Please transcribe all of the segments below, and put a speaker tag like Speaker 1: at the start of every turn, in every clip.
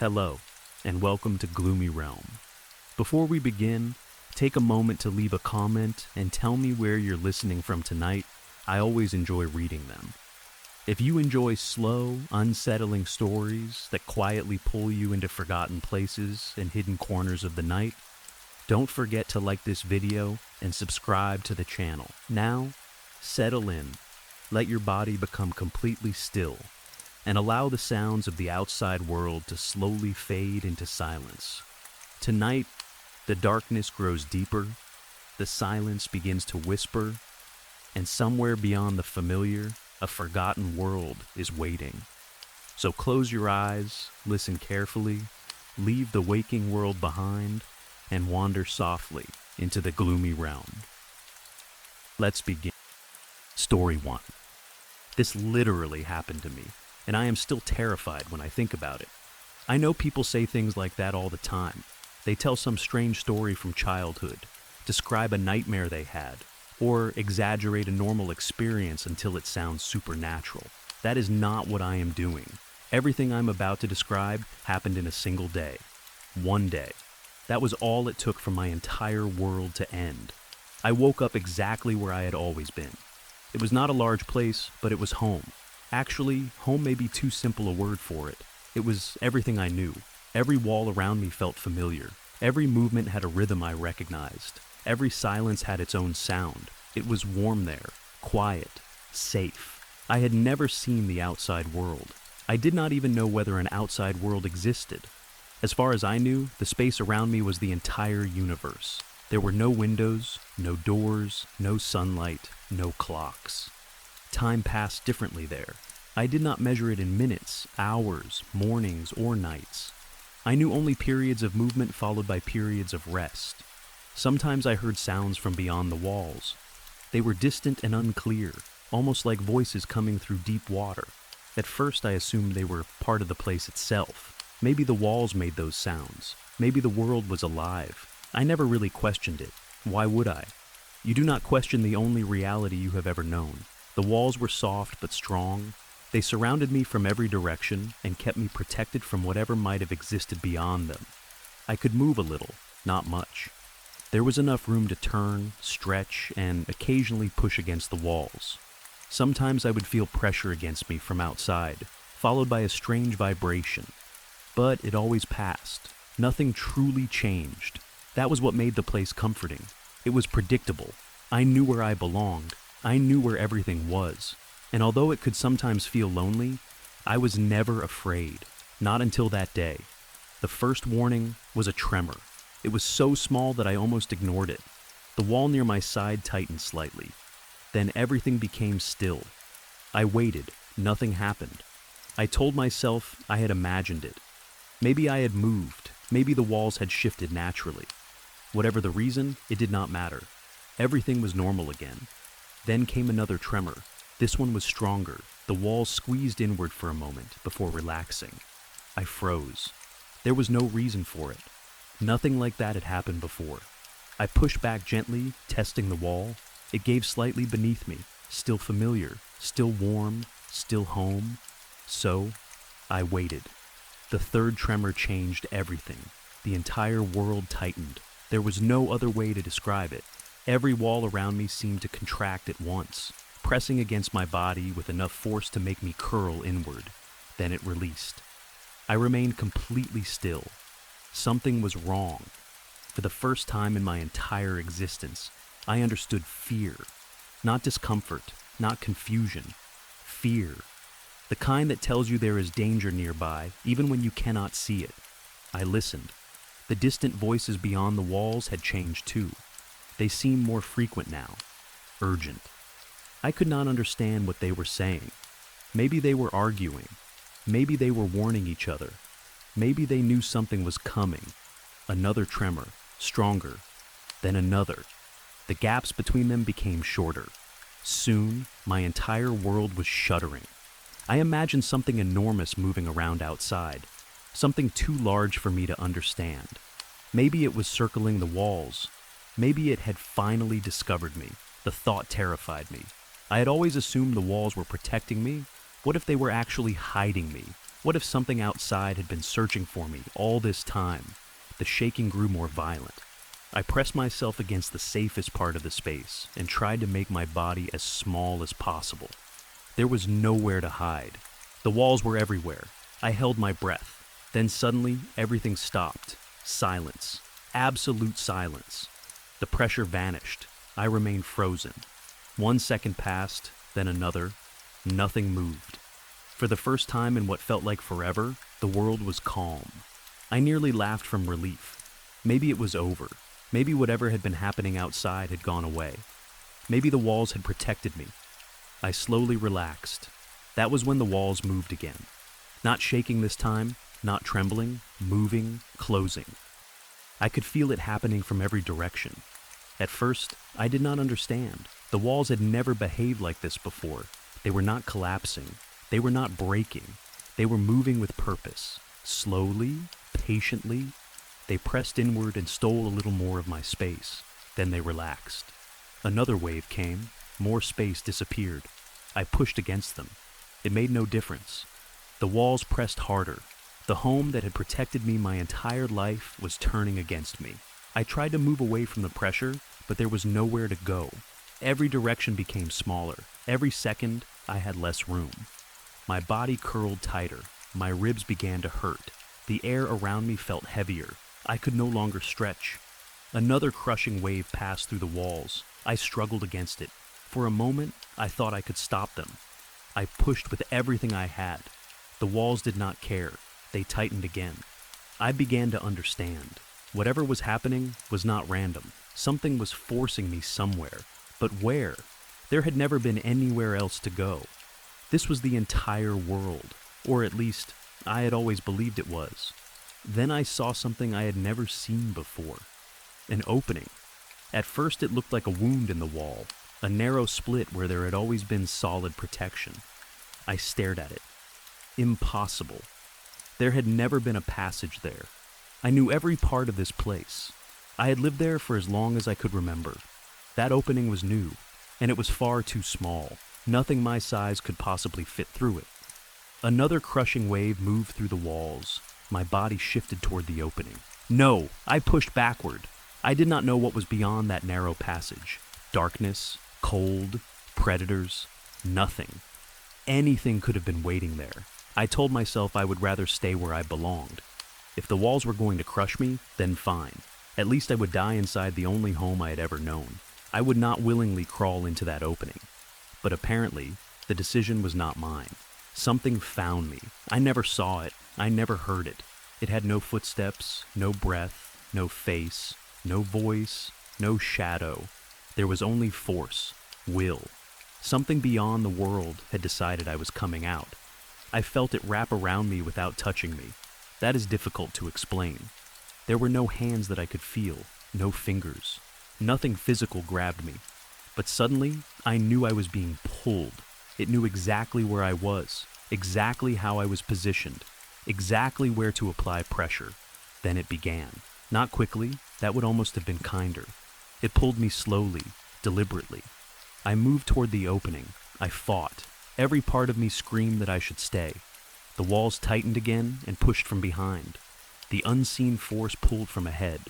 Speaker 1: Hello, and welcome to Gloomy Realm. Before we begin, take a moment to leave a comment and tell me where you're listening from tonight. I always enjoy reading them. If you enjoy slow, unsettling stories that quietly pull you into forgotten places and hidden corners of the night, don't forget to like this video and subscribe to the channel. Now, settle in, let your body become completely still, and allow the sounds of the outside world to slowly fade into silence. Tonight, the darkness grows deeper, the silence begins to whisper, and somewhere beyond the familiar, a forgotten world is waiting. So close your eyes, listen carefully, leave the waking world behind, and wander softly into the gloomy realm. Let's begin. Story 1. This literally happened to me, and I am still terrified when I think about it. I know people say things like that all the time. They tell some strange story from childhood, describe a nightmare they had, or exaggerate a normal experience until it sounds supernatural. That is not what I am doing. Everything I'm about to describe happened in a single day. One day. That was all it took for my entire world to end. I woke up exactly where I had always been. It was not a large place, but it was home. Actually, home may be too simple a word for it. It was everything I knew. Every wall around me felt familiar. Every movement had a rhythm I recognized. Every silence had its own sound. It was warm there, quiet, safe. I had never seen the outside world. I did not even know whether an outside world existed. As far as I knew, the space around me was the entire universe. There were no windows, no doors, no sunlight, no clocks. Time passed differently there. I did not measure it in minutes, hours, mornings, or nights. I knew only periods of movement followed by periods of rest. Sometimes I heard sounds from beyond the walls. They were distant and unclear, almost like voices coming through deep water. At first I assumed they were part of the place itself. Maybe the walls made those sounds. Maybe the world was alive. I never really questioned it. Why would I? You do not question the only reality you have ever known. The walls were soft but strong. They surrounded me from every direction and kept me protected from whatever might have existed beyond them. I could move a little, not much. There was enough room to turn, stretch, and occasionally push against the walls. Sometimes I would feel pressure against me from outside, followed by a strange vibration. But it always passed. Nothing truly changed. That was what made the place comforting. It was predictable. I knew where I belonged. I knew where everything was. And although it could sometimes feel lonely, I was never afraid. Not until that day. The first warning was a tremor. It was so small that I almost ignored it. The wall near my side tightened slightly. Then everything became still. I waited. Nothing happened. I told myself I had imagined it. Maybe I had moved. Maybe the walls had shifted naturally. Whatever the reason, it did not matter. Everything was normal again. Then came another tremor. This one was stronger. The walls squeezed inward for a moment before relaxing. I froze. There was no reason for it. Nothing like that had happened before. I pushed back gently, testing the wall. It gave slightly beneath me, still familiar, still warm, still home. So, I waited. The third tremor changed everything. The entire world tightened. There was no other way to describe it. Every wall around me seemed to contract at once, pressing against my body with enough force to make me curl inward. Then it released. I remained completely still. Something was wrong. For the first time in my entire existence, I understood fear. Not discomfort, not confusion. Fear. The kind that tells you there is danger nearby, even when you cannot see it. I listened. The distant voices beyond the walls had changed too. They seemed more frequent now. Urgent. I could not understand what they were saying. Maybe they were arguing. Maybe they were warning each other. Maybe they knew something was coming. Another tremor, stronger. Then another. The gaps between them became shorter. Soon, my entire world was shuddering. I imagined something enormous moving around outside. Something too large for me to understand. Maybe it was circling the walls. Maybe it had finally discovered me. The thought terrified me. I had always assumed the walls were protecting me. What if they were actually hiding me, What if something outside had been searching for me all this time? The shaking grew more violent. I pressed myself against the safest part of the space and tried to make my body as small as possible. There was nowhere to hide. The walls were everywhere. I held my breath. Then suddenly, everything stopped. Silence. Absolute silence. The pressure vanished. I remained frozen. 1 second passed, then another. Nothing moved. For the first time in what felt like forever, the world was calm. I nearly laughed from relief. Maybe it was over. Maybe whatever had been happening outside had gone away. Maybe the walls had protected me. I slowly relaxed. That was when the walls moved again. Not shaking this time, not trembling, moving, closing. I could feel it happening from every direction. At first, I did not understand. The walls had never behaved like this before. They were not collapsing. They were not breaking. They were moving with purpose. Slowly, patiently, they pressed inward and stole a little more of my space. Then they relaxed. Another wave came. More space disappeared. I pushed against them. It made no difference. The walls pressed harder. The home that had protected me my entire life was turning against me. I tried to move away from the pressure, but there was nowhere to go. Every direction became smaller. Every second, I had less room. My body curled tighter. My ribs began to hurt. The air around me felt heavier. I could no longer stretch. Another crushing wave passed through the walls. I struggled against it. For a moment, I thought I could stop them. I pushed with everything I had. The walls did not care. They tightened again. I began to understand. Whatever was happening was not random. Something was forcing me somewhere. But where? There had never been anywhere else to go. This was the entire world. Or at least, I had always believed it was. Then I saw something I had never seen before. An opening. At first it looked like a wound in the wall, a narrow split where there had always been solid protection. I stared at it. Impossible. There had never been a passage there. I knew every part of this place. I had lived there for as long as I could remember. That opening was new, and it was far too small. Nothing my size could possibly fit through it. Another crushing wave moved through the walls. My body shifted toward the opening. No, I pushed backward. I did not know what was beyond that narrow passage. Darkness, cold, predators, nothing. Anything could have been waiting there. I told myself I would rather stay where I belonged. If the walls were going to crush me, then fine. At least I would die inside the only home I had ever known. I would not willingly crawl into that opening. But apparently, the decision was not mine. Something found me. I never saw it. I never heard it. It had no footsteps, no breath, no face, no voice, no shadow. There was only force, will. Something beyond the world had decided I was coming out. I felt it wrap around me without touching me. That is difficult to explain. There were no hands that I could feel, no fingers. Nothing physical grabbed me. But suddenly, I knew I was being pulled. It knew exactly where I was, exactly how I was positioned, exactly where to apply pressure. Then it began. Not quickly, that would almost have been kinder. It pulled me slowly, deliberately. I moved toward the opening. I fought. Every part of me screamed that I should stay. The walls tightened again and pushed from behind. The unseen force pulled from ahead.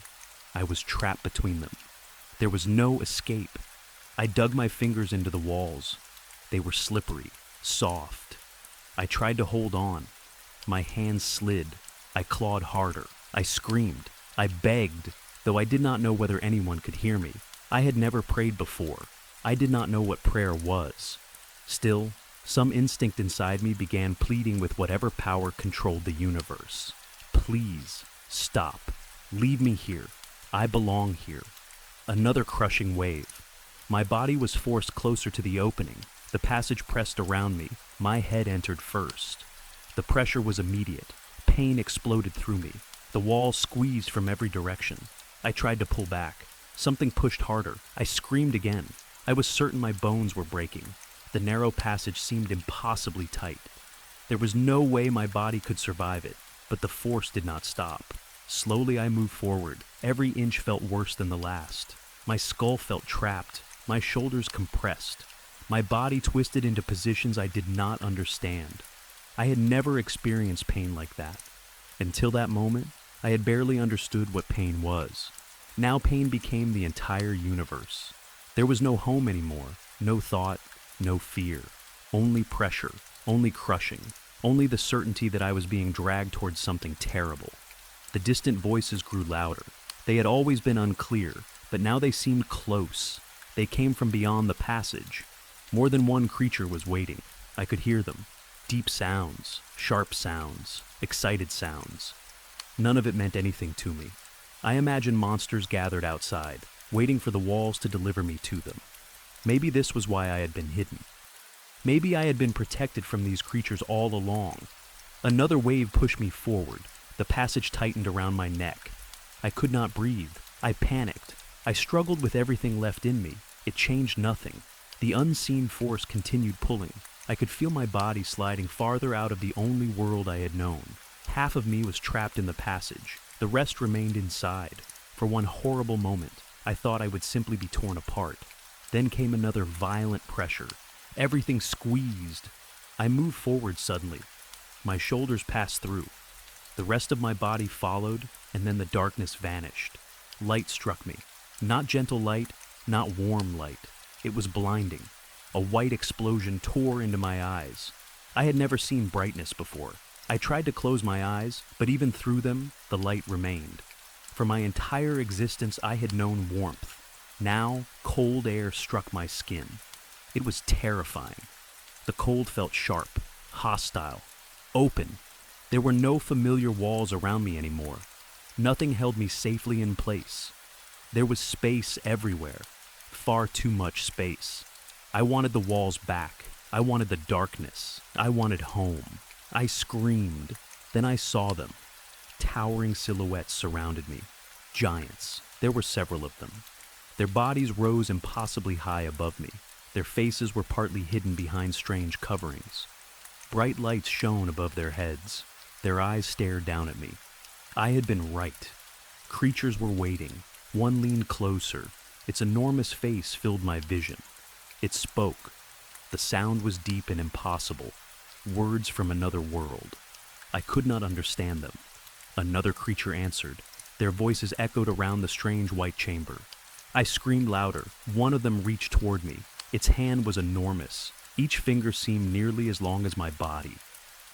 Speaker 1: I was trapped between them. There was no escape. I dug my fingers into the walls. They were slippery, soft. I tried to hold on. My hands slid. I clawed harder. I screamed. I begged, though I did not know whether anyone could hear me. I had never prayed before. I did not know what prayer was. Still, some instinct inside me began pleading with whatever power controlled the universe. Please, stop. Leave me here. I belong here. Another crushing wave. My body was forced closer to the opening. The passage pressed around me. My head entered first. The pressure was immediate. Pain exploded through me. The wall squeezed from every direction. I tried to pull back. Something pushed harder. I screamed again. I was certain my bones were breaking. The narrow passage seemed impossibly tight. There was no way my body could survive it, but the force did not stop. Slowly I moved forward. Every inch felt worse than the last. My skull felt trapped. My shoulders compressed. My body twisted into positions I did not understand. I had never experienced pain like that. Until that moment, I had barely understood what pain was. Now pain became the entire universe. There was no home anymore, no thought, no fear. Only pressure, only crushing, only the certainty that I was being dragged towards something terrible. The distant voices grew louder. They had always been unclear, but now they seemed close. They came from beyond the passage. More than one creature was waiting. I could hear them. Deep sounds, sharp sounds, excited sounds. None of it meant anything to me. I imagined monsters gathered outside, waiting for the walls to deliver me to them. Maybe this was why I had been hidden. Maybe I had been protected from these creatures all along. Another wave pushed me forward. The passage tightened around my neck. I could not breathe. I panicked. I struggled with everything left in me. It changed nothing. The unseen force continued pulling. I could feel my body sliding farther out of the only world I had known. Half of me was trapped in the passage. The rest remained inside. For one horrible moment, I thought I would simply be torn apart. Then came another violent pressure. Everything squeezed. I moved forward suddenly. My shoulders passed through. The rest of my body followed, and then the darkness vanished. Light struck me. Not gentle light, not warm light. It was blinding. A white explosion tore into my eyes. I had never seen brightness before. I tried to close my eyes, but even through them, the light remained. For my entire existence, I had known warmth. Now, cold air struck my skin. It was terrifying. The cold felt sharp, hostile, open. There were no familiar walls around me anymore. Nothing held me safely in place. There was space everywhere. Far too much space. I wanted the walls back. I wanted the darkness. I wanted home. I screamed. Then I saw them. Towering silhouettes surrounded me. Giants. There were several of them. Their bodies rose impossibly high above me. Their faces were partly hidden behind strange coverings. Bright lights shone above their heads. Their eyes stared down at me. I had been right. Creatures were waiting. One leaned closer. Its enormous face filled my vision. It spoke. The sound was deep and impossible. Words from another world. I could not understand them. Another creature answered. Their voices echoed around the strange white chamber. I screamed louder. One of them reached toward me. Its hand was enormous. Each finger seemed nearly as long as my body.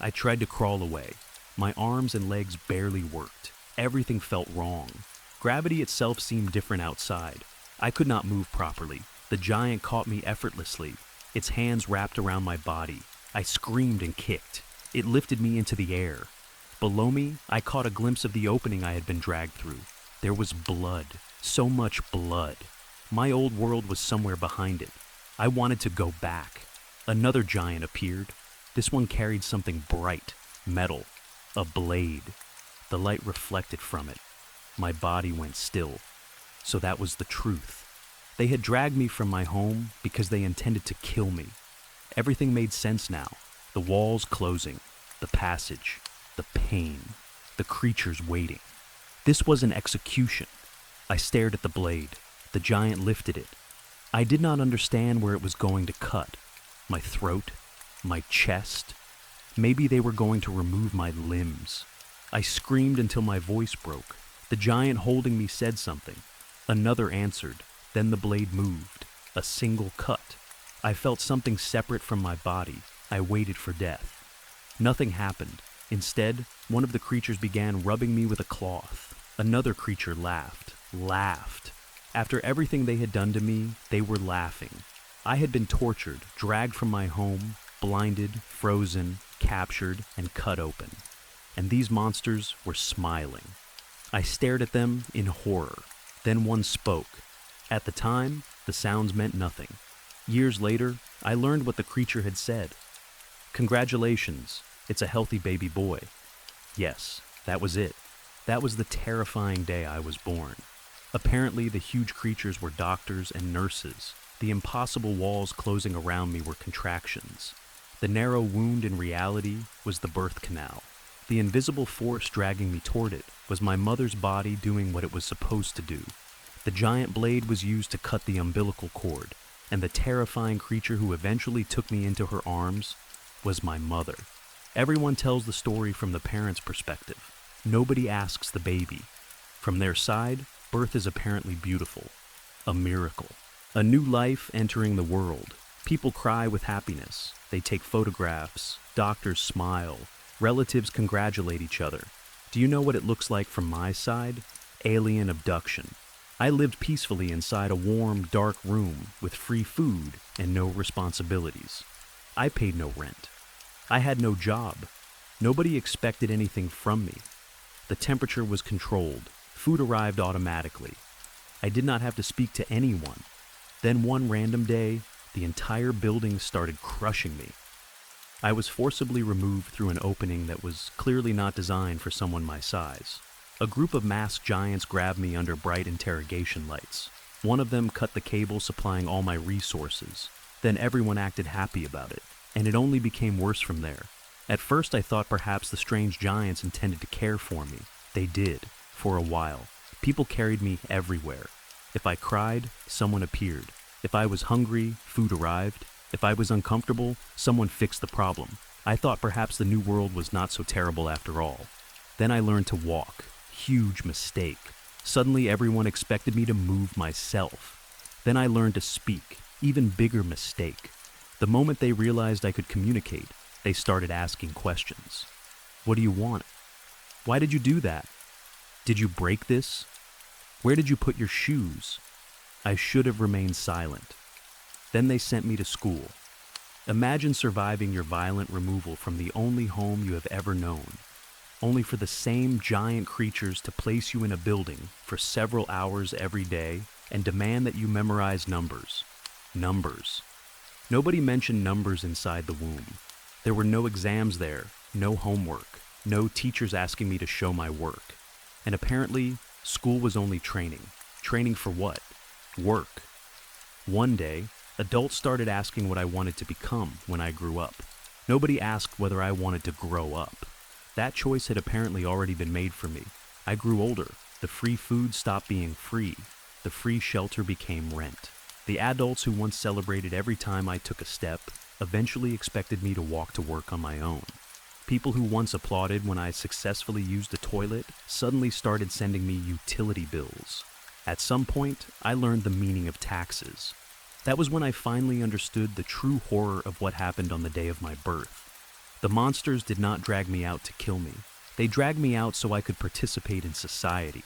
Speaker 1: I tried to crawl away. My arms and legs barely worked. Everything felt wrong. Gravity itself seemed different outside. I could not move properly. The giant caught me effortlessly. Its hands wrapped around my body. I screamed and kicked. It lifted me into the air. Below me, I caught a glimpse of the opening I had been dragged through. There was blood. So much blood. My old world was somewhere behind it. I wanted to go back. Another giant appeared. This one carried something bright, metal, a blade. The light reflected from it. My body went still. So that was the truth. They had dragged me from my home because they intended to kill me. Everything made sense now. The walls closing, the passage, the pain, the creatures waiting. This was an execution. I stared at the blade. The giant lifted it. I did not understand where it was going to cut. My throat, my chest. Maybe they were going to remove my limbs. I screamed until my voice broke. The giant holding me said something. Another answered. Then the blade moved. A single cut. I felt something separate from my body. I waited for death. Nothing happened. Instead, one of the creatures began rubbing me with a cloth. Another creature laughed. After everything they had done to me, they were laughing. I had been tortured, dragged from my home, blinded, frozen, captured, and cut open. And these monsters were smiling. I stared at them in horror. Then one spoke. At the time, the sounds meant nothing. Years later, I learned what the creature had said. "Congratulations, it's a healthy baby boy." Yes, that was it. That was the terrifying day I was born. Apparently, the huge creatures were doctors and nurses. The impossible walls closing around me were contractions. The narrow wound in reality was the birth canal. The invisible force dragging me toward it was my mother's body doing what it was supposed to do. The giant blade was used to cut the umbilical cord, and the terrifying creature who eventually took me into her arms was my mother. Everyone tells the story from the parent's perspective. Nobody asks the baby. From their side, birth is apparently beautiful. A miracle. A new life entering the world. People cry with happiness. They take photographs. Doctors smile. Relatives congratulate each other. Do you know what it looks like from my side? Alien abduction. I lived peacefully inside a warm, dark room with free food and no responsibilities. I paid no rent. I had no job. Nobody expected anything from me. The temperature was controlled. Food arrived automatically. I did not have to speak to anyone. Then one random day, the entire building started crushing me. I was forcibly removed through an opening that was clearly not designed for someone my size. A group of masked giants grabbed me under bright interrogation lights. One of them cut the cable supplying all my resources. Then everyone acted happy about it, and it only became worse from there. At first I thought perhaps the strange giants intended to care for me. They did, for a while. People carried me everywhere. If I cried, someone appeared. If I was hungry, food arrived. If I was uncomfortable, someone fixed the problem. I thought perhaps the new world was not so terrible after all. Then I learned to walk. Huge mistake. Suddenly everyone expected me to move myself. Then I learned to speak. Even bigger mistake. The moment they realized I could communicate, they started asking questions. What do you want? Why did you do that? Did you break this? Where did you put your shoes? I should have remained silent. Then they sent me to school. Imagine surviving your violent removal from the only home you have ever known, only for the same giant creatures to place you in a building for several hours every day and demand that you memorize numbers. Numbers. Nobody mentioned numbers inside the womb. There were no exams there, no homework, no teachers asking me to show my work. And apparently, school was only training. Training for what? Work. One day, adults started asking what I wanted to become when I grew up. Nobody asked whether I wanted to grow up. That choice had apparently already been made for me. I grew older. The free food stopped being free. The free shelter became rent. The adults who once celebrated every time I took a step eventually expected me to walk to work on my own. People who once applauded when I successfully used the toilet suddenly started sending me utility bills. At some point, I learned the meaning of taxes. That was when I finally understood the true horror of what happened on the day of my birth. The monsters did not drag me out to kill me. They dragged me out so I could participate in society.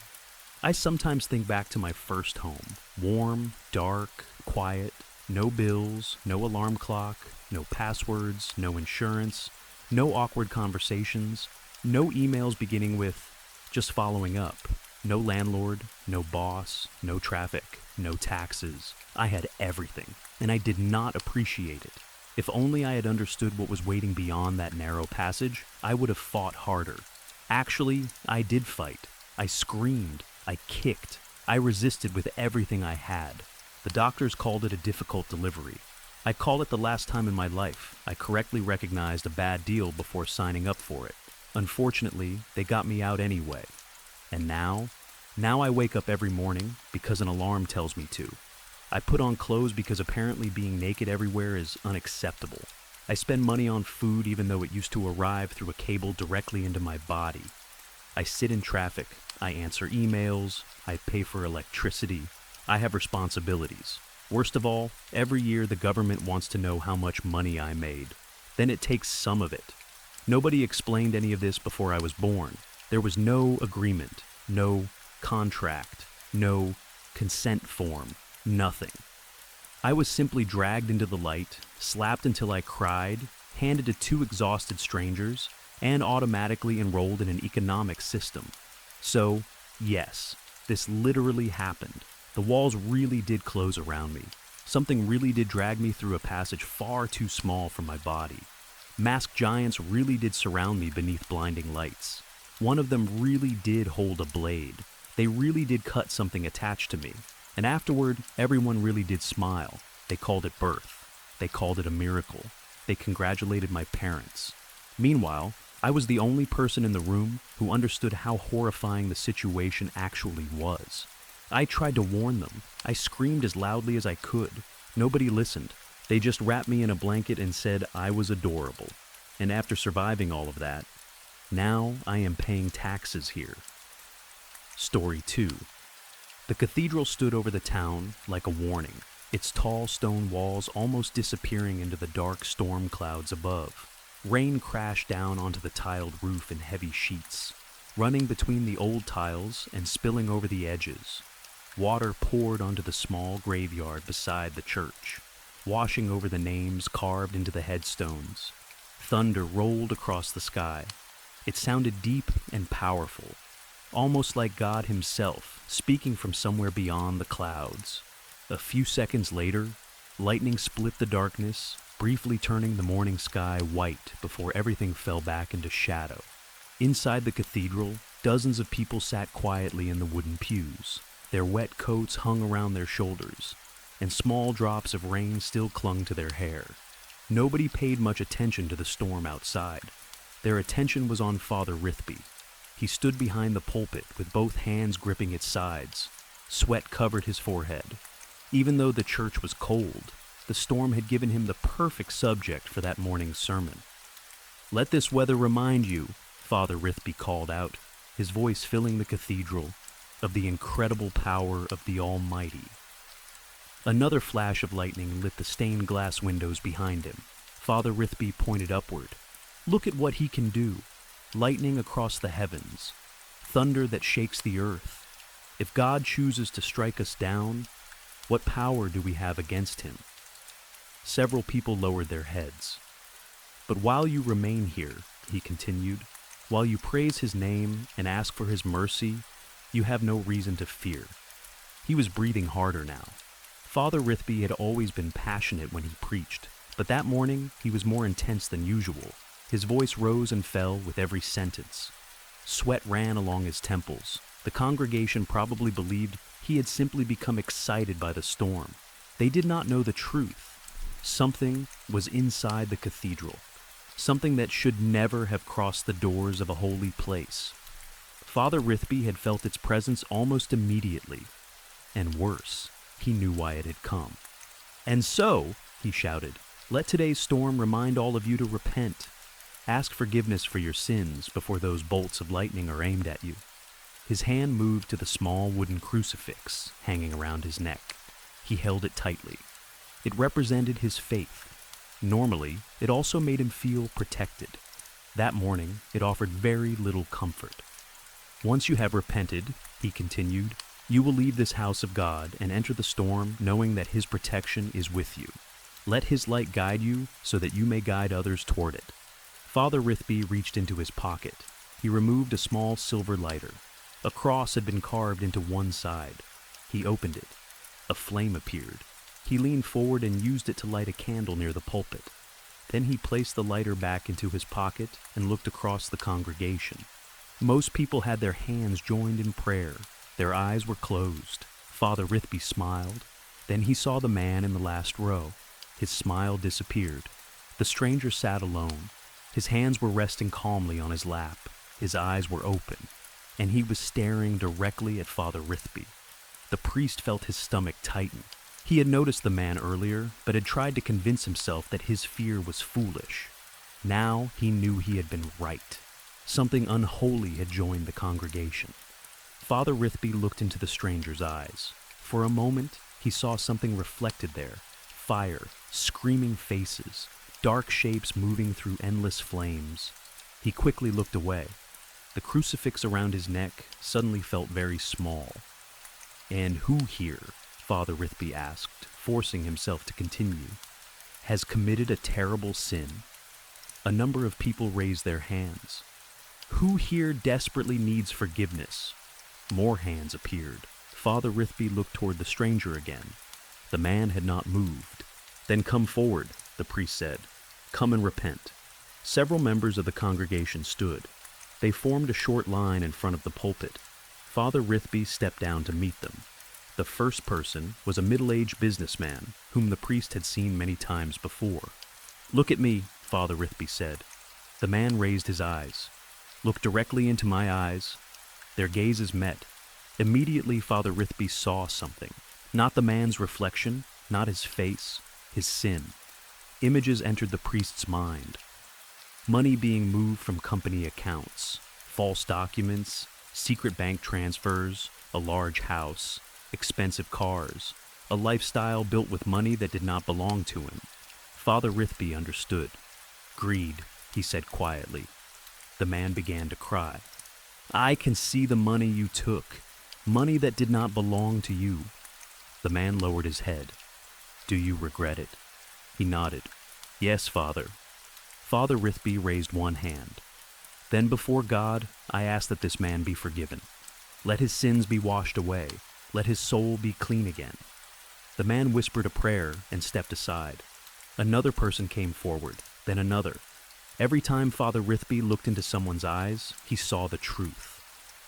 Speaker 1: I sometimes think back to my first home. Warm, dark, quiet, no bills, no alarm clock, no passwords, no insurance, no awkward conversations, no emails beginning with just following up, no landlord, no boss, no traffic, no taxes. I had everything, and I did not appreciate it. If only I had understood what was waiting beyond that narrow passage, I would have fought harder. Actually, I did fight. I screamed. I kicked. I resisted with everything I had. The doctors called it a difficult delivery. I called it the last time in my life I correctly recognized a bad deal before signing up for it. Unfortunately, they got me out anyway. And now I wake up every morning because an alarm tells me to. I put on clothes because apparently being naked everywhere is unacceptable. I spend money on food even though it used to arrive through a cable directly into my body. I sit in traffic. I answer emails. I pay for electricity. I have responsibilities. Worst of all, every year the government wants to know how much money I made. Then it takes some of it. Nobody explained any of this before I was born. There was no agreement, no contract, no consent form, nothing. I was simply dragged into the light, slapped until I cried, handed to two exhausted strangers, and automatically enrolled in an economic system. So, yes, this literally happened. The walls really did close around me. Something really did drag me through a passage far too small for my body. Masked giants really did surround me beneath blinding lights. One of them really did hold a blade. They really did cut something attached to me. And afterward, everyone really did smile. They called it birth. They called it a miracle. They congratulated my parents. Meanwhile, I was the only person in the room who understood how horrifying the situation actually was. I tried to warn them. I screamed as loudly as I could. Nobody listened. They just wrapped me in a blanket and said I was adorable. And after surviving all of that, now I am paying taxes here. Story 2. The cathedral stood over the town like a warning, its tall stone walls almost disappearing into the dark storm clouds above. Rain crashed down onto the tiled roof in heavy sheets, running between the old tiles and spilling over the edges. Water poured onto the small graveyard beside the church, washing over the names carved into the headstones. Thunder rolled across the sky. It sounded deep and powerful, almost like God himself speaking from somewhere beyond the clouds. A few seconds later, lightning split the darkness, briefly turning the morning sky white before everything fell back into shadow. Inside the cathedral, dozens of people sat quietly in the wooden pews. Their wet coats hung around their shoulders, and small drops of rain still clung to their hair. Nobody paid much attention to the storm outside. Their attention was on Father Rithby. He stood behind the pulpit with both hands gripping its sides. Sweat covered his forehead. Even though the church was cold, the storm had given him the perfect subject for that morning's sermon. "Let this weather remind you," Father Rithby called out, his voice filling the cathedral, "of the incredible power of the Almighty." Another flash of lightning lit the stained glass windows behind him. Father Rithby pointed upward. "Look at what he can do. Lightning across the heavens. Thunder that shakes the earth. If God chooses to strike us down, what power do we have against him?" Several people lowered their heads. "But while you remain here," he continued, "while you praise his name and ask for his mercy, you have no reason to fear." He was breathing harder now. Father Rithby had always been passionate when he preached, but that morning he was more intense than usual. His voice rose and fell with every sentence. Sweat ran along his temples. The congregation probably believed he had simply become excited by the storm. They did not know the truth. Something was inside the cathedral, something that should never have crossed the doors of a holy place. Father Rithby had felt its presence almost immediately, and worse, he knew why it had come. "And so," he shouted, "let today's storm remind all of you to repent. Ask forgiveness for your sins before those bolts of lightning are aimed at you." His hand moved to the small wooden crucifix hanging around his neck. He held it tightly. It represented his faith. Normally, it also made him feel protected. That morning, it offered very little comfort. "Once you have repented," he continued, "you will leave this house of God and enter the storm knowing that his protection is with you. Let his light guide you so that you may guide others toward it." Father Rithby reached into his pocket. He removed a small silver lighter. A cross had been carved into one side. He opened it. A flame appeared. He leaned forward and used it to light a candle near the pulpit. Then he placed the lighter back into his pocket and looked across the congregation. Most people had their hands joined in prayer. Their eyes were closed. Father Rithby smiled. Then he saw the man in the last row. His smile disappeared. The stranger sat alone. His hands were resting calmly on his lap. His eyes were open, and he was staring directly at Father Rithby. The priest felt his stomach tighten. He had noticed the man earlier, but had tried to convince himself that his fear was foolish. Now he knew he had been right. Something unholy had joined the congregation. Father Rithby looked into the stranger's eyes. For a moment, he saw something reflected there. Fire, screaming faces, dark shapes moving through endless flames. He quickly looked away. The crucifix around his neck suddenly felt very small. "And who here," Father Rithby asked, forcing himself to continue, "has committed a terrible sin?" A number of people raised their hands. "Who here desperately needs forgiveness?" More hands appeared. Father Rithby looked toward the stranger again. The man had not moved. "Then come forward," the priest said. "Come and repent." Several members of the congregation stood. They formed a short line in front of the pulpit. Father Rithby stepped down to meet them. The first person was a middle-aged businessman whom the priest had seen many times before. "Look at me," Father Rithby said. The man raised his eyes. "Look directly into my eyes." Their gazes met. Immediately, Father Rithby saw something. Not the man's reflection, not his face, his sin. Images entered the priest's mind. Money being moved from company accounts, false documents, secret bank transfers, a large house, expensive cars, a lifestyle built with money that did not belong to him. Father Rithby understood. Greed, he said quietly. The man began to cry. I can see the money you took, money that did not belong to you. The man lowered his head. Do you regret it? He nodded. Yes, Father. Father Rithby raised one hand. Then before God, I ask that this man be forgiven. Let his sins be washed away. Let his soul be clean again. The man whispered a prayer and stepped aside. Another person came forward, then another. Every time Father Rithby looked into someone's eyes, he saw the truth.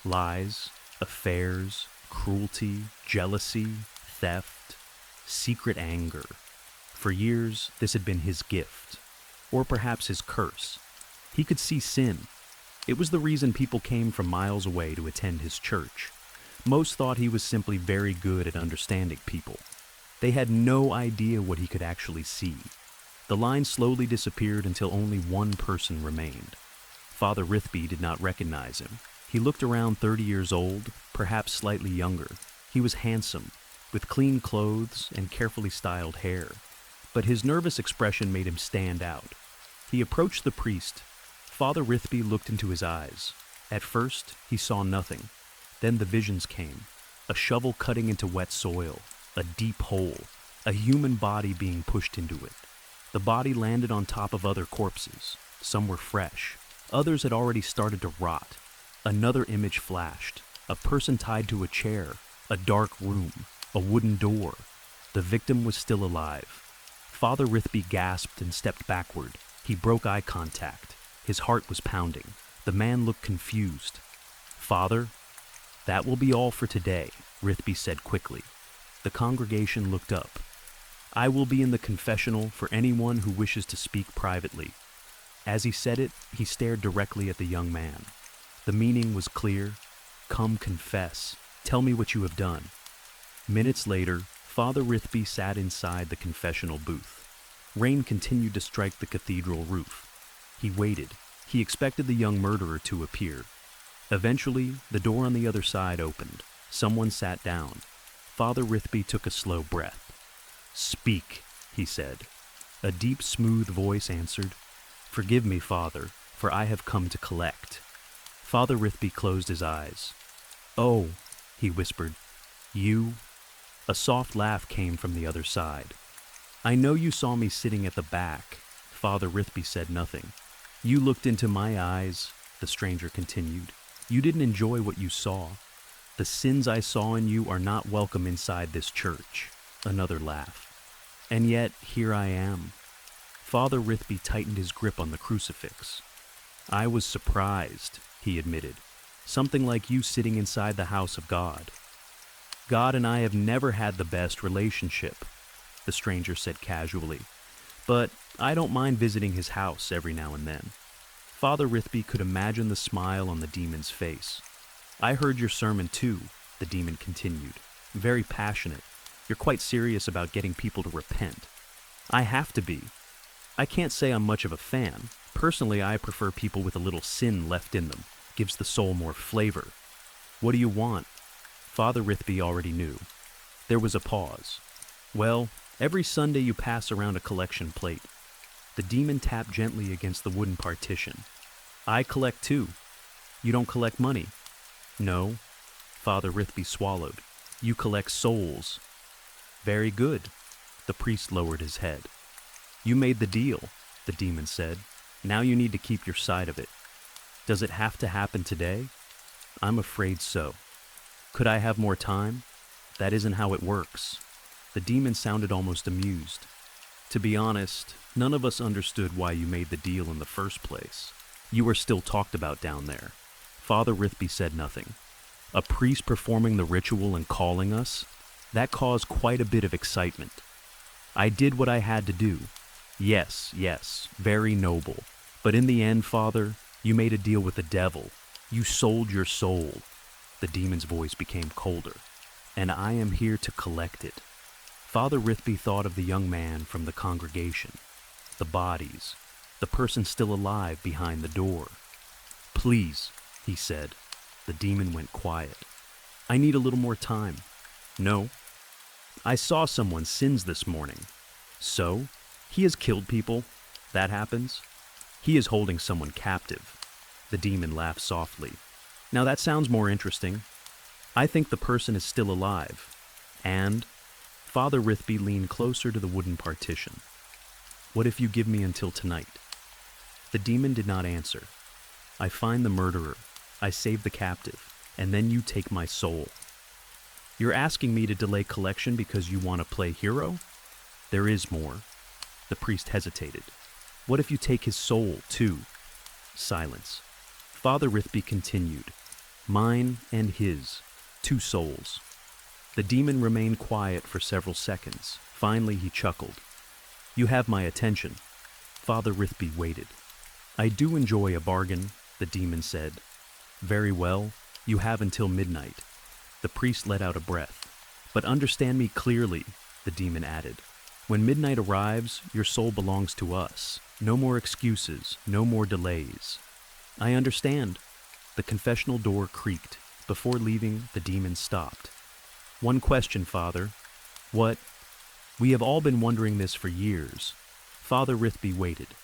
Speaker 1: Lies, affairs, cruelty, jealousy, theft, secret anger. For years, this had been his gift, or perhaps his curse. He could see sin. It was the reason people came from miles away to attend his church. Most thought he was simply very good at understanding people. They had no idea what he could actually see. The line slowly disappeared until only one person remained. Father Rithby did not recognize him. He looked around 30 years old, perhaps slightly younger. He was handsome, with clean clothes and carefully styled hair. But his nervous expression made him stand out. He approached the priest. Father Rithby looked into his eyes. At first, he saw nothing. Then the visions came. A shovel cutting into wet soil, a deep hole, a human body being pushed into it. The body landed on top of other corpses. Some were fresh. Others had already started to rot. Another image flashed. A person tied to a chair, a dark room, a wooden door. The victim was still alive. Father Rithby gasped and stepped backward. He broke eye contact. His heart was pounding. The man looked confused. Father, that will be all for today, Rithby said quickly. The congregation looked up. I will be in the confessional for anyone who wishes to speak privately. As he said it, he stared directly at the young man. The meaning was clear. Come confess. Tell me what you have done. Minutes later, Father Rithby sat inside the confessional booth. Rain continued to strike the cathedral roof. He waited. He expected the young murderer to appear. Eventually, the door on the other side opened. Someone sat down. Father Rithby took a slow breath. Speak, he said. A deep, smooth voice answered, Forgive me, Father, for I have come to collect. Father Rithby closed his eyes. Oh, he whispered. You? A soft laugh came from the other side. I know you saw me sitting at the back. Father Rithby said nothing. You looked into my eyes, the stranger continued. You didn't enjoy what you saw. The sins I saw in you are not welcome inside this church. Another laugh. And yet, here I am. Father Rithby tightened his grip on the crucifix. I was surprised, he admitted. Something like you sitting inside the house of God. God and I have never had the best relationship, the stranger said casually. But I don't mind visiting his house every now and then. Father Rithby could imagine the smile on the demon's face. I heard your sermon too, the demon continued. Very passionate. You're quite serious about getting people to repent. I have to be. I can't say I'm much of a fan. Personally, I prefer people with a little sin left in them. Gives the soul more flavor. What do you want? Father Rithby already knew. There was a pause. Well, every Sunday you pass around a collection plate. The demon tapped gently against the wooden partition. I collect too. You don't collect money. No. Father Rithby swallowed. You collect souls. Very good. The priest lowered his head. You made the deal, the demon said. Now you need to keep your side of it. Does it have to happen today? I'm afraid so. Could I have more time? That isn't how it works. The demon sounded almost amused. To be honest, none of us understood why you made the deal in the first place. You were still talked about down there. Father Rithby said nothing. A priest performing the ritual and calling us? That caused quite a bit of excitement. I did what I had to do. Yes, very noble. But in the end, Father, you made a deal with the devil. You sold your soul. The demon's voice became colder. And I am here to collect it. Father Rithby thought of the young man from the congregation. The bodies. the person still alive behind the door. "Please," he said. The demon went quiet. "I need a little more time." "No. I saw someone's sins this morning." "So? He has killed people? That happens?" "He is holding someone captive." The demon laughed softly. "Now that sounds more interesting. I think the person is still alive. And?" Father Rithby leaned closer to the wooden partition. "What if you give me until tonight?" The demon did not answer. "I find the murderer, I save the captive, and then you take my soul." "You're asking me to delay collection because you want to play hero?" "There is more." The priest hesitated. "What if you take his soul, too?" Silence. Father Rithby continued. "Mine and his, 2 souls." The demon remained quiet for several seconds. Finally, he chuckled. "You have my attention." Father Rithby waited. "I do enjoy a bargain," the demon said. "Very well, you have until midnight." The priest let out a breath. "But understand me clearly," the demon added. "When midnight arrives, your soul belongs to us. No more excuses, no more delays." "I understand." The confessional door creaked. Before leaving, the demon stopped. "One question, Father." "What?" "We have all been wondering this for years." Father Rithby waited.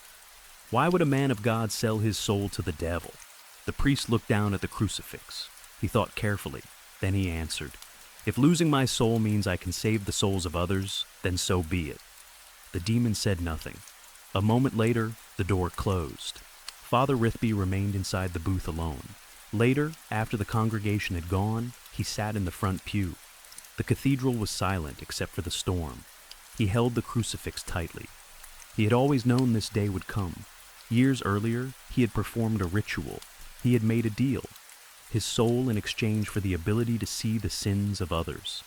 Speaker 1: "Why would a man of God sell his soul to the devil?" The priest looked down at the crucifix. He thought carefully. Then he answered, "If losing my soul means I can save the souls of others, then so be it." The demon said nothing. A moment later, the door closed. Father Rithby remained inside the booth alone. Later, after the congregation had gone, he sat in the front pew. The cathedral was silent except for the storm. He held the crucifix tightly. He had always known this day would come. Years earlier, he had performed a ritual. He had made a deal. His soul in exchange for the ability to see the sins of others.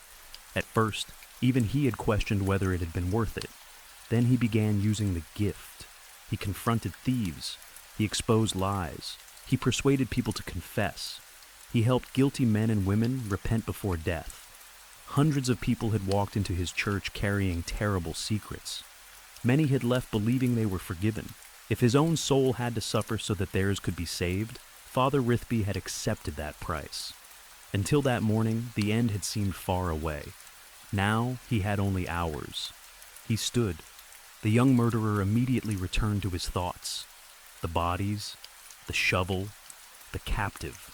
Speaker 1: At first, even he had questioned whether it had been worth it. Then he began using the gift. He confronted thieves. He exposed lies. He persuaded people to confess. He helped guilty men and women repent before death. Hundreds of people had walked into his church carrying terrible secrets. Many had left believing they were forgiven. If his own soul had to suffer so that theirs could be saved, Father Rithby had accepted that price. Until that morning, the end had seemed far away. Now he had only hours. He stood. The young murderer immediately returned to his thoughts. The bodies, the shovel, the captive.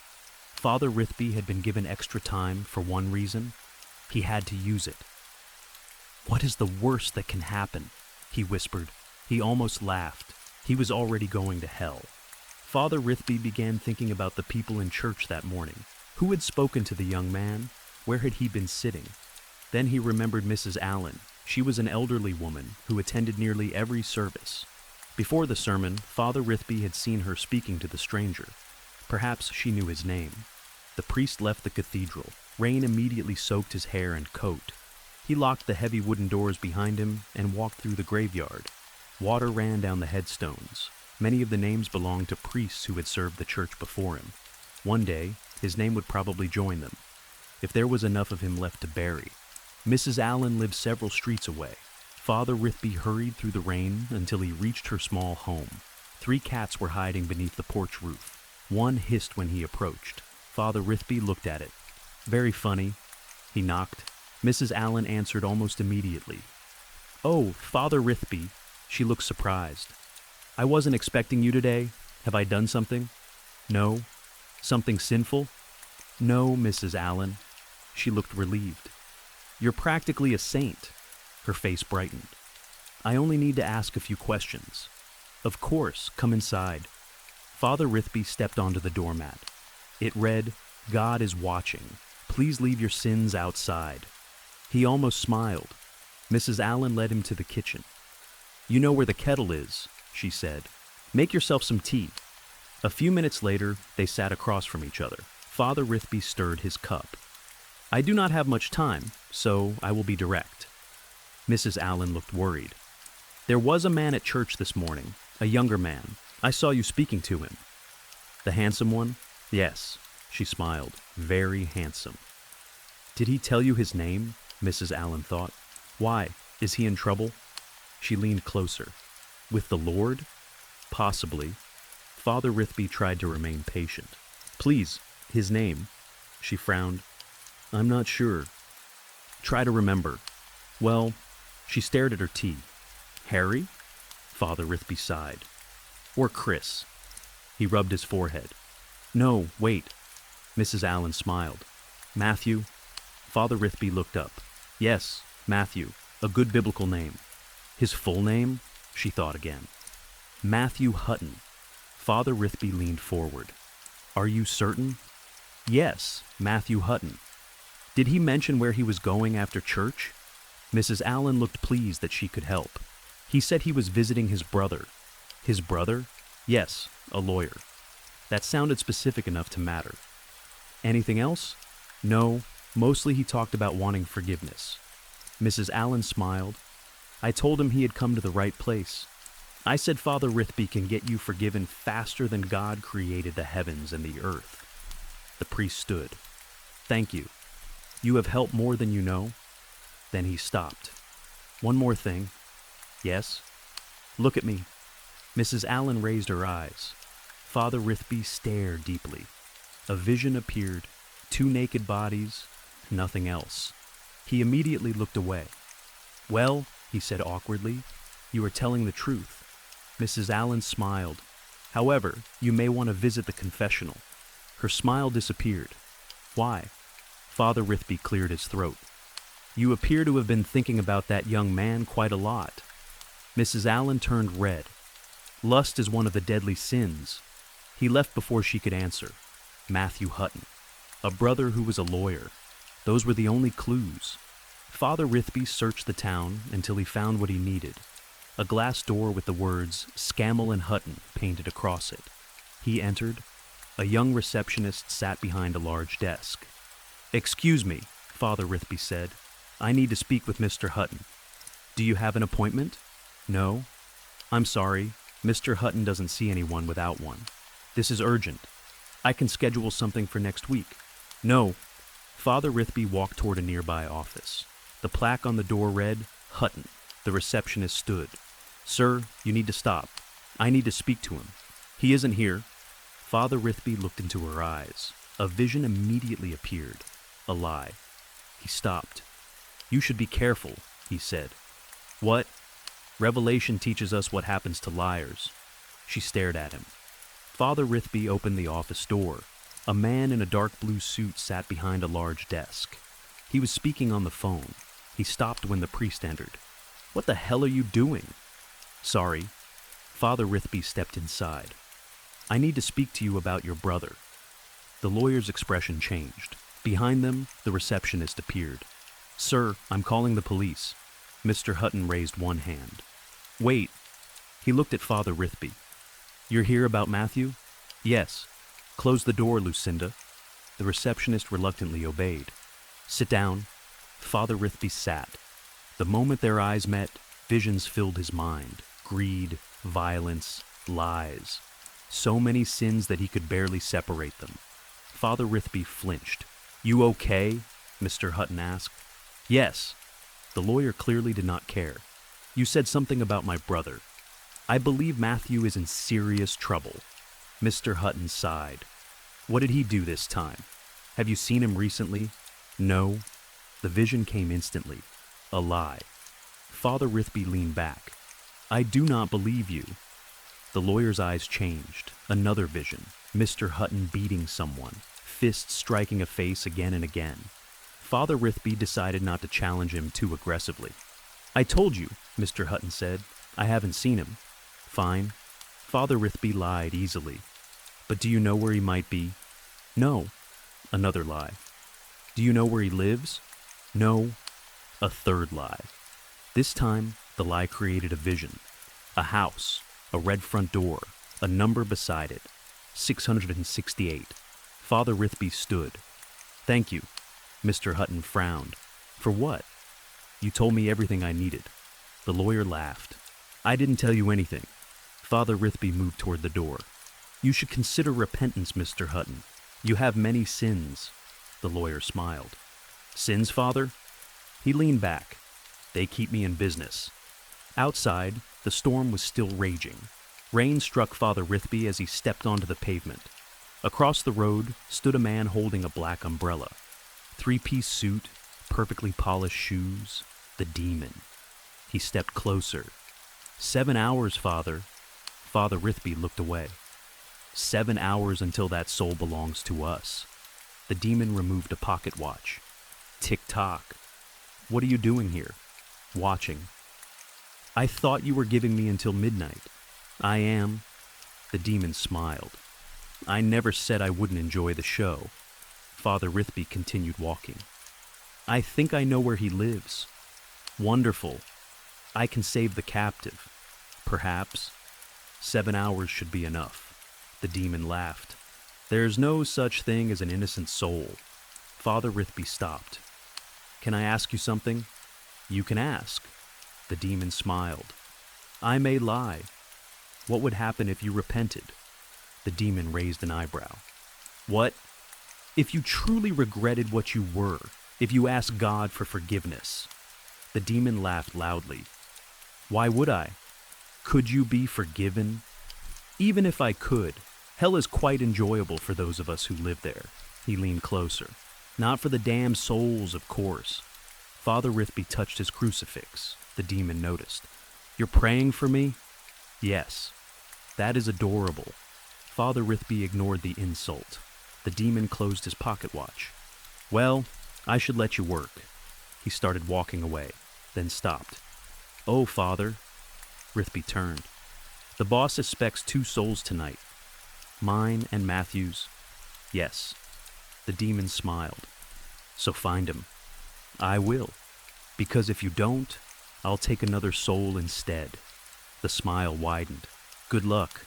Speaker 1: Father Rithby had been given extra time for one reason. He had to use it. "What is the worst that can happen?" he whispered. He almost laughed. He was already going to hell. Father Rithby began thinking about the people in church that morning. Who had spoken to the young man? Where had he been sitting? Then he remembered Mrs. Allen. She was an elderly woman who attended nearly every service. Before the sermon, Father Rithby had seen her speaking to the stranger. Perhaps she knew his name. The priest left the cathedral. Rain immediately soaked his hair and coat. He locked the heavy wooden doors behind him and walked through the graveyard. Water ran down the headstones. Many of the names belonged to priests who had served the church before him. One day, his name would probably join them, if there was enough of him left to bury. Mrs. Allen lived several streets away. Father Rithby hurried through the rain until he reached her small home. 3 cats were hiding beneath the porch roof. One hissed when he approached. Father Rithby looked at it. "Very funny." He knocked. Mrs. Allen answered almost immediately. "Oh, Father Rithby." She looked surprised. "I wasn't expecting you today. Have I done something?" "No." "Something sinful?" "No, Mrs. Allen." She looked relieved. "You're practically a saint." Her face brightened. "I only need to ask a few questions." "Of course, come inside." Father Rithby stepped onto the doormat. It read, "God is watching. Please leave your sins outside." He almost smiled. Mrs. Allen led him to the kitchen. "You know where the kettle is," she said. "Make yourself some tea." A few minutes later, they sat across from each other. Father Rithby stirred his cup. "I do not have much time, so I will be direct." Mrs. Allen looked worried. "There was a man at church this morning, a younger man. I saw you speaking to him." "The handsome one?" "Yes," she smiled. "Very handsome." "Did he tell you his name?" Mrs. Allen thought. "Why? Is he in trouble?" She leaned closer. "With the Lord?" Possibly. Father Rithby tried to remain patient. Please, his name. She frowned. I'm not sure. Try to remember. Well, she stared at her tea. Harry? Father Rithby sighed. Or Chris. He rubbed his forehead. No, wait. Mrs. Allen smiled. Matthew? Father Rithby looked up. Yes, Matthew. A good biblical name. His full name? She thought again. Matthew Hutton. Father Rithby leaned forward. Are you certain? Yes, Matthew Hutton. Did he mention where he was going after church? Mrs. Allen looked pleased that she could help. He said he was visiting his brother. His brother? Yes, a lawyer. That sounded specific enough to matter. Anything else? No, mostly he talked about wanting forgiveness. Mrs. Allen smiled. I told him he had come to the right place. I said Father Rithby can get you forgiven faster than God created the heavens and the earth. The priest stood. Thank you. You have helped more than you know. Then he stopped. One more thing. Yes? Look at me. Mrs. Allen raised her eyes. Father Rithby stared deeply. A vision appeared. 2 naked bodies, nothing else. He immediately looked away. Well, he said awkwardly, you are telling the truth. Mrs. Allen smiled. However, you may want to visit the confessional. Her smile disappeared. Why? Father Rithby cleared his throat. You appear to have been thinking about that young man quite a lot. Mrs. Allen turned red. Lust is one of the deadly sins. He left before she could answer. Matthew Hutton. A brother who was a lawyer. Those were the only clues. Father Rithby searched the town until he found what he needed. A glass door with the words Scammell and Hutton painted across it. He entered. A young receptionist sat behind a large desk. Excuse me, Father Rithby said. I need to speak with Mr. Hutton. Do you have an appointment? No? I'm sorry. Mr. Hutton doesn't see anyone without one. This is urgent. I can schedule something for next week. No. Father Rithby walked toward a nearby office. The plaque on the door read, Hutton. The receptionist stood. Sir, you need to stop. I need to speak to him. He isn't here. Father Rithby looked into her eyes. A vision immediately appeared. A lie. He stopped. You should be careful, he said. What? Revelation teaches us what happens to liars. She stared at him. Father Rithby opened the office door. A man in a dark blue suit sat behind a large desk. He was speaking on the phone. He stopped when the priest entered. What the hell are you doing? Sorry. Father Rithby stepped inside. I need to speak to you about your brother. The lawyer's expression changed. Behind them, the receptionist appeared. Sir, I'm calling the police. Mr. Hutton raised one hand. Wait. He looked at Father Rithby. You're here about Matthew? Yes. Close the door, Lucinda. The receptionist reluctantly obeyed. Sit down. Father Rithby sat. The moment their eyes met, visions filled his mind. Greed, violence, lies. So many sins that he could barely separate them. Father Rithby flinched. You okay? Mr. Hutton asked. Yes. The lawyer clearly did not care. You said something about my brother. I believe Matthew is in serious trouble. Mr. Hutton sighed. What did he do this time? Have you seen him recently? No. The vision came instantly. A lie. Father Rithby leaned back. I do not believe you. The lawyer's eyes changed. Another vision. Mr. Hutton beating someone. Fists striking a face again and again. Father Rithby decided not to challenge him too aggressively. I told you, Mr. Hutton said. I haven't seen him. Fine. Father Rithby lied easily. But do you know where he might be? No. Another lie. Do you know where he lives? No. A third lie. This time, the lie created a vision. A house, a red front door, a number beside it. 668. Father Rithby stood. Thank you. Mr. Hutton frowned. For what? You told me everything I needed. The lawyer laughed. I didn't tell you anything. Father Rithby moved toward the door. You should consider repentance, Mr. Hutton. You have many sins. The lawyer smiled. Sins, Father? He leaned back. They keep me in business. Outside, the storm was still raging. Rain struck Father Rithby as he stepped onto the pavement. Across the road stood a man holding a black umbrella. Three-piece suit, perfectly polished shoes, the demon. He stepped closer. 7 hours, Father. Father Rithby looked away. 7 hours until that soul belongs to us. The demon removed a pocket watch. Tick-tock. What are you doing here? Watching. I thought you were giving me until midnight. I am. The demon smiled. I never said I wouldn't enjoy the show. Father Rithby continued walking. I think I know where he lives. Wonderful. I can save the captive. Perhaps. 7 hours should be enough. The demon laughed. There's no such thing as an innocent soul. Father Rithby stopped. Can I ask you something? You can ask. The demon smiled. I may lie. What would happen if you repented? The demon raised an eyebrow. What? If you truly regretted what you were, if you asked God for forgiveness. The demon laughed loudly. Why would I? Could you be forgiven? Even if I could, hell is quite enjoyable for those of us who live there. He leaned closer. Not for the damned souls, of course. Father Rithby touched his crucifix. The demon noticed. You're praying for me? Yes. That is adorable. Father Rithby ignored the insult. The demon closed his pocket watch. Well, I should let you work. He started walking away, then stopped. Oh, Father. Rithby turned. The boss expects 2 souls tonight. Mine and Matthew's. Yes. The demon smiled. So find him. I will. Because if you don't, I'll take another soul instead. The smile widened. Good luck.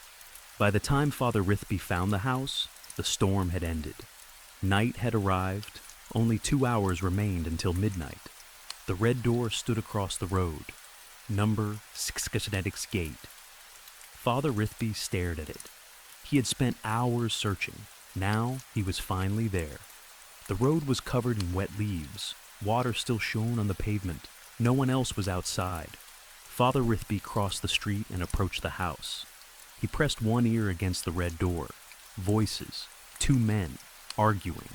Speaker 1: By the time Father Rithby found the house, the storm had ended. Night had arrived. Only 2 hours remained until midnight. The red door stood across the road. Number 6 Genetics Gate. Father Rithby stared at it. He had spent hours searching. Now he was finally there. The road was covered in wet leaves. Water still shone on the pavement. No one else was outside. Father Rithby crossed the street and approached the house. He pressed one ear against the red door. Voices. 2 men. Arguing.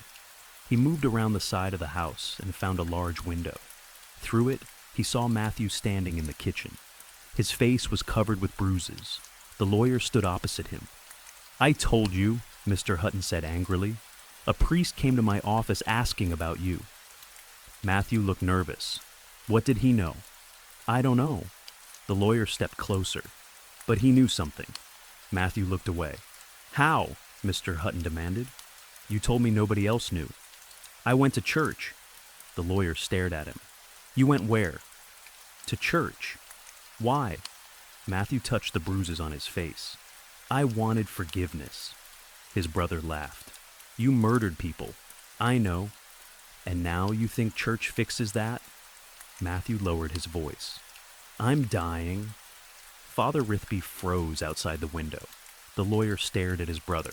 Speaker 1: He moved around the side of the house and found a large window. Through it, he saw Matthew standing in the kitchen. His face was covered with bruises. The lawyer stood opposite him. I told you, Mr. Hutton said angrily. A priest came to my office asking about you. Matthew looked nervous. What did he know? I don't know. The lawyer stepped closer. But he knew something. Matthew looked away. How? Mr. Hutton demanded. You told me nobody else knew. I went to church. The lawyer stared at him. You went where? To church. Why? Matthew touched the bruises on his face. I wanted forgiveness. His brother laughed. You murdered people. I know. And now you think church fixes that? Matthew lowered his voice. I'm dying. Father Rithby froze outside the window. The lawyer stared at his brother.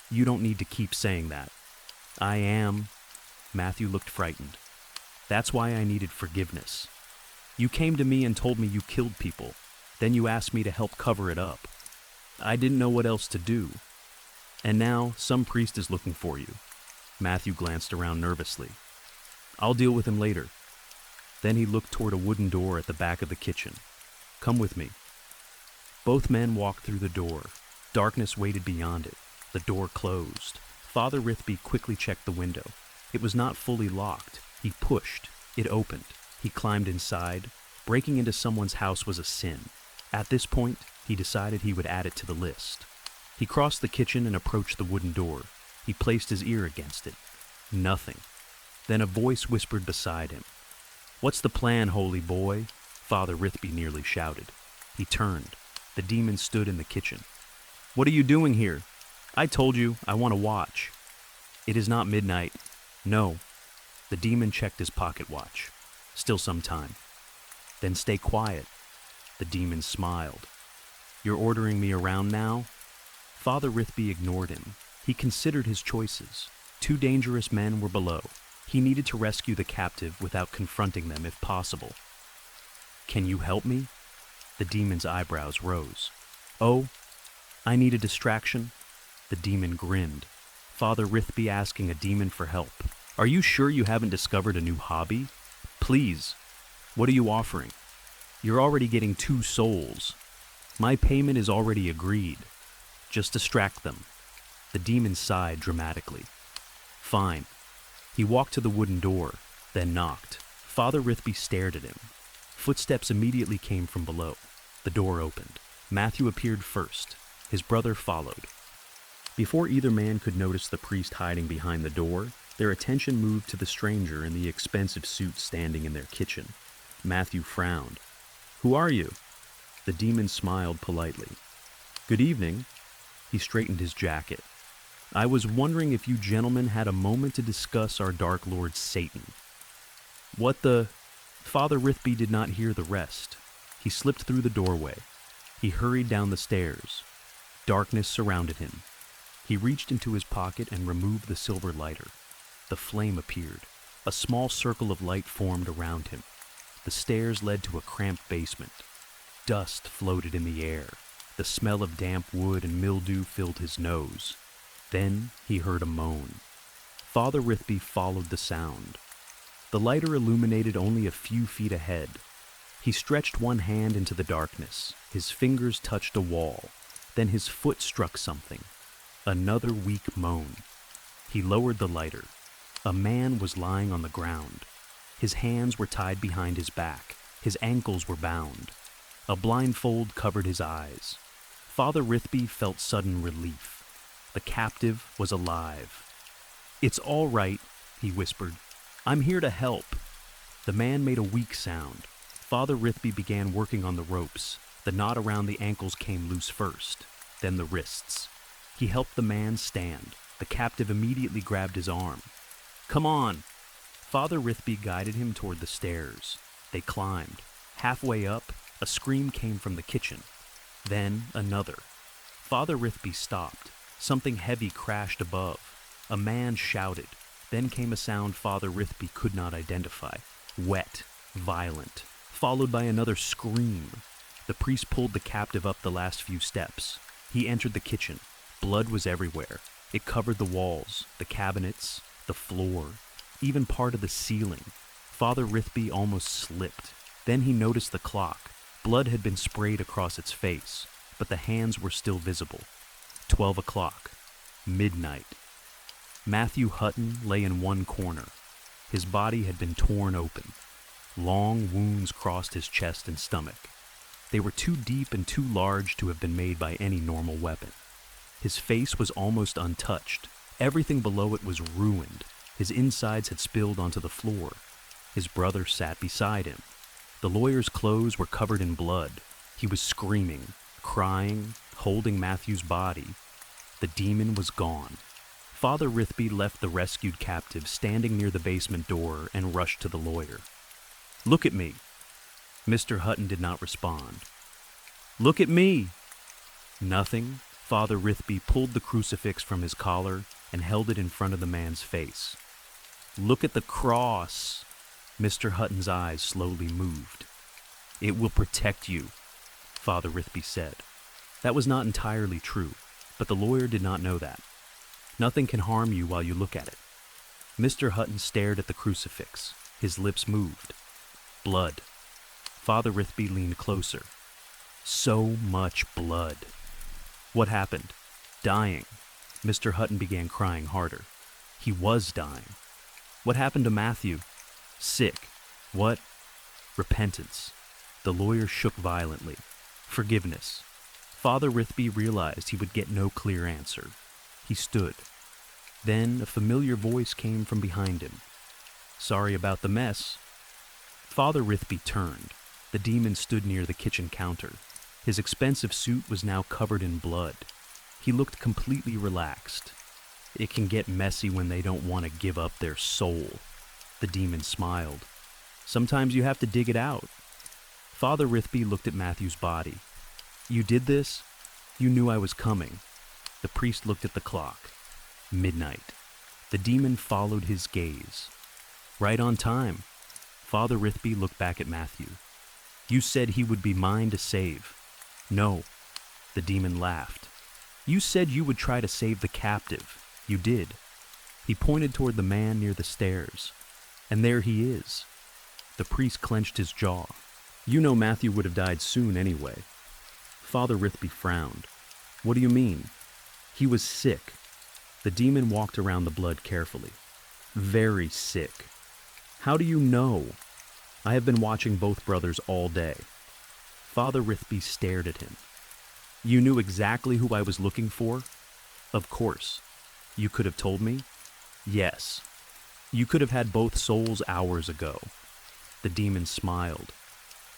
Speaker 1: You don't need to keep saying that. I am. Matthew looked frightened. That's why I needed forgiveness. You came to me and told me you killed people. Then you asked me to help cover it up. I didn't know what else to do. And now some priest is looking for you. Matthew glanced around nervously. I'll deal with him later. Then he looked toward a wooden door at the back of the kitchen. Come with me. Both men walked through the door. Darkness waited beyond it. The door closed. Father Rithby quickly checked the window. It was not fully locked. He pushed. It opened. He climbed inside. Breaking into someone's house was a sin. At this point, he decided he would add it to the list. He crossed the kitchen and approached the wooden door. He placed his ear against it. Nothing. Then a voice whispered beside him. What's the plan, holy boy? Father Rithby nearly shouted. He turned. The demon stood in the kitchen. What are you doing here? I told you, I want to watch. It is not midnight. No. The demon checked his pocket watch. Still some time. Then stay quiet. The demon smiled. You're ordering me around now? Father Rithby ignored him. He considered his choices. 2 dangerous men were below. He needed to rescue the captive without confronting them if possible. Can you help me? The demon's eyebrows rose. "Oh, I need a distraction?" The demon grinned. Father Rithby asking a demon for help. "Are you sure you haven't discovered a new hobby? Please, what are you offering? You're already getting 2 souls. My payment is already agreed. Just distract them." The demon sighed dramatically. "Fine." He walked to the wooden door, then knocked. Father Rithby stared at him. Footsteps immediately came from below. The door opened. Matthew appeared first. His brother followed. Before either man could notice the priest hiding behind the door, their attention moved to the stranger in the expensive suit standing in their kitchen. Matthew frowned. "Who are you?" The demon smiled politely. "Good evening." He straightened his jacket. "I was wondering if you gentlemen had a moment to discuss our Dark Lord Satan." "What the—" Father Rithby did not hear the rest. He slipped through the doorway. He hurried down the stairs. Darkness surrounded him. He reached into his pocket and removed the silver lighter. The flame appeared. A small circle of light formed around him. The stairs led to a cramped basement. Dust floated in the air. The smell of damp wood and mildew filled his nose. Then he heard a moan. Father Rithby followed the sound. The lighter illuminated only a few feet ahead. He stretched one hand into the darkness. His fingers touched a wall. Then his foot struck something. Another weak moan. He lowered the lighter. A man was lying on the ground. His hands were tied behind his back. His ankles were bound. A blindfold covered his eyes. Father Rithby felt sudden relief. The captive was alive. "It's all right," he whispered. "I'm here to help." The man made a weak sound. Father Rithby began working on the ropes. The knot around the ankles came loose first, then the wrists. He helped the man stand. The captive immediately grabbed his arm. "Come on." Father Rithby guided him toward the stairs. They climbed. Halfway up, a scream came from the kitchen. Then another. Father Rithby stopped. Something heavy crashed above. A man shouted. Then came a sound Father Rithby could not identify. Wet, violent, followed by another scream. The priest pulled the captive up the last few steps. He entered the kitchen. Blood was everywhere. It covered the walls, the cabinets, the floor, even part of the ceiling. Father Rithby almost slipped. Then he noticed the clock. Blood had been sprayed across its face, but the hands were still visible. 12 o'clock. Midnight. Matthew Hutton lay in one corner. His body had been torn open. Long wounds crossed his chest and stomach. They were too deep and too large to have been made by any normal weapon. His face was almost untouched. Everything below it was ruined. His insides had spilled onto the floor. His brother sat beside him. The lawyer's clothes were covered in blood. He was screaming, crying, holding Matthew's body. The demon was gone. Father Rithby left the rescued captive standing near the basement door and rushed to the lawyer. "Look at me." Mr. Hutton did not respond. "Look at me." Nothing. Father Rithby pulled the crucifix from his collar and held it in front of the man's face. "Look at the cross." Mr. Hutton's eyes slowly moved. "It will protect you," Father Rithby said. That was not entirely true, but the lawyer did not know that. "Nothing can harm you while you look at it." Mr. Hutton stared at the crucifix. His lips moved. Blood. Father Rithby leaned closer. So much blood. What happened? Dying. Mr. Hutton began crying harder. He was dying. What happened to Matthew? Sick. What? Repentance. The lawyer shook violently. Forgiveness. Father Rithby realized he would get no clear answer. He stood. Then a familiar voice came from behind him. "Sorry about the mess." Father Rithby turned. The demon stood near the kitchen counter. His expensive suit was now covered in blood. He looked completely relaxed. "It can get messy when they don't want to give up their soul." The demon smiled. "Sometimes you have to dig it out." Father Rithby looked at Matthew's body. "You did this? You knew I was coming." The priest looked at the clock. Midnight. The demon followed his gaze. "Right on time." Father Rithby looked back at Matthew. "You said he would be mine to save." "No." The demon laughed. You said you would try to save the captive. You did. He pointed toward the man near the stairs. And there he is. The priest clenched his jaw. You know Matthew would have died soon anyway. Father Rithby frowned. What do you mean? He was sick. The demon walked around the blood carefully. Very sick. How do you know? I have been watching both brothers all day. Father Rithby stared at him. You knew exactly who I was looking for? Of course. You could have told me? Yes. You could have had both souls hours ago. The demon smiled.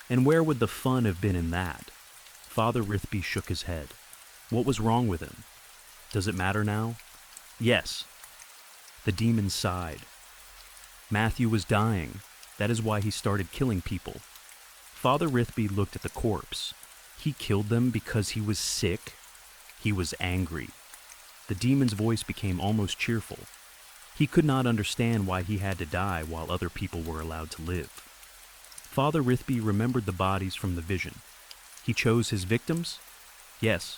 Speaker 1: And where would the fun have been in that? Father Rithby shook his head. What was wrong with him? Does it matter now? Yes. The demon sighed. Matthew was dying. That is why he started killing people. Father Rithby looked at the corpse. He killed them because he was sick. He was angry. The demon's voice became almost cheerful. He could not understand why he had to die while other people were allowed to live. Father Rithby remembered the bodies from the vision. He chose his victims? Yes.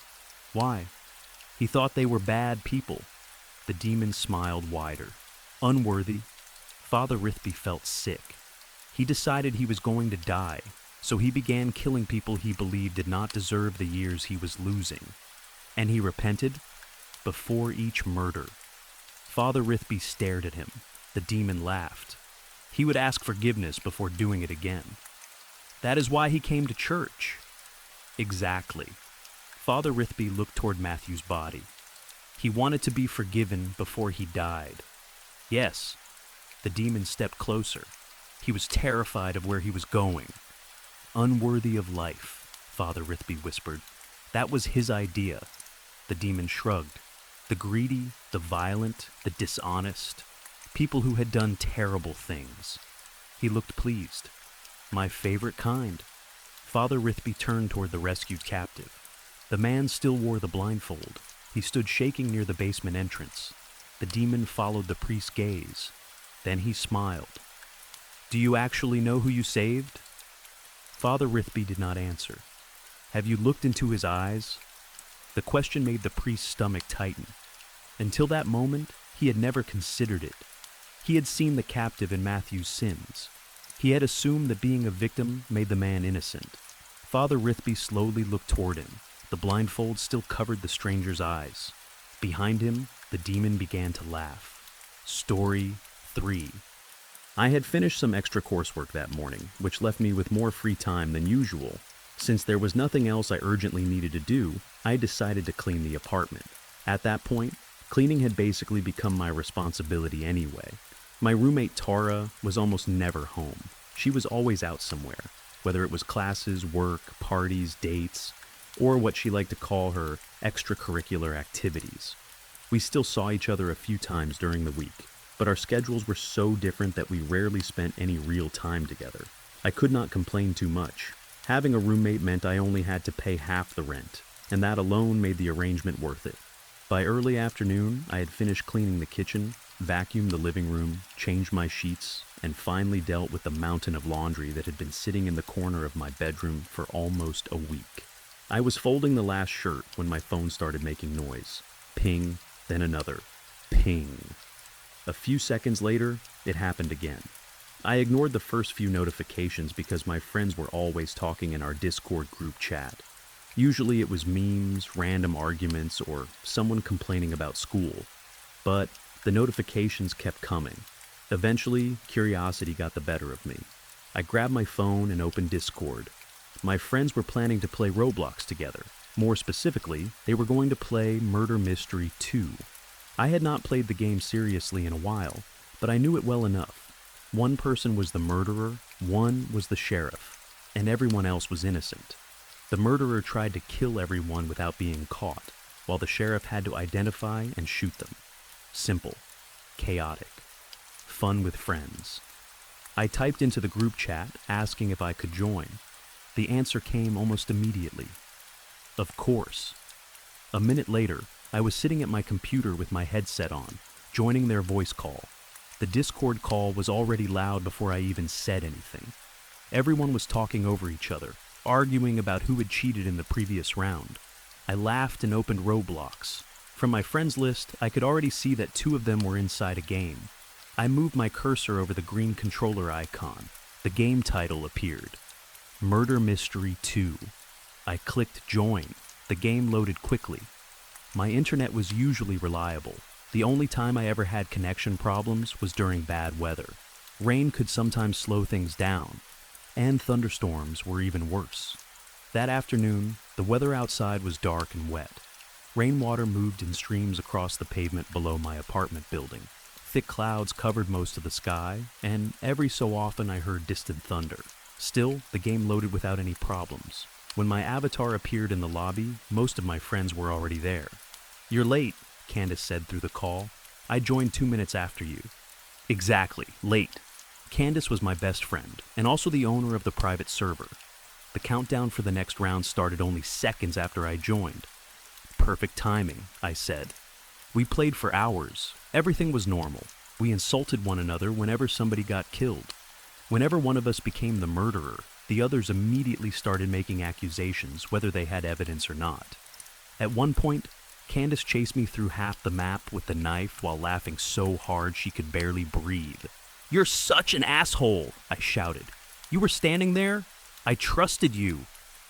Speaker 1: Why? He thought they were bad people. The demon smiled wider. Unworthy. Father Rithby felt sick. He decided he was going to die, so he began killing people he believed did not deserve the years he was losing. And he repented before each murder. Father Rithby stared at him. The demon laughed. He would ask forgiveness before doing it again. That is why he came to church. Exactly. Father Rithby looked toward Matthew's body. He wanted to be forgiven before he died. Yes. The demon stepped closer. He was terrified of where he was going. Unworthy of life, Father Rithby whispered. That was his idea. The demon shrugged. The greedy, the violent, the dishonest. People who had done terrible things. He looked pleased. My favorite kind. Father Rithby turned toward the rescued captive. The man still wore the blindfold. He stood shaking near the basement entrance. The demon followed the priest's gaze. Then he smiled. Do you actually know who you saved? Father Rithby did not answer. Have you looked into his eyes? The question made the priest's stomach tighten. Until that moment, he had never considered it. He had seen the captive in Matthew's sins. He had assumed that being a victim made the man innocent. Father Rithby slowly looked toward him. The blindfold still covered the stranger's eyes. Behind him, the demon began to laugh. Story 3. I had finished some extra coursework that morning, which left me with more free time than usual. Since there was nothing else I urgently needed to do, I decided to clean the apartment. At that point, cleaning had basically become my responsibility anyway. My roommate Tara was almost never home. She was always out somewhere, whether it was classes, work, parties, dates, or what she liked to call her extracurricular activities. We still saw each other a few times during the week, but our schedules were so different that we rarely spent any real time together. I could not complain too much. Having a roommate meant I only had to pay half the rent, and that alone made the arrangement worth it. By early afternoon, I had finished cleaning the kitchen, vacuumed the living room, changed my sheets, and finally dealt with the mountain of laundry that had been sitting in the corner of my bedroom for almost a week. I was folding the last shirt when my phone started making noise. Ping, then another. Ping. A few seconds later, it happened again. I ignored the first few notifications because my friends were always talking in our Discord group chat. Usually it was memes, random arguments, or someone complaining about school. But the notifications kept coming. Eventually, curiosity got the better of me. I grabbed my phone and opened Discord. My friends were planning to play Roblox together. More specifically, they were going to play Murder Mystery 2. I had not played the game seriously in a while, but I knew it well enough. One person was the murderer, one was the sheriff, and everyone else was innocent. The murderer tried to kill everyone without being caught, while the sheriff had to identify and shoot them. Simple. Chaotic. Fun with friends. I typed into the group chat asking if I could join. The answer came almost immediately. Of course. A minute later, I was sitting at my computer with my headset on, joining their voice call. The Discord call was already loud before I even said anything. Everyone was talking over each other, arguing about who had cheated in the previous round. I laughed and opened Roblox. From my friends list, I could already see that 2 of them were inside a game. I moved my cursor over the green controller icon. The game title appeared. Murder Mystery 2. I clicked join. The game loaded quickly. My internet was usually reliable. The only time I ever had connection problems was during bad weather. Rain could sometimes slow things down, and thunderstorms were even worse. That afternoon, the weather outside was dark and wet. Rainwater moved in streams across the pavement below my apartment building. Thick clouds covered most of the sky, and every so often I heard distant thunder. Still, the game loaded without any problems. When my avatar appeared in the lobby, most of my friends were already there. "You're late," Candace said through the call. "I joined 2 minutes after you." Exactly, late. Candace was my best friend, and also the owner of the private server. The countdown for the next round started only seconds after I joined. "Perfect timing," I said. We played for hours. Everything was normal. We insulted one another whenever somebody got killed. Whenever one of us became the murderer, the others immediately started making accusations, whether they had evidence or not. At one point, Candace chased me through half the map with the knife while laughing so hard she could barely breathe. "You're such an asshole," I shouted. "You were standing there? I trusted you.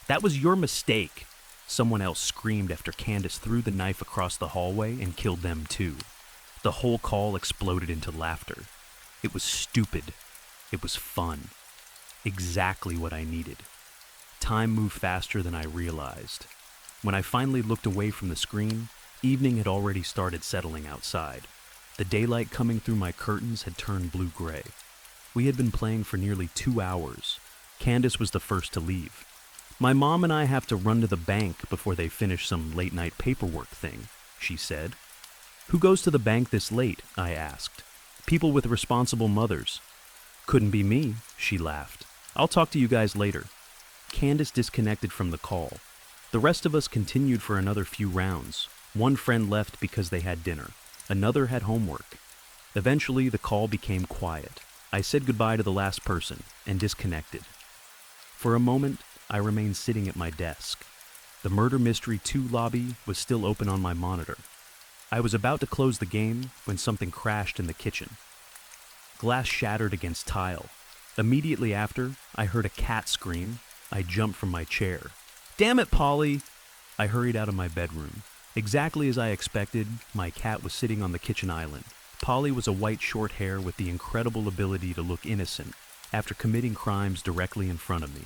Speaker 1: That was your mistake." Someone else screamed after Candace threw the knife across the hallway and killed them too. The whole call exploded into laughter. It was stupid. It was fun. Exactly what I needed. Time moved faster than I realized. When I finally looked away from the screen, evening had already started settling outside. The daylight coming through my curtains had turned blue-gray. We had been playing for nearly 2 hours. Candace was the first to leave. "My mom and I have to run to the bank before they finish some late-night paperwork thing," she said. "Who goes to the bank this late?" I asked. "People with responsible mothers." "Couldn't be me," she laughed. "I'll talk to you guys later." Candace disconnected from the call. The rest of us continued for another few rounds. One friend left because they had dinner. Another had homework. Eventually, the call became quiet. I said goodbye to the last person and disconnected. For a moment, I remained sitting at my desk. The Murder Mystery 2 lobby was still open on my monitor. I was about to close the game when something crashed in the kitchen. Glass shattered against tile. Immediately after, I heard a cat scream. I jumped from my chair. "Damn it, Polly!" I hurried out of my bedroom. Exactly as I expected, my cat was sitting on the kitchen island. Polly was a white short hair with the incredible ability to look innocent after committing crimes directly in front of me.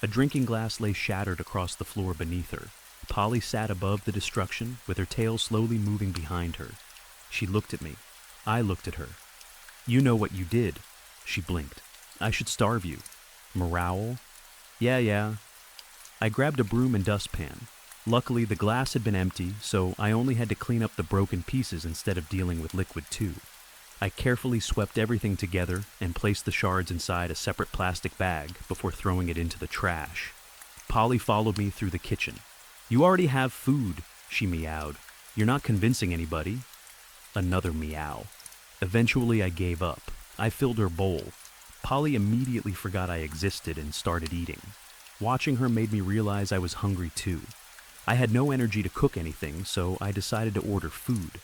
Speaker 1: A drinking glass lay shattered across the floor beneath her. Polly sat above the destruction, with her tail slowly moving behind her. She looked at me. I looked at her. "You know what you did." She blinked. "I should starve you." "Morale?" Yeah. I grabbed a broom and dustpan. Luckily, the glass had been empty, so I only had to clean up the broken pieces instead of dealing with liquid too. I carefully swept everything together and placed the shards inside a separate plastic bag before throwing it into the trash. Polly followed me through the kitchen. "You already have food," she meowed. "You're not convincing anybody." Another meow. Eventually, I gave up. I filled her bowl. Polly immediately forgot I existed and started eating. Watching her made me realize I was hungry too. I had no energy to cook anything, so I decided to order food.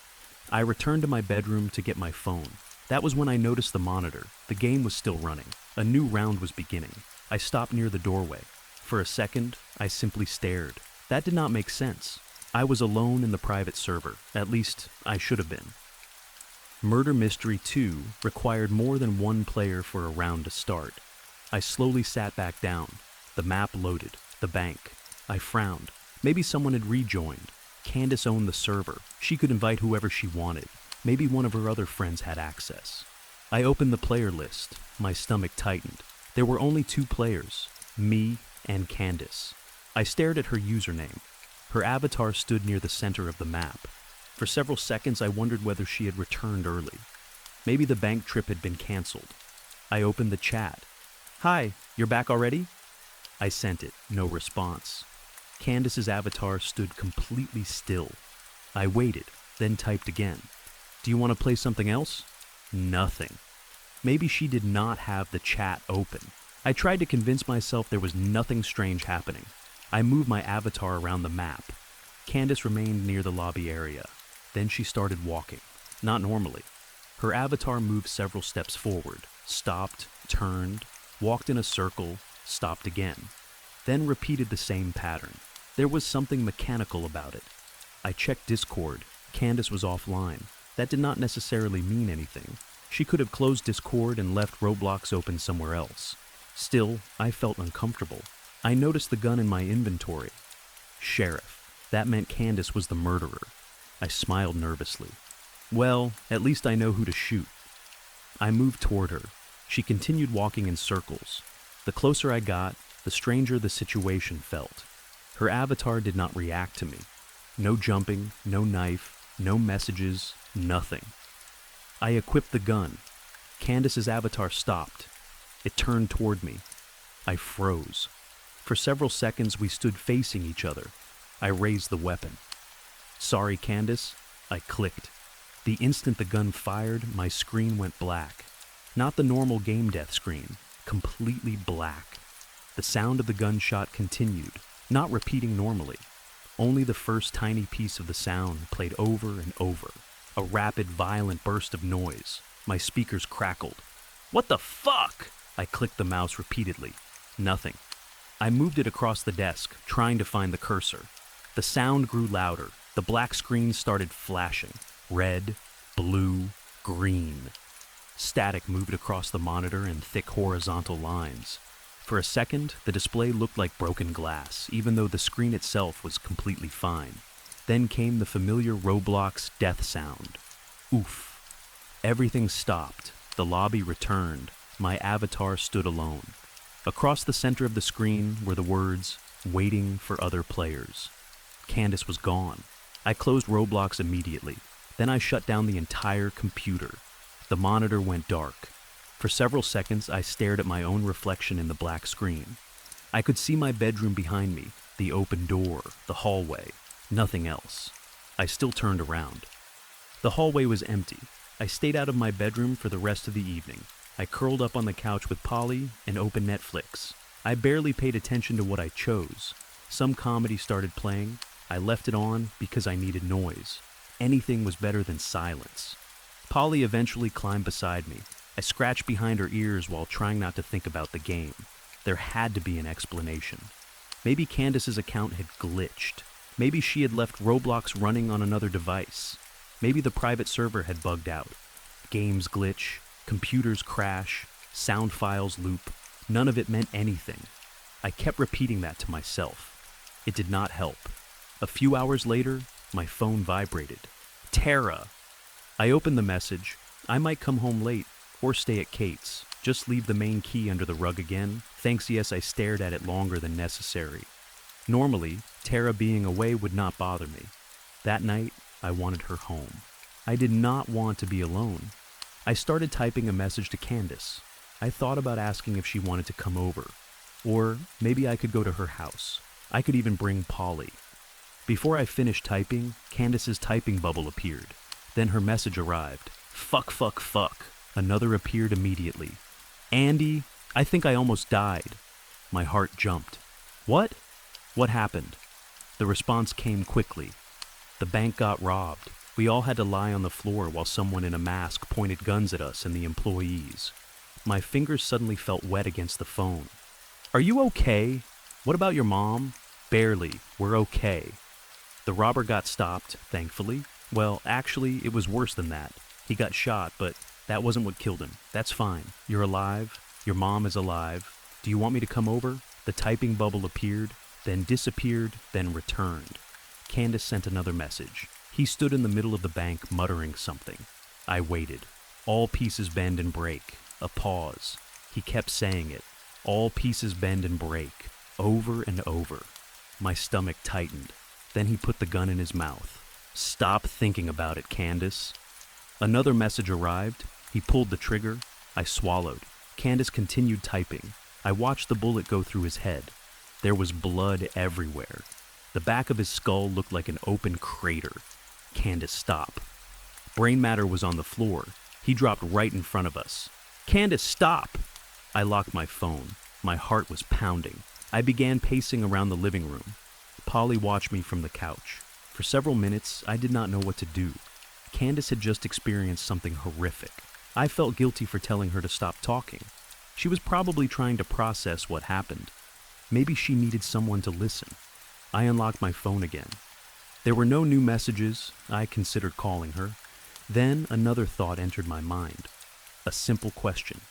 Speaker 1: I returned to my bedroom to get my phone. That was when I noticed the monitor. The game was still running. A new round was beginning. I stopped near the doorway. For a second, I simply stared. That did not make sense. I was alone in the private server. At least, I should have been. Murder Mystery 2 required more than one player for a round to start. I slowly sat back down. The map loaded. The bank. I frowned. Maybe someone had rejoined. Candace owned the server. She could invite whoever she wanted. Maybe one of her other friends had access. I opened the player list. My stomach tightened. There were only 2 players, me and Candace. I stared at her username. Her avatar stood near the center of the map. For several seconds, I wondered whether she had returned early. Maybe the bank trip had been canceled. I opened the chat. "Hi, you're back already?" I sent it. No response. Candace's avatar stood completely still. I waited, then typed again. "Do you want to play something else?" Nothing. Maybe she did not have the chat open. I tried to convince myself there was nothing strange happening. I moved my avatar around the map. Candace remained near the lobby area. Then she started walking. Not normally. Her avatar moved several steps forward, stopped, turned, walked in a circle, stopped again. Then repeated the same pattern. There was something mechanical about it. I checked Discord. Candace was offline. That did not necessarily mean anything. She could have closed Discord and left Roblox open somewhere else. Still, I felt uncomfortable. I noticed the gun in my inventory. Sheriff. That meant Candace was the murderer. I smiled nervously. Well, at least I know who to shoot. I moved toward her. She continued walking in circles. The closer I got, the stranger the situation felt. Her avatar did not react to me. No jumping, no knife, no messages, nothing. I equipped the gun. Candace's avatar stopped. It turned toward me. I froze. For several seconds we stood facing each other. I raised the weapon. Sorry, Candace, I clicked. The instant the gun fired, my screen went black. Not the normal game death screen, completely black. The sound of the gunshot continued, not repeating normally. Only the first tiny piece of the sound played over and over. A rapid, violent burst of noise. My speakers crackled. What the fuck? I clicked the mouse repeatedly. Nothing. I moved it across the desk, trying to find the cursor. The sound grew louder. The black screen started flashing. Red, blue, green. Static moved across the monitor in thick horizontal lines. For a second, the display looked like broken glass, even though the screen itself was completely fine. Then came the familiar Roblox death sound. Oof. Everything stopped. The lobby returned. My avatar stood alone. Across the center of the screen were the words, "Waiting for other players." Candace was gone. I closed Roblox immediately. Then I shut down the entire computer. The monitor went dark. For several seconds, I stared at my own reflection in the black screen. I could see my bedroom behind me, the open door, the hallway, nothing else. I still turned around. The hallway was empty. I stayed out of my bedroom for the rest of the evening. I curled up on the couch with Polly and opened Netflix. I barely paid attention to what I chose. Some comedy started playing. I left it on because I needed noise. Anything was better than silence. Polly eventually climbed beside me. I scratched behind her ears while trying not to think about the game. There had to be an explanation. Maybe Candace's account had glitched. Maybe she had left Roblox running on another device. Maybe the private server had bugged out. Games glitch, computers crash, sound files loop. None of it meant anything. I kept repeating that to myself. It did not help. A few hours later, my phone vibrated. Tara! I opened the message. I might come home late or stay at Kate's. Just leave the main key under the rug again. Thanks, yes, I stared at it longer than necessary. Normally, Tara being away would not bother me. That night, I wanted her home. I did not want to be alone. I started typing a message to Candace. I thought about asking if she wanted to come over. Or maybe I could go to her house. I could even bring Polly. Before I finished typing, Candace's typing bubble appeared. Then her message arrived. Fuck, fuck, fuck. Another appeared immediately. Andy, I think I almost died. My heart jumped. What? What happened? The response came quickly. The bank got robbed. We all had to lie on the floor while someone in a mask pointed guns at us and the employees. My fingers suddenly felt wet against the phone. Are you okay? What about your mom? Barely. We're okay. The robber got stopped, thankfully. Well, actually, it was worse than that. He got shot, but that wasn't what killed him. That's fine. You're alive. Your mom is alive. Do you want me to come over? The typing bubble appeared, then disappeared, then returned. Candace sent another message. He stood in the middle of the bank muttering something. I waited. All pieces bend and break. A pause. He kept saying it. All pieces bend and break. Over and over. My stomach tightened. Then he put the gun in his mouth. Stop thinking about it, Candace. Another message arrived. He pulled the trigger. I swallowed. Candace continued typing. I watched the bullet go through his head. There was blood everywhere. The back of his skull looked like an open crater. Candace, stop. Brain matter was on the floor. He dropped right in front of us. Candace, stop! I locked my phone. My heart was pounding. I began pacing around the living room. Polly watched me from the couch. For several minutes, I did not know what to do. Candace had just experienced something horrific. I felt guilty for telling her to stop talking. She was probably trying to process what happened. Maybe she needed someone to listen. I unlocked my phone again. There were no new messages. I considered calling her. Then another thought entered my mind. A simple question.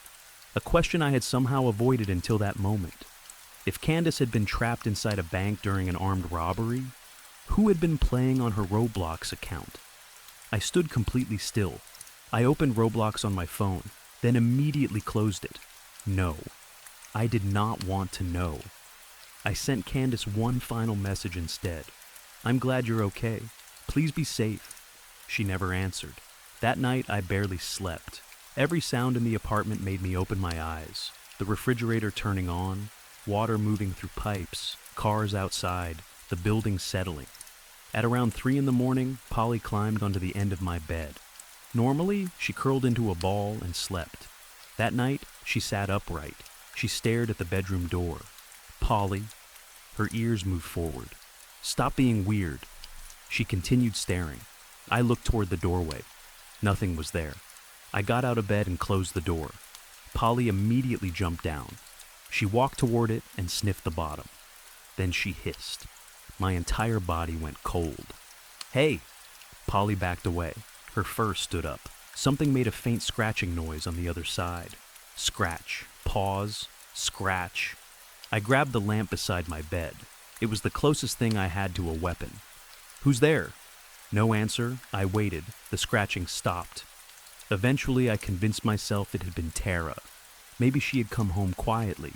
Speaker 1: A question I had somehow avoided until that moment. If Candace had been trapped inside a bank during an armed robbery, who had been playing on her Roblox account? I stood completely still. I opened Roblox on my phone, then immediately closed it. No. I did not want to know. I sent Candace one final message instead. I'm glad you're okay. Please be safe. She never answered. That night, I barely slept. Every sound in the apartment made me open my eyes. The refrigerator turning on, water moving through pipes, cars outside, the building settling. At around 3 in the morning, Polly climbed onto the end of my bed. Normally, she curled into a ball and slept. That night, she sat upright. She stared at the bedroom door. Polly. Her ears moved forward. Stop being weird. She continued staring. I looked toward the doorway. Nothing was there. I got out of bed and closed the door. Polly immediately jumped down. She walked toward it and sniffed the bottom. Then she hissed. My entire body went cold. Hey! Polly backed away. Her fur stood up. Something made a faint scratching noise on the other side. Scratch. Pause. Scratch. I grabbed the lamp beside my bed. It was the closest thing I had to a weapon. Who's there? No answer. I waited. The scratching stopped. Eventually, I convinced myself it had been Tara. Maybe she had come home quietly.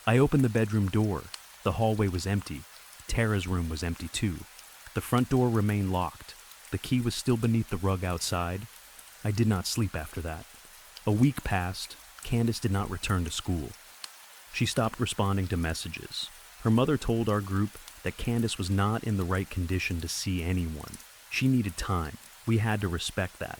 Speaker 1: I opened the bedroom door. The hallway was empty. Tara's room was empty too. The front door remained locked. The key was still beneath the rug outside. I did not sleep after that. A week passed. Candace did not return to school. She stopped responding to messages. Her mother told our group that Candace was not in the right condition to see anyone. She needed time. We had to respect that.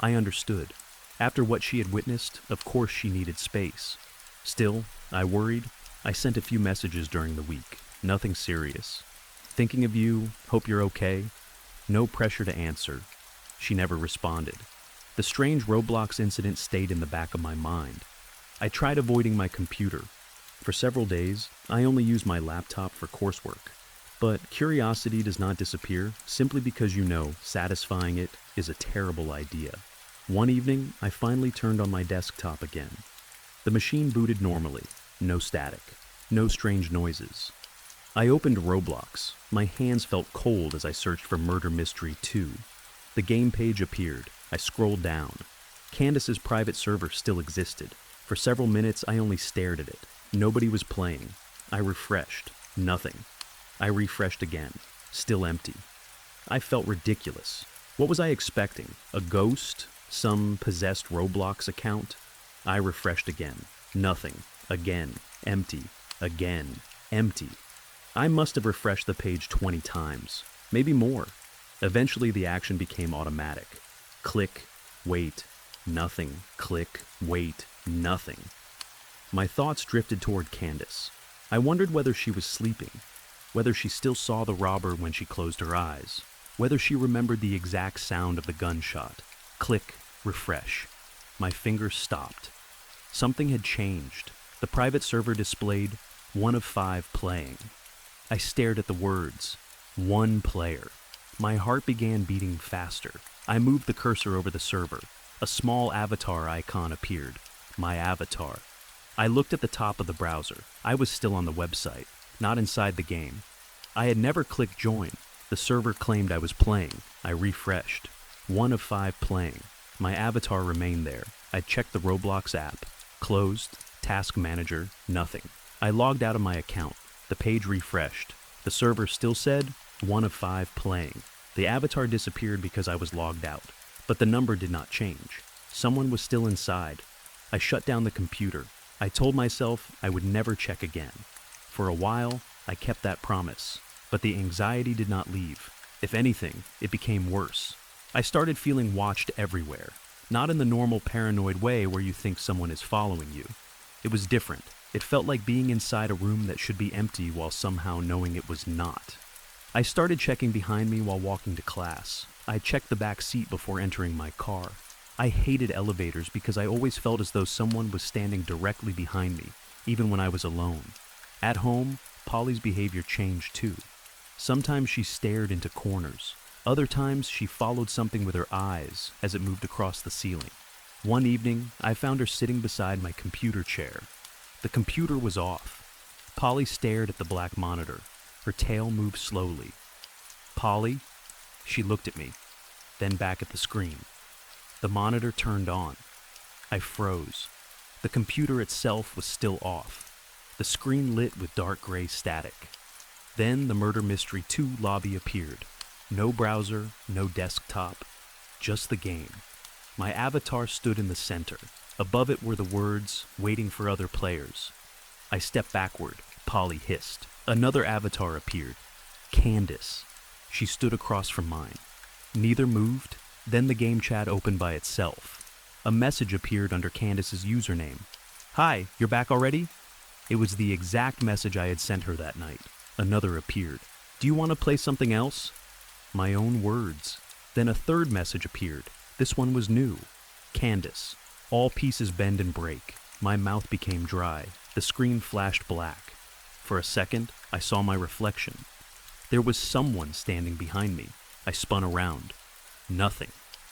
Speaker 1: I understood. After what she had witnessed, of course she needed space. Still, I worried. I sent a few messages during the week. Nothing serious. Thinking of you, hope you're okay. No pressure to answer. She never responded. The strange Roblox incident stayed in the back of my mind. I tried avoiding my computer. For several days, I only used my laptop for coursework. But curiosity does not disappear simply because you know satisfying it is a terrible idea. One evening, I finally turned on my desktop again. The machine booted normally. No static. No strange noises. I opened Roblox. My hands felt cold as I searched for Murder Mystery 2. The game page appeared. I scrolled down. Candace's private server still existed. For several minutes, I only stared at it. Nobody was playing. I refreshed. Nothing. I refreshed again. Still empty. I felt ridiculous. What was I expecting? A ghost? Some possessed Roblox account? I refreshed again. Nothing. Again. Empty. Again. Empty. I must have refreshed the page 20 times. Maybe more. Eventually the action became automatic. Click. Wait. Nothing. Click. Wait. Nothing. My thoughts drifted toward Candace. I wondered whether she was sleeping, whether she still saw the robber when she closed her eyes, whether she remembered the exact sound of the gunshot. Click, refresh. My fingers stopped. Something had changed. The private server displayed 1 of 5 playing. I stared at the words, 1 player. My heart began beating faster. I moved the cursor over the server. A small avatar icon appeared. My avatar. I looked at the top of the browser. I was still on the website, not inside the game. I had never clicked join. The server claimed I was playing. I refreshed. 1 of 5 playing. My avatar remained there. I checked the Roblox app. Closed. Task manager. Nothing. I logged out of my account. The page refreshed. The server still said 1 of 5 playing. The avatar disappeared because I was logged out. But the number did not change. Someone was still inside. I shut down the computer. I told myself I would never check again. For a while, I kept that promise. But the anxiety did not leave. If anything, it became worse. I started feeling watched everywhere. Not in the normal paranoid way where you think someone is following you. It was different. It felt like being inside a room that should be empty while somehow knowing it was not. I started checking behind me while walking to class. I checked the back seat before entering my car. I hated elevators because I always felt as though someone was standing directly behind me, even when I was alone. At home, Polly's behavior changed too. Sometimes she stared into corners. Other times she followed something with her eyes as it moved across the ceiling. One evening, I found her sitting beside my computer chair. The computer was off. Polly stared at the black monitor. Her tail moved slowly. "Polly?" She looked at me, then back at the screen. The monitor turned on. I froze. The computer itself was still off. The screen lit with dark gray static. Then the Murder Mystery 2 lobby appeared. No browser, no desktop, just the game. My avatar stood in the center. Above it were the words, "Waiting for other players." I stepped backward. Polly hissed. Another avatar appeared. Candace. She stood across from mine. Neither moved. Then the game chat opened by itself. A message appeared under Candace's username. "Hi, you're back already?" It was the exact message I had sent her that night. Another appeared. "Do you want to play something else?" My own words. Then a third message appeared. This one was new. "Candace. All pieces bend and break." My mouth became dry. The screen flashed black. For a second, I saw my reflection. There was someone standing behind me. I spun around. Nothing.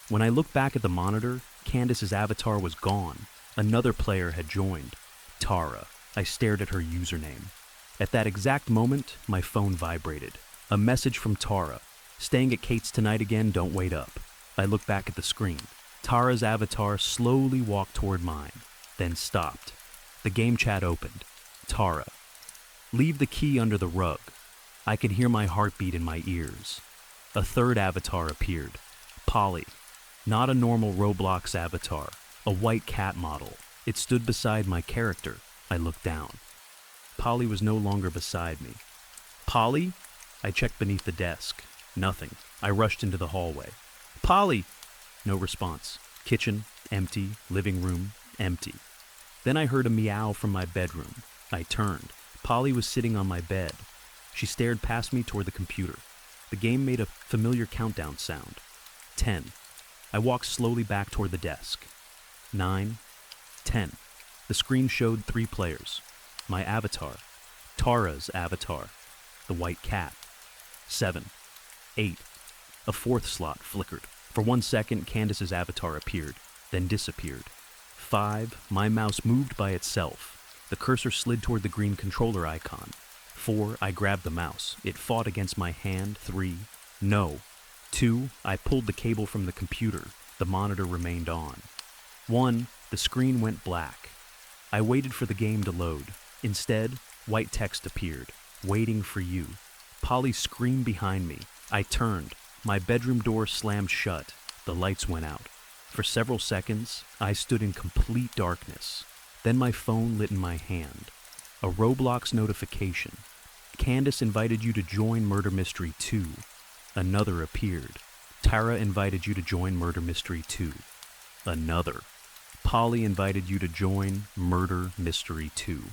Speaker 1: When I looked back at the monitor, Candace's avatar was gone. Another player had joined. Tara. I stared at her username. At that exact moment, my phone vibrated. A message from Tara. "Staying at Kate's tonight again, don't wait up." I looked back at the screen. Tara's avatar slowly walked toward mine, then stopped. The game chat opened. Tara. "Leave the key under the rug." I could hear my heartbeat in my ears. A third avatar appeared. Polly. Not a normal Roblox avatar. A white cat model. It stood beside my character. I looked down. Polly was no longer beside me. "Polly?" I checked beneath the desk. Nothing. I rushed into the hallway. "Polly!" No response. Kitchen, empty. Living room, empty. Then I heard a meow from my bedroom. I turned. Polly was sitting on my bed. She stared past me toward the computer. The game made a familiar countdown sound. 10. I walked slowly back toward the desk. 9. 10. The screen showed 3 players. My avatar. Tara's avatar. The white cat. 7. 8. A fourth slot flickered. For 1 second, Candace's avatar appeared, then disappeared. 5. My mouse moved by itself. The cursor slid toward the green controller icon. 4. I grabbed the mouse. It fought against my hand. 3. No. 2. I pulled the cable from the computer. The monitor remained on. 1. The screen went black. I waited for the game to load. Instead, white text appeared. "Waiting for you." Polly screamed behind me. I turned. My bedroom door slammed shut. The lights went out. For several seconds, I stood in complete darkness. Then my phone lit in my hand. A Roblox notification. "Candace invited you to join Murder Mystery 2. Another appeared. "Tara invited you to join Murder Mystery 2. Another. "Polly invited you to join Murder Mystery 2.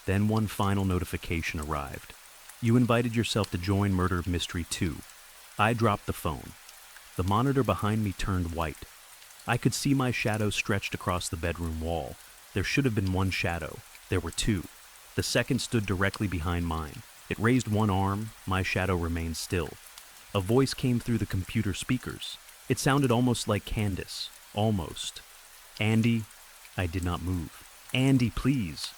Speaker 1: Then one final notification arrived. "You invited yourself to join Murder Mystery 2. I dropped the phone. The monitor behind me turned white. I could see my shadow stretched across the bedroom wall. There should have been one shadow. There were 2. The second stood directly behind mine. It raised one arm. My shadow remained still. A voice came through the computer speakers. It sounded almost like Candace. Almost. "Andy." I did not move. "Andy, please."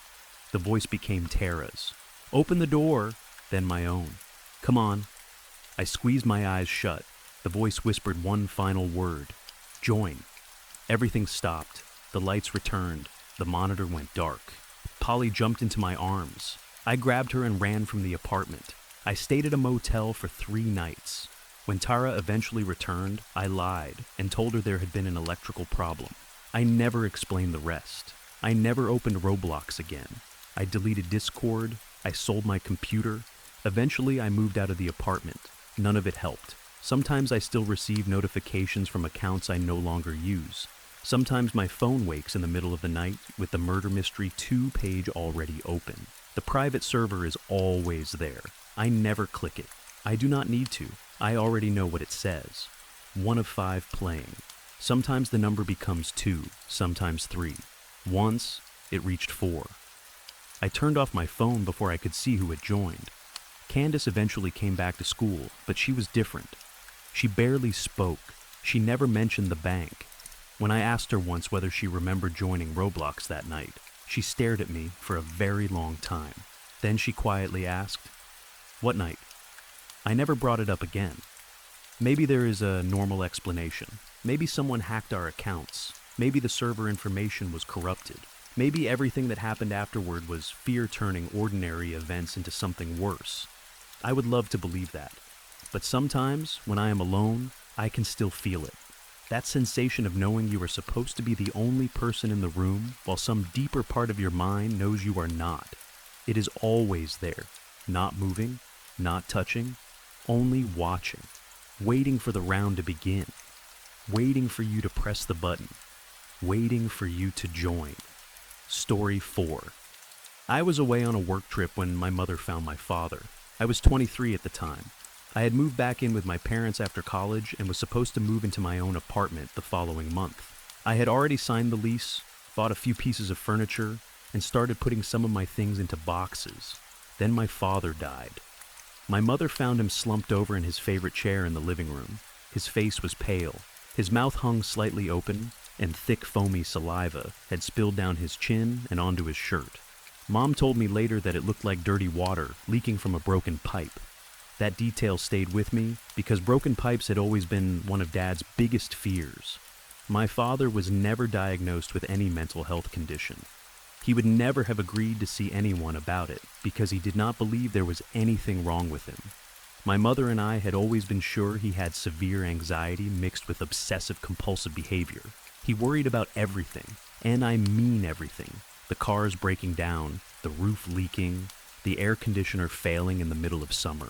Speaker 1: The voice became Tara's. "Open the door." Then my own. "Come on." I squeezed my eyes shut. The voice whispered one final word. "Join." Everything stopped. The lights returned. The monitor went dark. Polly jumped into my arms. I grabbed her and ran from the apartment. I stayed at a motel for 3 nights. When Tara eventually returned, I lied and told her there had been an electrical problem. I never explained the rest. I never opened Roblox again. I deleted Discord. I sold my computer. Eventually, I moved out of the apartment. None of it helped. Sometimes I still receive notifications from accounts I no longer use. Sometimes my phone wakes in the middle of the night with the Murder Mystery 2 page already open. The private server is always there. I never click it. I do not need to. I already know what it says. 1 of 5 playing. Sometimes the number becomes 2, sometimes 3. Once, it reached 4. I turned off my phone before I could see who had joined. Candace eventually came back to school, but she was different. She barely spoke. She never mentioned the bank. When I asked her once whether she remembered joining Roblox that night, she stared at me for a very long time. Then she quietly asked, "What night?" I never brought it up again. Maybe there is a normal explanation. Maybe someone hacked our accounts. Maybe the server information was corrupted. Maybe everything that happened afterward was fear turning ordinary events into something worse. I would love to believe that. But sometimes, when I am alone, I can still feel it. That sensation of knowing you are supposed to be the only person in the room while some deeper part of your mind knows you are not. It is always there, not moving, not touching, only watching, waiting for the round to begin, waiting for you to press the button, waiting for you to join. Story 4. I was away on a work trip when my mother found my father. I was 23 at the time. I had moved back in with my parents after college and was supposed to move into my own apartment the following month. I had already signed the lease, bought a few pieces of furniture, and started putting some of my things into boxes. Then my father died. My mother found him slumped over in his favorite chair in the living room. His face was pale. His mouth hung slightly open, and thick foamy saliva had spilled down his chin and onto his shirt. Mom told me later that it looked like dirty water leaking from a broken pipe. That detail stayed with me because broken pipes had always been one of Dad's biggest fears. My father was never diagnosed with any mental health condition. He would never have agreed to see anyone about it because he did not believe there was anything wrong with him. My mother and I had always been sure he had severe anxiety mixed with obsessive-compulsive behavior. He worried about everything, and I mean everything. The cars breaking down, the roof leaking, the air conditioner failing in the middle of summer,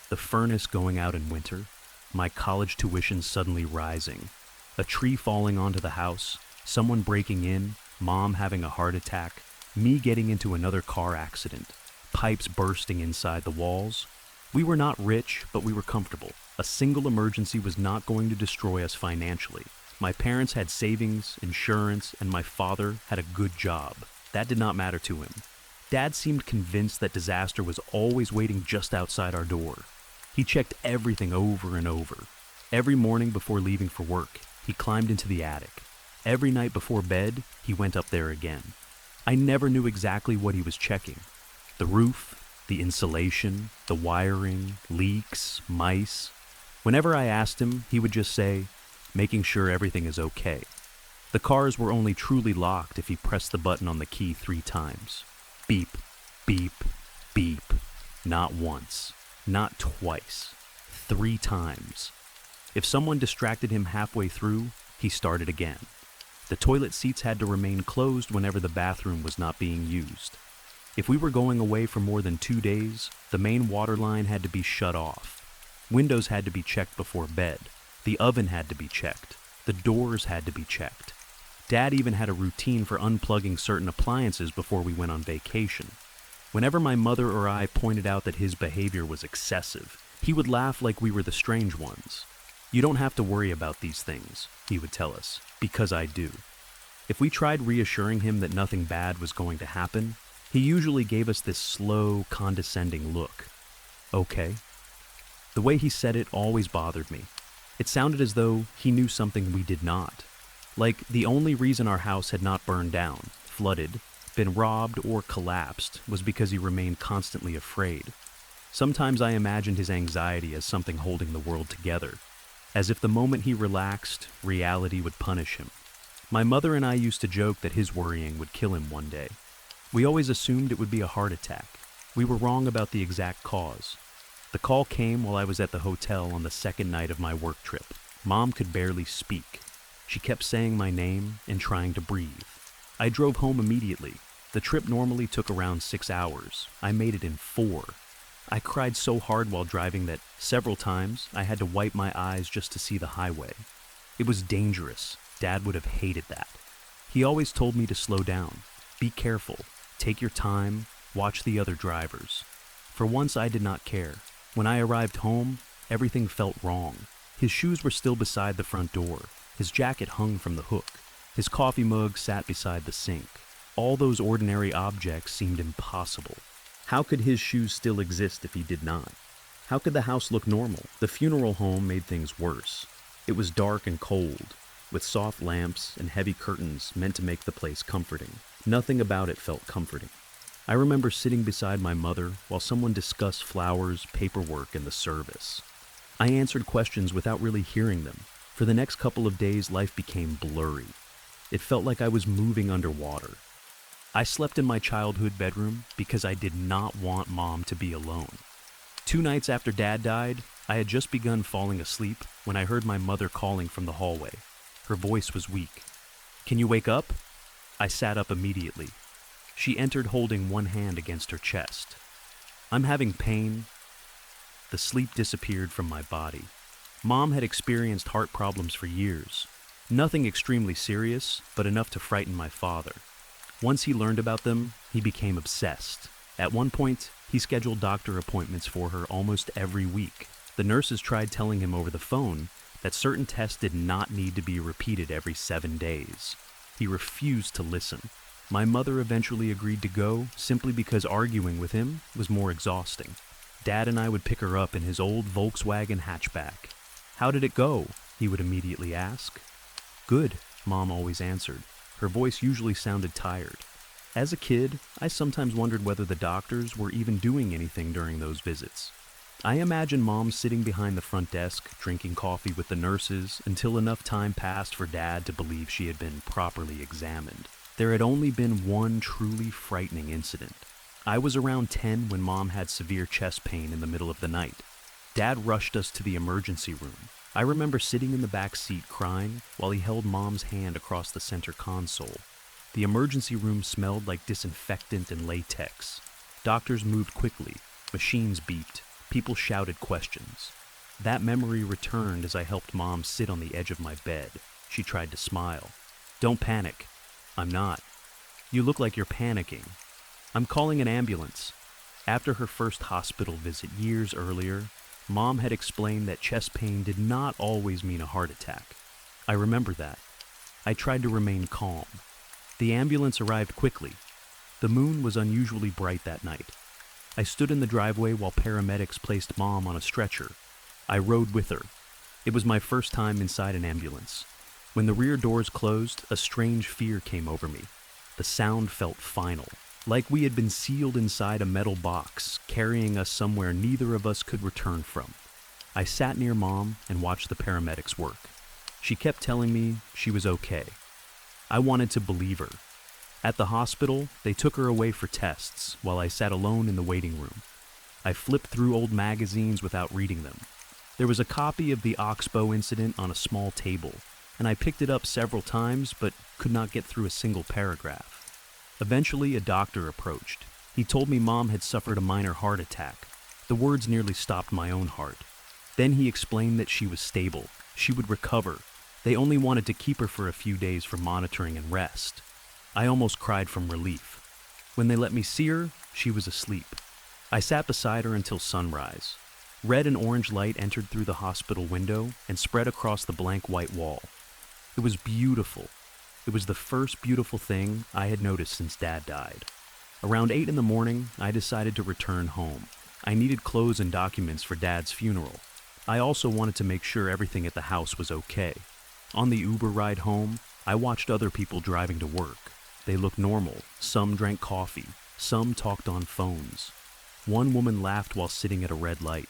Speaker 1: the furnace going out in winter, my college tuition suddenly rising, a tree falling onto the house, someone breaking in, Mom having a heart attack, me getting into another car accident, pipes bursting inside the walls. We were not rich, but we were comfortable. A single emergency was not going to destroy us financially. My parents had savings, insurance, and my father had a good job. That did not matter to him. Dad seemed convinced that disaster was always waiting just outside our door. He checked everything over and over. Every morning before leaving for work, he climbed into the attic. Every night before bed, he went up there again. I never knew exactly what he was checking. The roof, the insulation, the wiring, leaks, mice. Whenever I asked him, he would just say, "Making sure everything is okay." The cars were only truly locked if he pressed the button on the key 3 times. Beep, beep, beep. Not once, not twice, 3 times. If someone distracted him halfway through, he started again. The toilet seats had to remain closed whenever the bathroom was not being used. If we were going away for more than 2 days, the main water line had to be shut off. Windows had to be checked before bed. The oven had to be checked. The doors had to be checked. Dad even had a routine for unplugging certain appliances before we went on vacation. Whenever my mother or I pointed out that his behavior was excessive, he would laugh like we were the strange ones. "You don't have to worry about these things," he would tell us, because I do. If we tried reassuring him that nothing bad was going to happen, he usually gave us this slow, condescending look. Okay. The way he said it always bothered me. It sounded as though he knew something we did not. Like the only reason our house had not burned down, flooded, been robbed, or collapsed was because he remained constantly afraid. Sometimes I imagined his anxiety as something holding the world together, as if the moment he relaxed, reality would punish him. My mother and I used to joke that his worrying would kill him one day. We always assumed it would be a heart attack. We were wrong about the exact cause. The call came while I was at the hotel on the 2nd night of my work trip. Mom could barely speak. She kept saying my name and trying to breathe. I drove home immediately. The trip normally took around 6 hours. I made it in 4. I cried so hard while driving that several times I had to wipe my eyes just to see the highway. It was dangerous. Dad would have hated that. He always told me to slow down. Be careful. Take your time. Watch the other drivers. For once I did not care. When I arrived home, everything felt wrong. His shoes were still beside the front door. His jacket hung from the hook. His coffee mug sat beside the sink. All those ordinary objects seemed impossible. How could his shoes still exist if he did not? How could the house look normal? The funeral home made things worse. It was dark and cold, with soft lamps and heavy curtains meant to make the place comforting. Nothing about it felt comforting. I remember sitting beside my mother while someone discussed flowers, paperwork, and the service. I answered questions without really hearing them. For the next couple of days, life became blurry. It felt like I was moving underwater. I slept in my childhood bedroom because I did not want Mom to be alone. 2 nights after Dad died, I had just begun falling asleep when I heard my mother calling from the hallway. Her voice was weak. "Can you wake up?" I sat up immediately. She entered holding one hand against her chest. "I'm having pain." The sleep disappeared from my body. Mom had experienced heart problems for years. Nothing extremely serious, but enough to frighten my father. Once he learned about them, he became obsessed. At one point, he scheduled doctor appointments for her almost every week. The nurses tried telling him over the phone that certain tests did not need to be repeated every 7 days. He refused to listen. My mother eventually agreed to go simply because arguing with him was more exhausting. Dad and I would pick her up in his old Volkswagen hatchback. "How did it go?" he would immediately ask. "Good," Mom always answered. Her voice usually sounded tired. As a kid, I sometimes wondered whether the doctors were even doing anything during those visits. I imagine Mom sitting behind the front desk, drinking coffee with the nurses, until enough time passed for Dad to believe she had been properly examined. There had only been one truly frightening incident. I was around 10 when Mom had severe chest pain in the middle of the night. Dad rushed us to the emergency room. I remember sitting in the back seat crying while he held Mom's hand across the center console. The emergency room smelled like disinfectant and latex. Doctors moved quickly. Machines beeped. People shouted questions. That memory returned as I helped Mom sit on the edge of my bed. She tried to smile. "Don't panic." "I'm not." "You look like you're panicking." "I'm calling an ambulance." After her first hospital visit years earlier, Mom had explained that chest pain did not always mean a heart attack. I remember that. I tried to remain calm. The ambulance arrived quickly. The moon was unusually bright that night. I stood in the driveway while paramedics placed Mom on a stretcher. I rode with her. It was my first time inside an ambulance. When the rear doors closed, a strange fear came over me. The sound felt final, like we had been sealed inside a metal box, carrying us somewhere neither of us could return from. I sat near Mom and watched the paramedics work. She kept telling me she was okay. I wanted to believe her. At the hospital, they took her away for tests while I sat alone in the waiting room. I flipped through old magazines without reading them. There was a copy of the Oxbow incident on a small table, and I picked it up several times but could not get through a single paragraph. Eventually, a doctor approached. He told me Mom had suffered a minor heart attack. The words nearly stopped my own heart. Then he explained that she was stable. She would recover. They only wanted to keep her for a few days for monitoring and rest. I almost cried from relief. When they let me see her, she was asleep. I sat beside her until sunrise. Red and orange light entered through the hospital window and spread across the blank white wall. It was beautiful. It was the first beautiful thing I had noticed since Dad died. Around 8 in the morning, I decided to return home. I needed clothes and documents for Dad's funeral. I also wanted to make sure everything at the house was okay. On the Uber ride home, I watched other people driving to work. They looked normal. Some drank coffee. Some talked on phones. One woman laughed while sitting at a red light.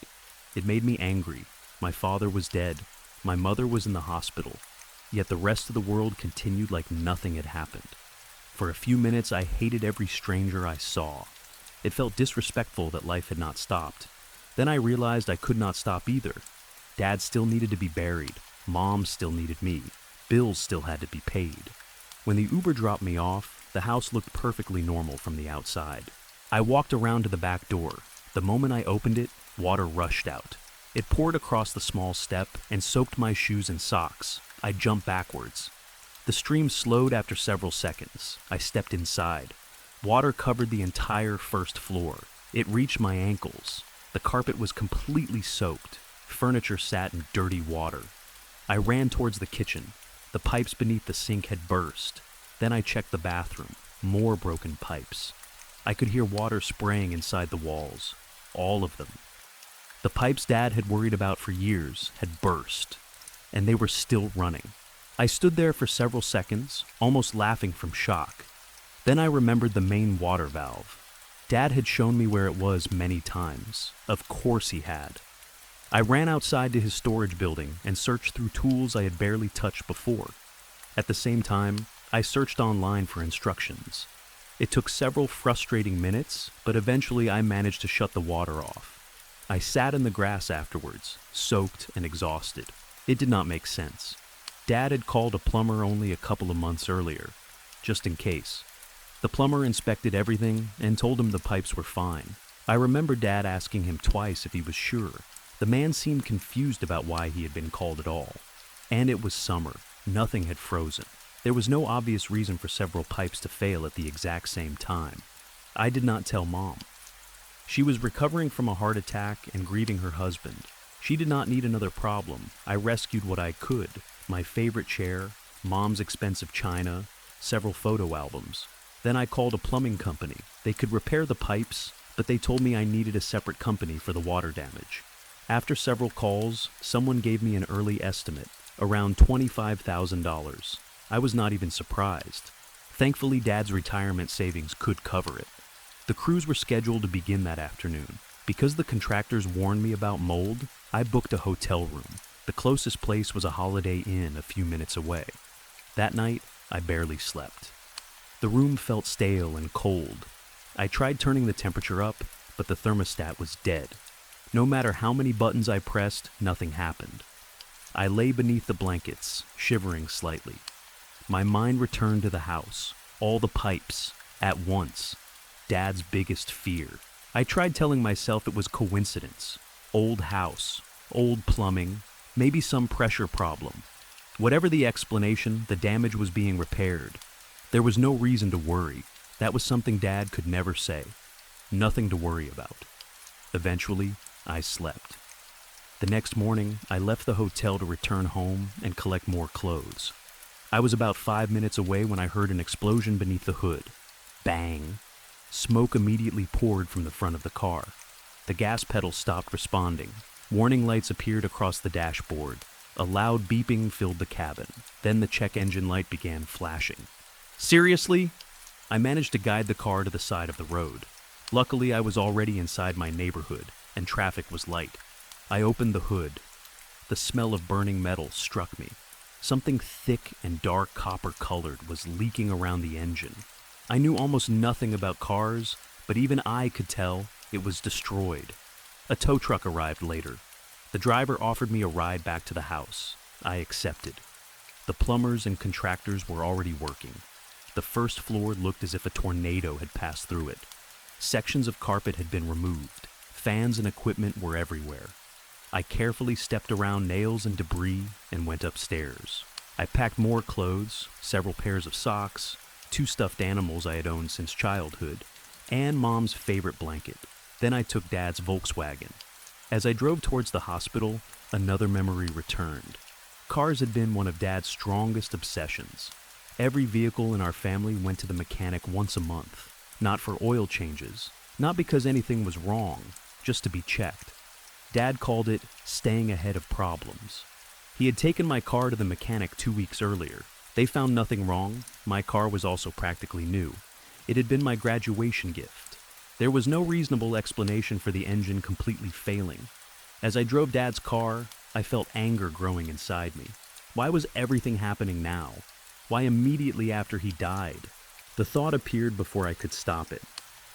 Speaker 1: It made me angry. My father was dead. My mother was in the hospital. Yet the rest of the world continued like nothing had happened. For a few minutes, I hated every stranger I saw. It felt disrespectful that life had not stopped. Then I realized I could not stop either. Dad still needed to be buried. Mom still needed me. Bills still had to be paid. When the Uber dropped me off, the house looked perfectly normal from the outside. I walked around to the back door. The moment I opened it, water rushed out. It poured across the small step and soaked my shoes and socks. I jumped backwards. The stream slowed after several seconds. I stepped inside. Water covered the entire first floor. It reached my ankles. The carpet was completely soaked. Furniture sat in dirty water. I ran towards the kitchen. The pipes beneath the sink had burst. Then I checked the bathroom. More broken pipes. I could hear water spraying inside the walls. All of them. The pipes Dad had worried about for years had burst, and they were still running. I stood there for several seconds, almost laughing from shock. Then I remembered the main water valve. Dad had shown me where it was many times. Of course he had. I ran outside to his storage building and searched through tools I had barely touched before. At the same time, I searched online for instructions. It took several frustrating minutes, but eventually I managed to shut the water off. I sat in the grass afterwards, soaked and exhausted. It did not make sense. Dad had called a plumber only a couple of months earlier, just in case. The plumber inspected everything and told him the pipes were fine. I remember Dad asking him twice if he was sure. The man seemed confused about why he had been called at all. And it was summer. Nothing had frozen. There was no obvious reason for several pipes to fail at the exact same time. I did not tell Mom. She was recovering from a heart attack and grieving her husband. She did not need another problem. I rescued what I could. My favorite chair, Mom's expensive china, several photo albums. Then I called a plumbing company. They could repair the pipes, but they told me I needed a separate company for the water damage. After several calls, someone gave me an early estimate, around $25,000. I was not even surprised. Thankfully, Dad's retirement savings could cover it. The crews were scheduled to begin that afternoon. Because the contractors warned me about mold, I booked a hotel room. The closest place was a Holiday Inn a few minutes away. That night, I barely slept. The room felt stale and cold. I tried turning the temperature up, but the thermostat was dead. No matter how many buttons I pressed, nothing happened. I lay beneath the blankets, shivering slightly. My mind returned to the house, all the pipes, at once. Dad's biggest fear. I tried telling myself it was coincidence. Old house, old plumbing, maybe some pressure problem. Whatever the explanation, the damage was being repaired. There was no reason to worry. That was something Dad could never say. Nothing to worry about. Eventually, I slept. The next morning, I left the hotel to return home and collect more clothes. I was about 5 minutes away when I heard an explosion beneath the hood. Bang! Smoke immediately poured from the front of the car. The gas pedal stopped responding. Warning lights appeared across the dashboard. A loud beeping filled the cabin. Then the check engine light began flashing. Seriously? I managed to guide the car to the side of the road. Luckily, I was already inside my neighborhood, and traffic was light. I opened the hood. The smell of burning metal struck me. Something thick and dark copper-colored was leaking around the engine. I knew almost nothing about cars, but even I could tell it was destroyed. A tow truck arrived later. The driver offered me a ride back to the house. I accepted. The plumbers and contractors were already working. The first floor looked as if a tornado had passed through it. Sections of carpet had been removed. Fans and equipment were everywhere. I carefully stepped around nails and debris and went upstairs. I packed more clothes, several pairs of socks, 2 stuffed animals I had owned since childhood, and Mom's favorite blanket. Then I took Dad's Volkswagen. As I drove towards the hospital, another memory returned. Cars had been one of Dad's strongest obsessions. Every vehicle in our family went to the mechanic once a month, not for oil changes, not because anything was wrong, just to be checked. Dad called it staying ahead of problems. He had taken my car to the mechanic 2 weeks earlier. They found nothing wrong. My car was also practically new. It had been my graduation gift. There was no reasonable explanation for the engine completely failing. As I drove Dad's car, I felt anger growing inside me. Why was everything happening now? Why immediately after he died? The thought appeared before I could stop it.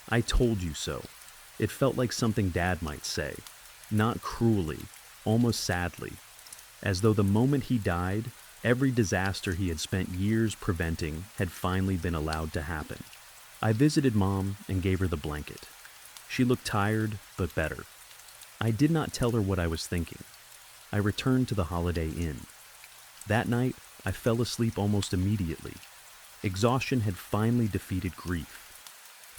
Speaker 1: I told you so. It felt like something Dad might say. Not cruelly, almost sadly. As though the moment he died, every disaster he had spent years preventing had finally been allowed to happen. I visited Mom and gave her the blanket. She looked tired, but better. I did not tell her what I was thinking. I returned to the Holiday Inn. That night, I fell asleep almost immediately. Exhaustion had finally defeated grief.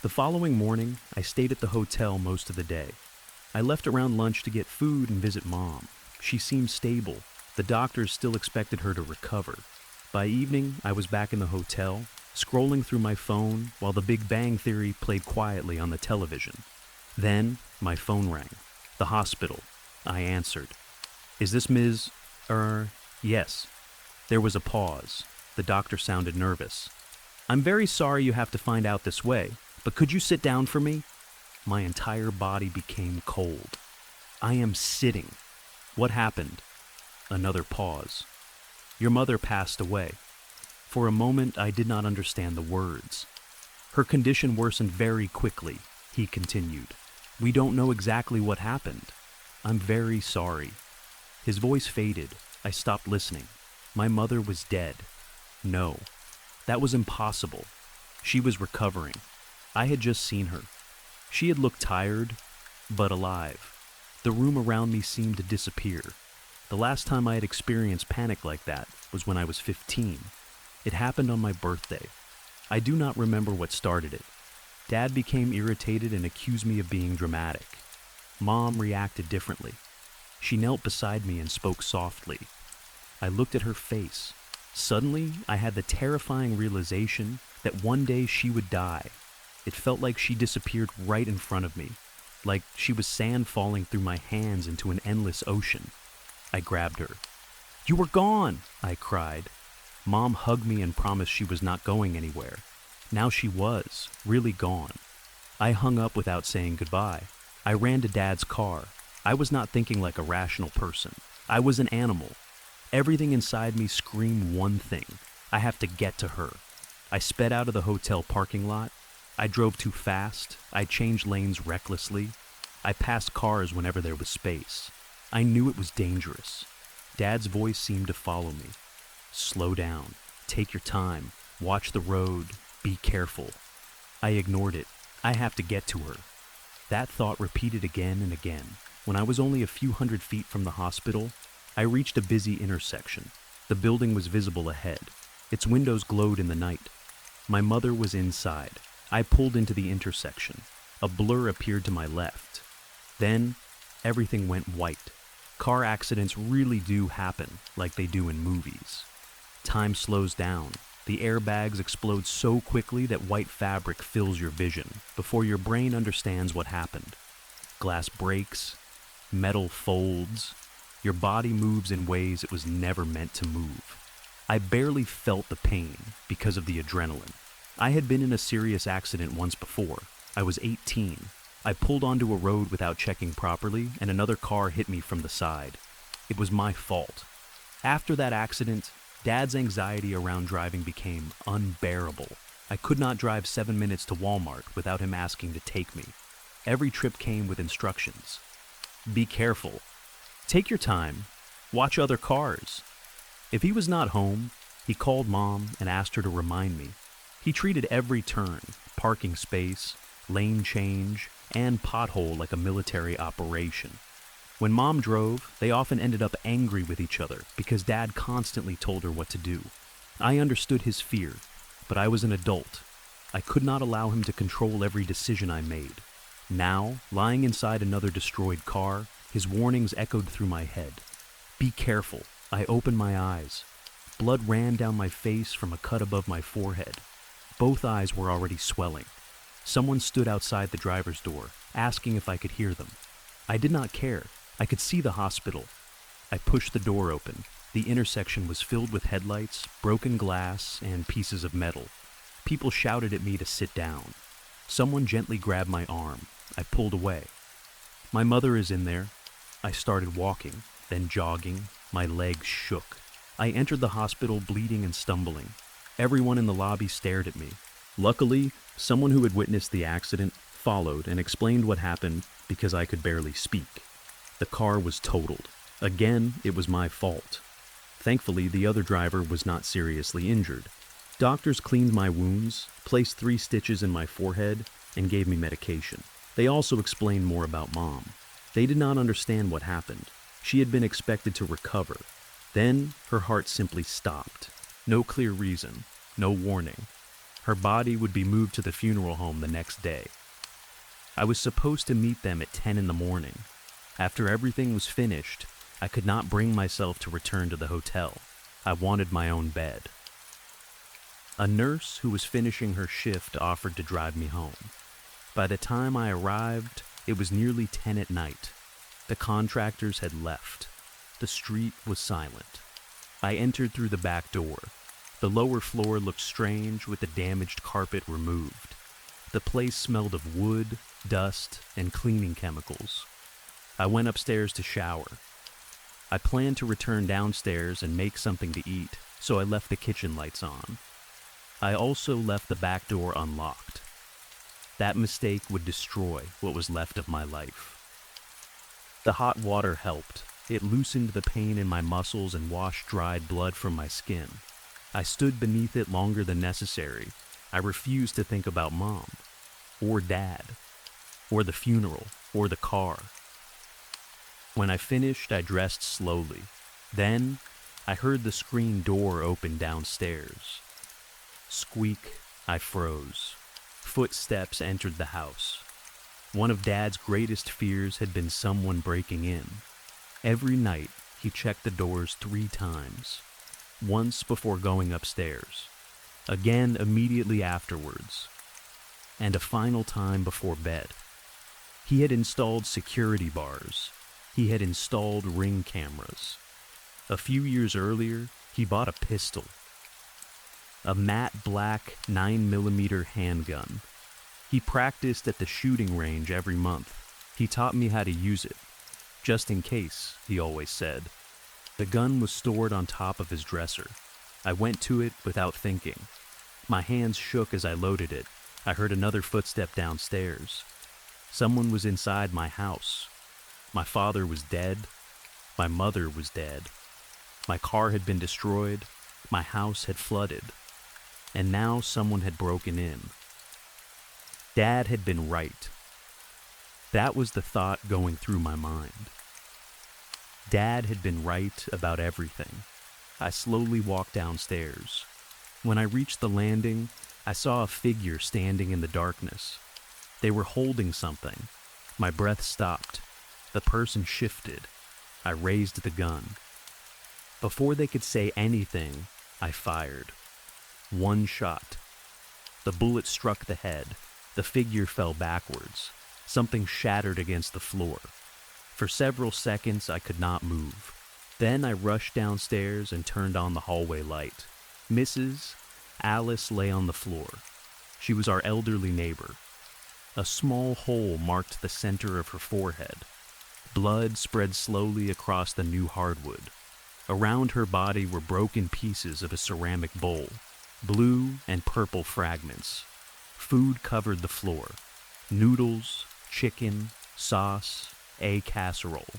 Speaker 1: The following morning, I stayed at the hotel most of the day. I left around lunch to get food and visit Mom. She seemed stable. The doctors still expected her to recover. By evening, I was back in the hotel, scrolling through my phone while The Big Bang Theory played quietly on the television. Then, my phone rang. The hospital. I answered. "Is this Ms. Yes." There was a pause. The doctor sounded nervous. "I'm very sorry you have to find out this way, but could you sit down for me?" My entire body became cold. "I am sitting." "What happened?" Another pause. "Your mother passed away." For a moment, I did not understand the words. "Her condition worsened very quickly," he continued. "We don't know exactly what happened. I'm very sorry." His voice faded. I stopped listening. My mother was dead. No, that was impossible. She was recovering. I had just seen her. She had looked tired, but alive. The room around me seemed to disappear. The last time I had experienced panic like that was when I was 15. It happened on my birthday. I do not remember what started it. Dad became irritated and accused me of being dramatic. Mom reacted differently. She knelt beside me and spoke softly. I looked at her face. Suddenly, I had the terrifying realization that one day she would die. It felt like she disappeared right in front of me, like she was sand falling through my hands into an endless ocean. I grabbed her. "You were gone!" I cried. Mom hugged me and promised she was not going anywhere. Now she was, really gone. I hung up without saying goodbye. I ran to Dad's car. I was not thinking like a rational person. I was an animal. Everything inside me screamed one thing. I have to get to her. I sped out of the hotel parking lot. I drove too fast. I changed lanes recklessly. I passed cars whenever there was space. I knew it was dangerous. Dad's voice seemed to follow me. "Slow down. Take your time. Watch the road. Be careful." I ignored it. I have to get to her. That thought repeated again and again. When I was only a few hundred feet from the hospital, I reached a busy intersection. The building was visible ahead. Its windows glowed in the night. My mother was inside. I pulled into the intersection. A blur appeared to my left. Then, everything went white. Car accidents really do happen, like they do in movies. Time slows down. The airbags explode so quickly that white fabric fills your vision before your brain understands what happened. Glass breaks. Metal folds. Your body moves in ways it was never meant to move. I barely felt the pain because of the adrenaline. I had been in a serious accident once before. I was 18. I pulled onto a road without checking properly, and another car hit me from the side. It was my fault. After that accident, Dad's anxiety around driving became unbearable. I could not drive 7 minutes to Walmart without him asking to take me. Every trip came with instructions. "Be careful. Take your time. Watch other cars." If he was not home, he called Mom and asked her to remind me. He treated every turn, parking space, lane change, and pothole like a military operation. When Mom drove, they often ended up angry with each other because Dad constantly told her what to do. I understood his fear, but I was an adult. I could not allow him to control every decision I made. Now, lying inside another destroyed car, his warnings echoed through my head. "Be careful." I opened my eyes. Blood ran down my face from a cut above my forehead. Both eyes were already swelling. Someone stood outside the driver's door, asking if I could hear them. I did not care. I could see the hospital. I pushed the door open. The intersection was filled with headlights, broken glass, and pieces of metal. People shouted at me to sit down. Someone gently grabbed my arm. I pulled away. "My mother is in there." I started walking, then jogging. My legs shook. I entered the hospital bleeding and stumbling. Everyone in the lobby stared at me. Luckily, someone who had witnessed the accident followed and explained what happened because I could barely speak. The car was totaled. Again, it was my fault. Thankfully, the other driver was not seriously injured. Doctors cleaned my wounds, placed 3 stitches in my forehead, and gave me medication. They also explained more about Mom. They did not understand what happened. She had been expected to recover. Then, her heart simply stopped. No clear reason, no warning. Her body would be moved to the funeral home the next day. I was supposed to meet them at 10 in the morning. After everything was finished, I could not bring myself to return to the hotel. I wanted my own bed. A nurse who was finishing her shift offered to drive me home. By the time I arrived, it was nearly 10 at night. The contractors had left. The street was silent. I entered through the back door. The lower floor looked strange with the damaged carpet removed. The place smelled of wood, dust, and cleaning chemicals. I went upstairs to shower. I planned to return downstairs and make something to eat, so I left the kitchen lights on. I also left the back door unlocked. That mistake would destroy what was left of my life. The hot water helped. It loosened the pain in my muscles and washed dried blood from my skin. I stood beneath it longer than necessary. I refused to think about Mom, or Dad, or the funeral, or the car. When I finished, I dressed slowly. Then, I heard the screen door open downstairs. Squeak, I froze. Footsteps entered the house. One of Dad's greatest fears had been someone breaking in. Every night, he checked the doors 3 times. Once before going upstairs, again immediately afterwards, and a final time before bed. He had installed security bars. He had installed ring cameras. A few years earlier, he bought a pistol. A matte black 9mm handgun. He practiced at the shooting range every month. He taught me how to use it. Just in case, he always said. The gun was stored on top of his dresser. I went to it without thinking. My hands shook as I loaded it. I heard another footstep downstairs. Someone was inside my house. My father was dead. My mother was dead. My car had been destroyed. My house had flooded. And now someone had broken in. Dad had been right. That was the thought going through my mind. Dad had been right about everything. I slowly walked downstairs. When I reached the landing, I saw a figure standing in the darkness. They were holding something. My breath stopped. The person shifted. I raised the gun. Before they could say anything, I fired. 1 shot. The bullet struck the head. The figure fell backwards. Something shattered against the floor. For several seconds, I could not move. Then I rushed downstairs and turned on the hallway light. Mrs. Alice lay on the floor. She was our elderly neighbor. A small hole marked the center of her forehead. Blood spread slowly across the new hardwood. Around her body were broken pieces of a ceramic bowl, blue and purple fragments. Food covered the floor. Noodles, chicken, sauce, a casserole.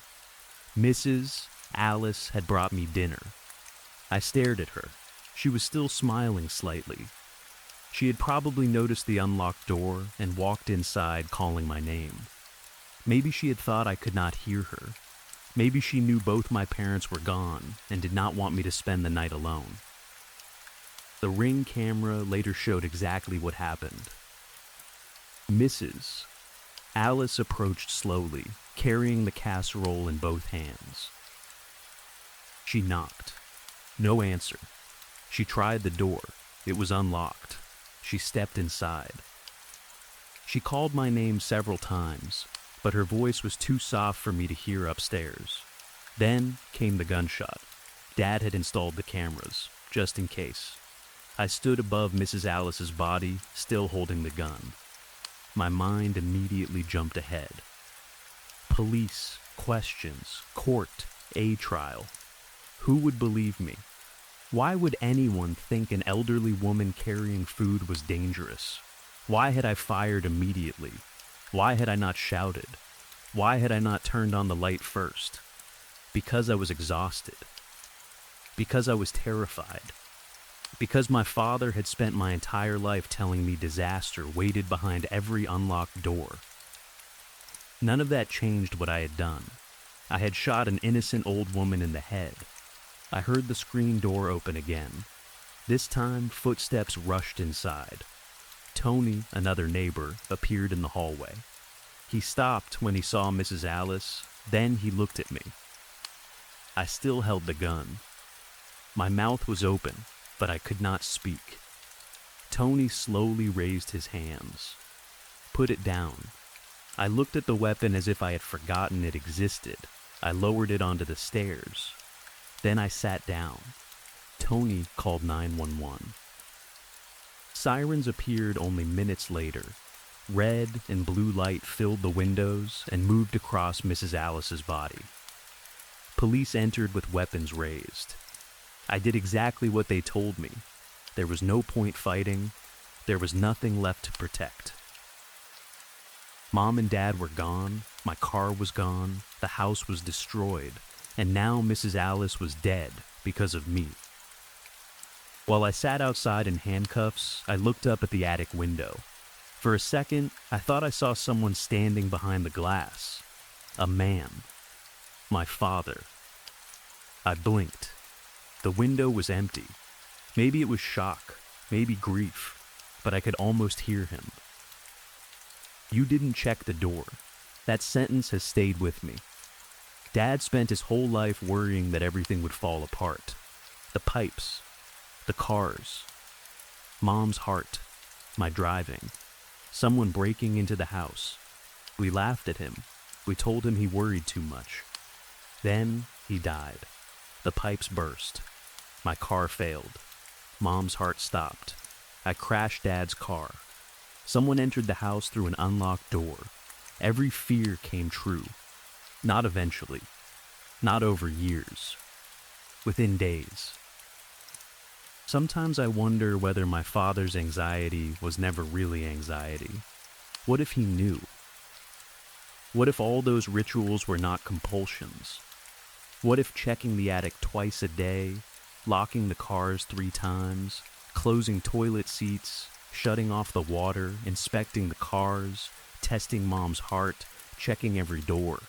Speaker 1: Mrs. Alice had brought me dinner. I stared at her. She was still smiling slightly. She had probably noticed the unlocked door and walked inside calling my name. Maybe she had thought I could not hear her. Maybe she knew both my parents were gone and did not want me to spend the night alone. The ring camera later showed exactly what happened. Mrs. Alice approached slowly, carrying the casserole in both hands. She knocked. No answer. She tried the door. It was unlocked. She stepped inside. She called my name several times, but her voice was too soft for me to hear upstairs. Then came the gunshot. Dad had installed the cameras, just in case. I stood above Mrs. Alice's body, still holding the gun. My mind immediately jumped ahead. Police, questions, court, a trial. Who would believe me? Why would anyone think an elderly woman carrying food was dangerous? Why had I fired immediately? Why had I not shouted? Why had I not turned on the light first? Because I was exhausted. Because I was terrified. Because my father had spent my entire life telling me disaster waited behind every unlocked door. None of that changed what I had done. I had shot an innocent old woman in the head. I heard the screen door open again. This time, footsteps rushed inside. Tony, another neighbor, appeared in the hallway. He stopped when he saw Mrs. Alice, then he looked at me. I still held the gun. My mouth was open, but I could not speak. Tony slowly raised his hands. Put it down. I looked at the weapon as if I had forgotten it existed. I lowered it onto the stairs. Then I sat down. Tony called 911. Sirens appeared only minutes later. Red and blue light filled the windows and moved across Mrs. Alice's body. Police entered with weapons raised. I did exactly what they told me. There was no point fighting. There was nothing left to protect. Mom and Dad were gone. My car was gone. The house was destroyed. And now Mrs. Alice was dead because of me. While I sat outside in handcuffs, I looked up at the attic window. For a second, I thought I saw someone standing behind the glass. A man. My father. I blinked. The window was empty. Maybe it was shock, maybe grief, but I could almost hear him. You didn't check the door. That sentence has stayed with me. Dad spent his whole life worrying that everything would fall apart. The pipes, the cars, Mom's heart, my driving, someone breaking into the house. We laughed at him. We told him he worried too much. Then he died. The pipes burst. My car failed. Mom's heart stopped. I crashed Dad's car. Someone entered the house through an unlocked door. Every fear came true. Not eventually. Not over years. Within days. Sometimes I wonder whether my father's anxiety was never really anxiety. What if he knew? What if all those rituals were not compulsions? What if checking the attic twice a day, locking the cars 3 times, closing toilet seats, shutting off the water, inspecting the cars, testing Mom's heart, checking every door,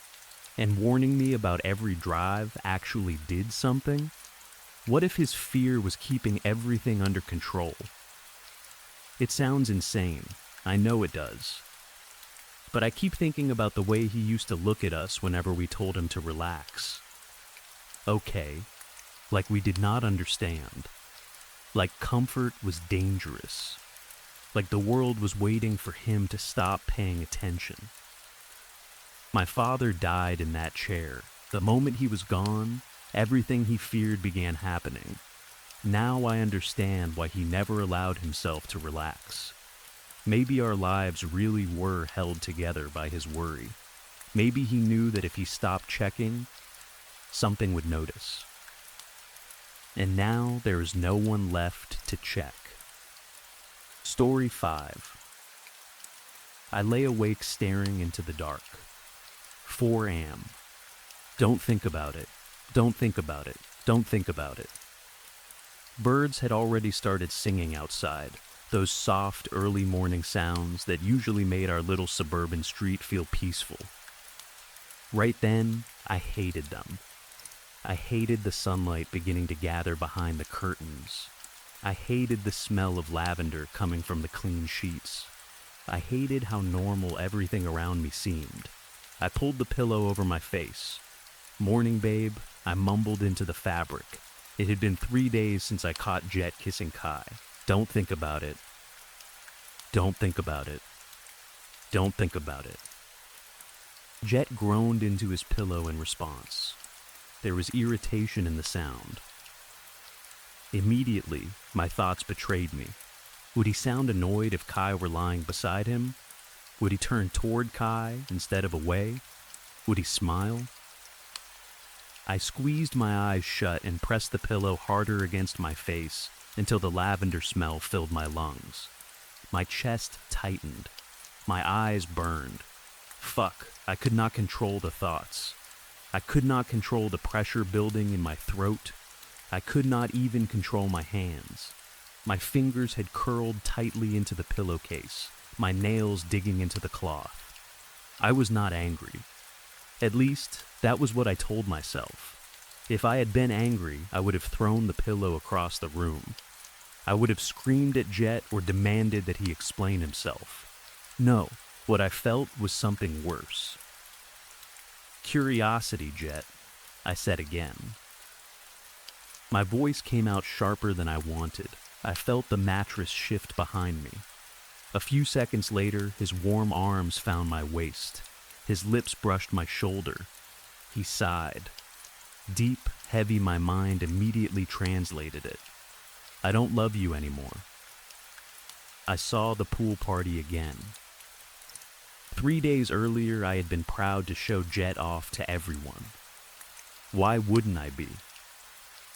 Speaker 1: and warning me about every drive actually did something? What if his fear was keeping everything under control? It sounds insane. I know it does. But I keep thinking about the way he used to look at us whenever we told him to relax. Okay, like we did not understand. Like comfort was dangerous. Like the world was waiting for him to stop paying attention. My father died in that chair. The moment he was gone, everything he feared began happening. Now I understand why he never allowed himself to relax. Maybe our lives really were held together by his worry. Maybe he knew that if he stopped checking, something would notice. And now there is no one left to check. Story 5. I lay awake staring into the dark. 4 a.m. Don't think about it. Don't think about it. Don't think about it. Birds had already started singing outside, those soft early morning sounds that usually made our little suburban street feel peaceful. Right then, I hated them. I hated the sunlight beginning to gather behind the curtains. I hated the smell of lavender coming from the clean sheets. I hated how normal everything around me seemed. I pulled the pillow over my face. "Morning, babe," I mumbled into the fabric. It had been 3 days since I caught Jet kissing Kai. Don't think about it. Don't think about it. Don't think about it. Jet groaned into his pillow in response. There was irritation in the sound. Immediately, my thoughts betrayed me. Would he sound annoyed if Kai were lying beside him? Would he turn toward Kai instead of away? Would he smile? I squeezed my eyes shut and pressed the pillow harder against my face until the lavender smell filled my lungs. My chest tightened. My eyes burned. Fuck, I could not control the thoughts. I could not control the pressure building in my throat. I could not even control my hands. My fingers had curled tightly into the pillowcase, my nails digging into the cloth. I was not angry. At least, that was what I told myself. If I had been angry, I would have thrown the pillow across the room. I would have screamed at Jet or demanded that he explain himself. No, What I felt was something worse. "Curiosity, Jet," I said again. My voice came out sharper than I wanted. I felt the mattress shift behind me. A few seconds later, his warm arms found my waist. His lips brushed my shoulder. He sighed. Deep, heavy, my mind immediately translated it. "I don't love you anymore." I saw the pool party again. 3 days earlier, I had been proud to show Jet off to everyone. Why wouldn't I be?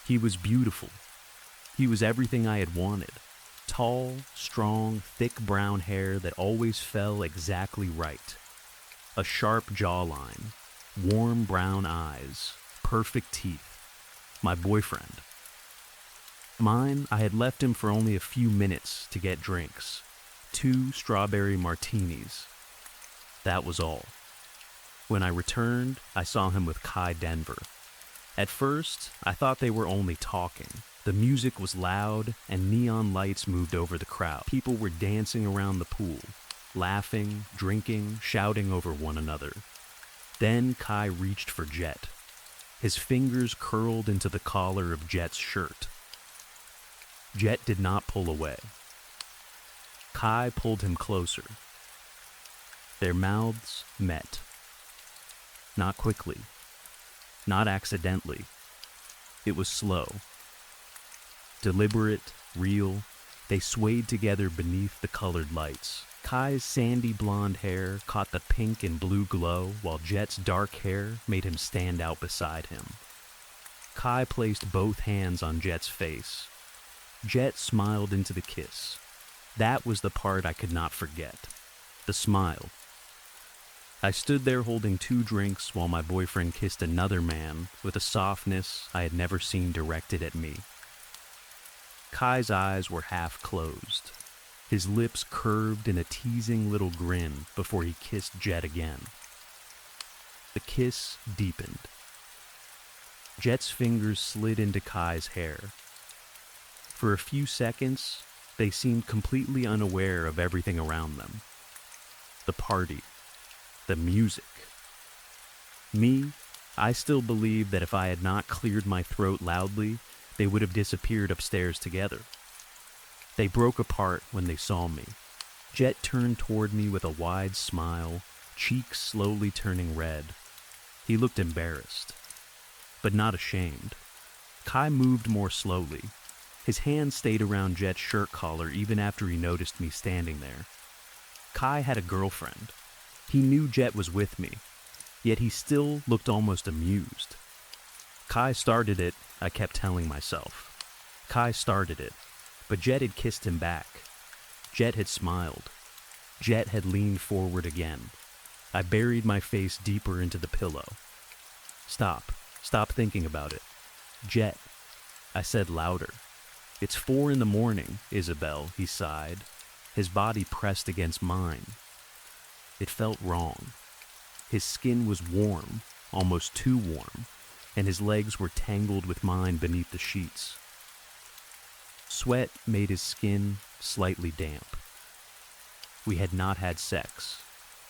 Speaker 1: He was beautiful. He was everything I had wanted. Tall, strong, thick brown hair that always fell exactly right. A sharp jawline, warm brown eyes, perfect teeth. My boyfriend. Mine, I had left him for only a few minutes to get drinks. 2 strawberry martinis. That was all. When I returned, I saw him with Kai Denver. At first, I thought they were only talking. The music was loud, and neon lights moved over the crowd. People were dancing around the pool, laughing, drinking, shouting over one another. Then Kai reached for Jet. His fingers curled into the collar of Jet's shirt. Jet did not pull away. Kai pulled him closer. Their mouths met. Not quickly. Not accidentally. It was slow. Deliberate, real, they swayed together beneath the colored lights. Kai's sandy blonde hair caught the pink and blue glow, while Jet's dark hair made him stand out beside him. Kai placed both hands on Jet's face. Jet smiled into the kiss. That was the part I could not forget. The smile. I stood there holding 2 drinks while my boyfriend kissed another man with a softness I had never seen directed at me. Kai's eyes were half closed. His lips curved in a teasing little grin before he kissed Jet again. The kiss deepened. Jet's fingers slid into Kai's hair. For a few seconds, they seemed completely unaware of everything around them. The party. The music. Me, I still believed that if I had not cleared my throat loudly, they would have disappeared upstairs together. They broke apart when they saw me. Jet turned toward me with a wide smile, cheeks slowly turning red. He looked embarrassed, but not ashamed. Kai moved more slowly. His hand stayed around Jet's shirt collar even after he noticed me standing there. Kai had a girlfriend. He knew Jet was with me, yet he still looked almost amused. Kai started it, I kept telling myself. Kai started it, but Jet had kissed him back. Jet had smiled. Jet had leaned forward again. I buried my face deeper into the pillow. Stop thinking about it. Jet, I said louder. It's 4 a.m, Isabel, he sighed. His body pressed against mine. It felt wrong. His skin was warm, almost too warm, and his legs were tangled with mine beneath the sheets. Sweat made his skin slightly damp. We had not had sex.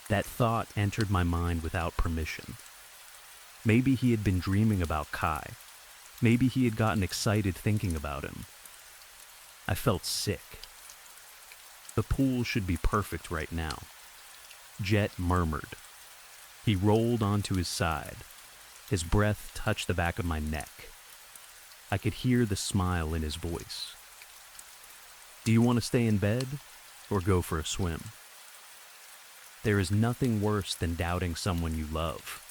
Speaker 1: That thought entered my mind without permission. Maybe he had been dreaming about Kai. Maybe he had gotten excited thinking about him. I felt sick. The pool should be perfect right now. Jet murmured. He rolled onto his side. His breath touched the back of my neck. I could hear the smile in his voice. Do you want to stay in bed or go for a swim? There is nothing worse than doubting someone you love,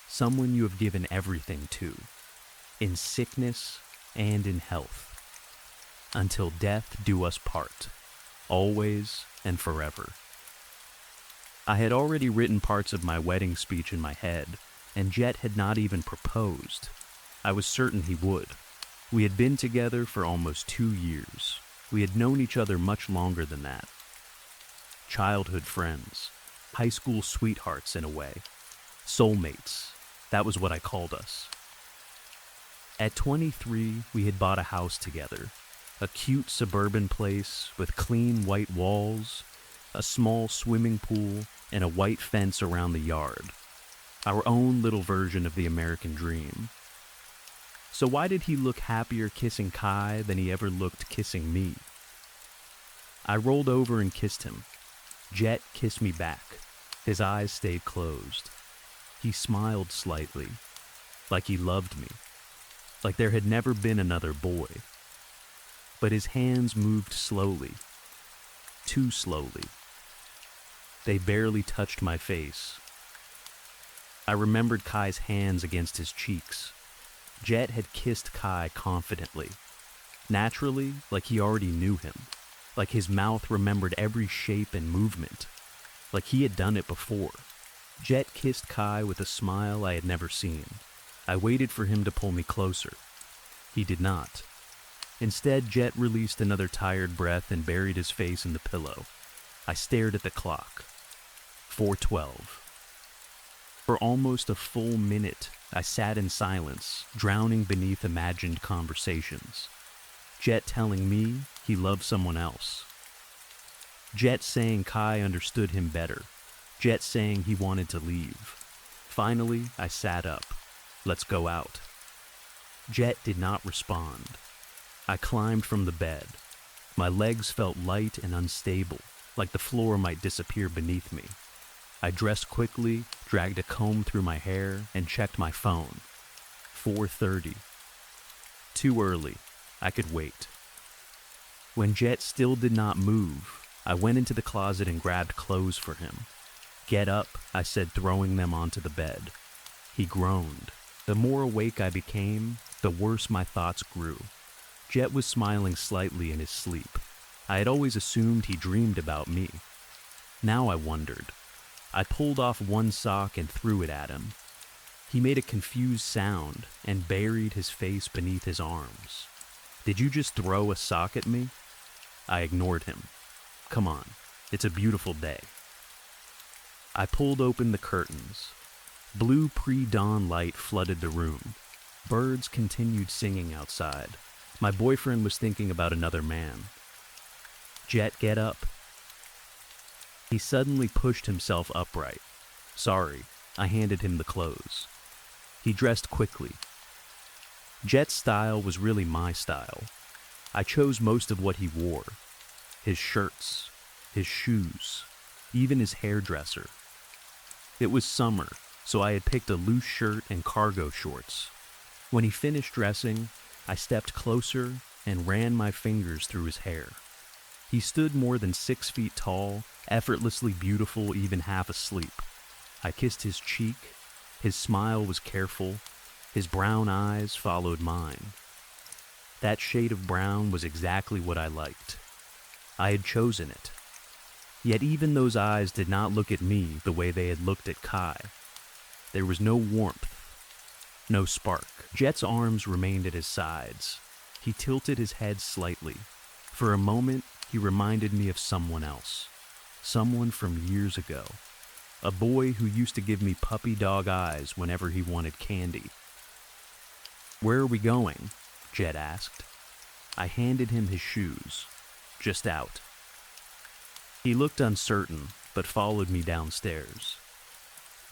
Speaker 1: someone you have given everything to, in sickness and in health. Until death do us part, always and forever. I had already written parts of my wedding speech in my head, and Jet had not even proposed. I was certain he would. We had been together for almost 2 years. We had known each other much longer than that. Childhood friends, high school sweethearts in a way, soulmates, that was what I called us. At 23, we had bought a house together, a cute suburban place with clean white walls, a small swimming pool, and a white fence around the yard. Our own little version of the American dream. So why did he look happier kissing Kai than he ever looked kissing me? I rolled over and kissed him. Jet kissed me back. His eyes stayed closed. He smiled slightly, like he loved me, like there had never been another boy. But his hands moved slowly, too slowly. They barely touched my face. I remembered Kai's hands against his cheeks. Jet had kissed Kai confidently, naturally, like he already knew him, like his mouth remembered every shape and movement, like he had done it before. Jet kissed Kai with a smile I had never seen. I waited for him to pull me closer. He did not. Instead, Jet released another tired breath and buried his face in the pillow. I stared at the clock. 4:12. For almost a full minute, I sat in silence, drowning beneath imagined conversations. Jet telling me he loved someone else. Jet saying Kai understood him better. Jet saying he wanted to leave. Finally, I sat up. Let's go out. Jet did not respond. I climbed from the bed. My legs felt light and unstable, like the floor might disappear beneath me. I dressed quickly, dragged a comb through my hair, and checked my phone. 4:30. Too early. I could wait. When Jet still did not move, I went into the closet and grabbed clothes for him. Get up, I said, throwing them onto the bed. He groaned. The more awake I became, the worse my thoughts grew. Jet was smiling slightly in his sleep. I had always assumed he dreamed about me. Now I wondered. I pulled off one sock and threw it at him. He made a confused sound and buried his face beneath his arms. Did you just throw a sock at me? I ignored him. Come on, it's a beautiful day. I pulled open the curtains. Blue pre-dawn light flooded the room. Birds continued singing outside. My boyfriend was thinking about another man. Jet, get up. He suddenly pushed himself upright. Sorry, I handed him the clothes. He dressed quickly. Jet's style was really my style. I chose most of what he wore. His shirts, his shoes, even his hairdresser. It was summer, so I had picked a loose shirt and cargo shorts. When he finished dressing, I stepped closer and ran my fingers through his hair. He stood more than 6 feet tall, effortlessly beautiful, even half asleep. I kissed his cheek. His smile was careful. His brown eyes followed mine. That shade of brown was exactly what I liked. I had chosen it. Yet even those eyes did not look at me the way they had looked at Kai. There was no warmth, no spark. Jet's arms remained at his sides. He tilted his head slightly. For a moment, he reminded me of someone else. Someone from years ago. A boy who used to give me puppy dog eyes whenever he wanted candy. Where are we going? Jet asked. I handed him his shoes. Just out. He looked uncertain, but followed me downstairs.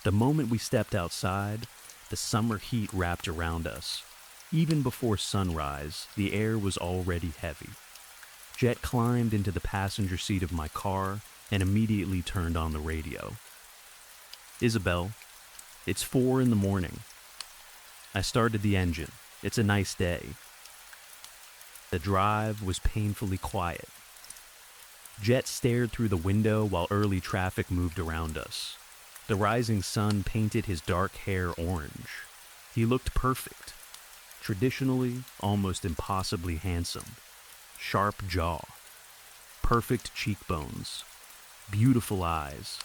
Speaker 1: The moment we stepped outside, the summer heat wrapped around us. Even before sunrise, the air was already heavy. Jet climbed into the passenger seat of my car and immediately turned on the radio. Isabel, it's 4 a.m. I started the engine. It's a nice day. The drive was painfully quiet. Jet stared through the window while early traffic moved around us. The rising sun painted his dark hair orange. He looked perfect. Traditionally, almost impossibly handsome. Sharp jaw. Perfect cheekbones. Beautiful eyes.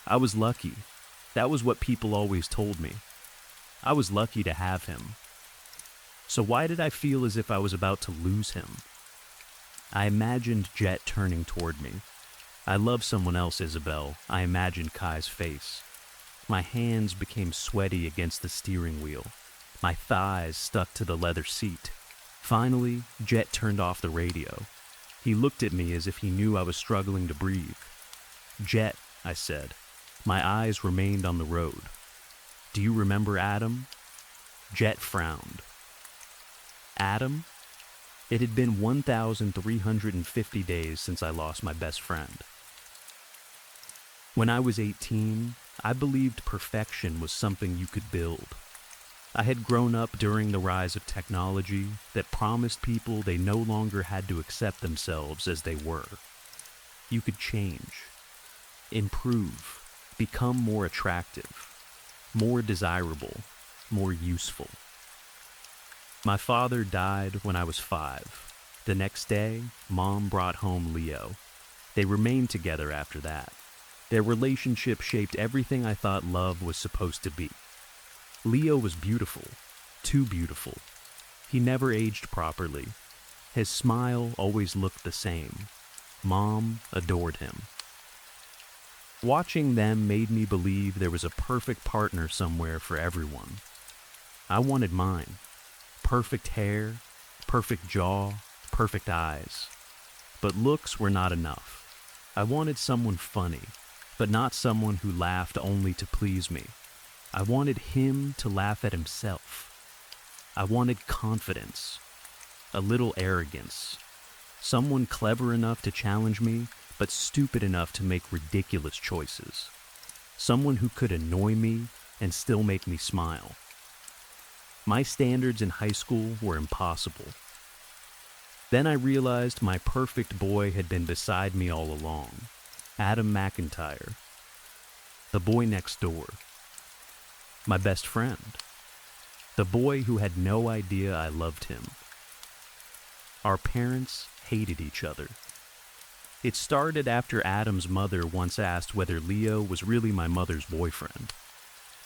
Speaker 1: I was lucky. That was what people always told me. I was lucky to have him. So why did I feel as if I was about to lose him? I imagined Jet turning toward me. I love someone else, Isabel. I imagined Kai's face. My hands became sweaty against the steering wheel. My thighs stuck to the leather seat. Finally, Jet turned off the radio. He looked at me as if he knew I was struggling to breathe. Jet, I said. My eyes remained on the road. Do you remember Adam? Jet frowned. Adam? It had been 1,350 days since I lost my best friend. When I was 18, I believed perfection was something you could build. I had grown up during the rise of technology that promised people they no longer had to accept themselves as they were. You could change, improve, become more attractive, more desirable, more useful. My father died when I was 5. The next day, Mom brought home Leo. They remained together after that. Their relationship shaped everything I thought love was supposed to be. Leo was beautiful, too beautiful. He never aged properly. His smile always looked the same. Mom adored him. Watching them made me believe there was a perfect partner somewhere for everyone. I wanted mine. Perfect hair, perfect jaw, perfect eyes. But looks were not enough. I wanted someone funny, but not someone who laughed only to please me. I wanted him to laugh at himself. I wanted confidence, a little arrogance, someone clever enough to challenge me, but stupid enough to make ridiculous choices. Someone who could annoy me and still make me smile. My standards in high school were impossible. Then I realized my perfect boy had been beside me all along. Adam McIntyre. The boy next door. My best friend. The boy who had no idea I loved him. Our parents hated each other. It started after Adam's mother once asked whether Leo was really my mother's boyfriend.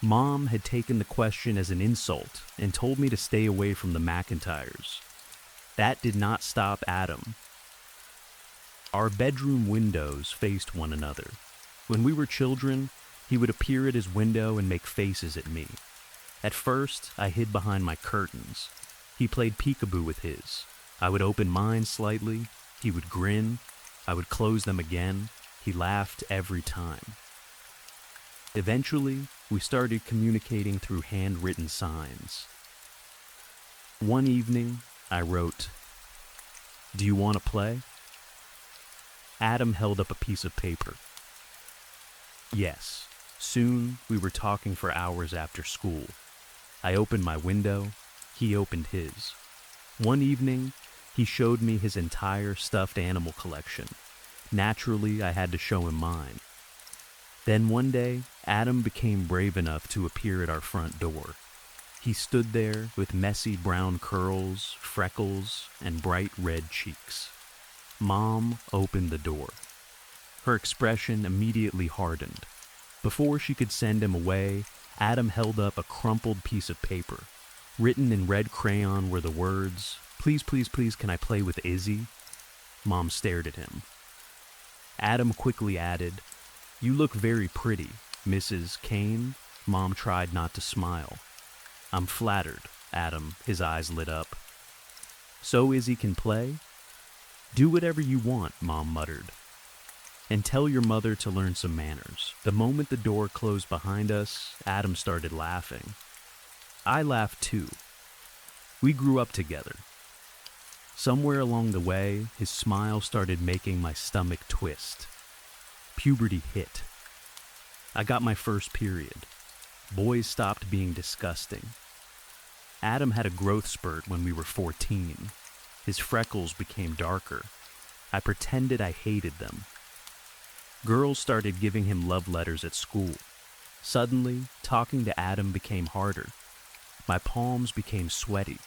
Speaker 1: Mom had taken the question as an insult and told me to stay away from the McIntyres. That did not stop Adam. Our bedroom windows faced one another. When we were children, he would appear at his window and make faces at me. At first, I hid behind my curtains. He played peekaboo with his. I would open mine slightly. He would grin. I would close them again. He laughed every time. Eventually, we started communicating through handwritten signs. One evening, I wrote, "Do you want to play?" Adam held up a piece of paper. Yes. Soon, we were talking for hours after school. I opened my window. He opened his. One evening, he showed me his entire stuffed animal collection. Naturally, I had to show him mine. Then one day, Adam became brave enough to appear at our front door. He stood there with messy brown curls, freckles, and bright red cheeks. Mom opened the door. Her expression immediately hardened. Before she could send him away, Adam held up a crumpled piece of paper. Written in red crayon were the words, "Please, please, please, can I play with Izzy?" Mom stared at him. Adam quickly added, "You look very pretty, Mrs. Kane." Mom tried not to smile. "I'm flattered," Adam, his eyes lit up. "So Izzy can play?" "Do whatever you want," Mom muttered. "And tell your mother to learn some manners." The moment the door closed behind us, Adam started laughing. I laughed too. We grew up together. Somewhere along the way, his smile started making my stomach twist. Puberty hit. I got my first period. Boys stopped being disgusting. Adam had a growth spurt when we were 14. His freckles became darker. I pretended I hated them. Girls started giving him love letters at school. Suddenly, talking to Adam became harder. My palms became sweaty.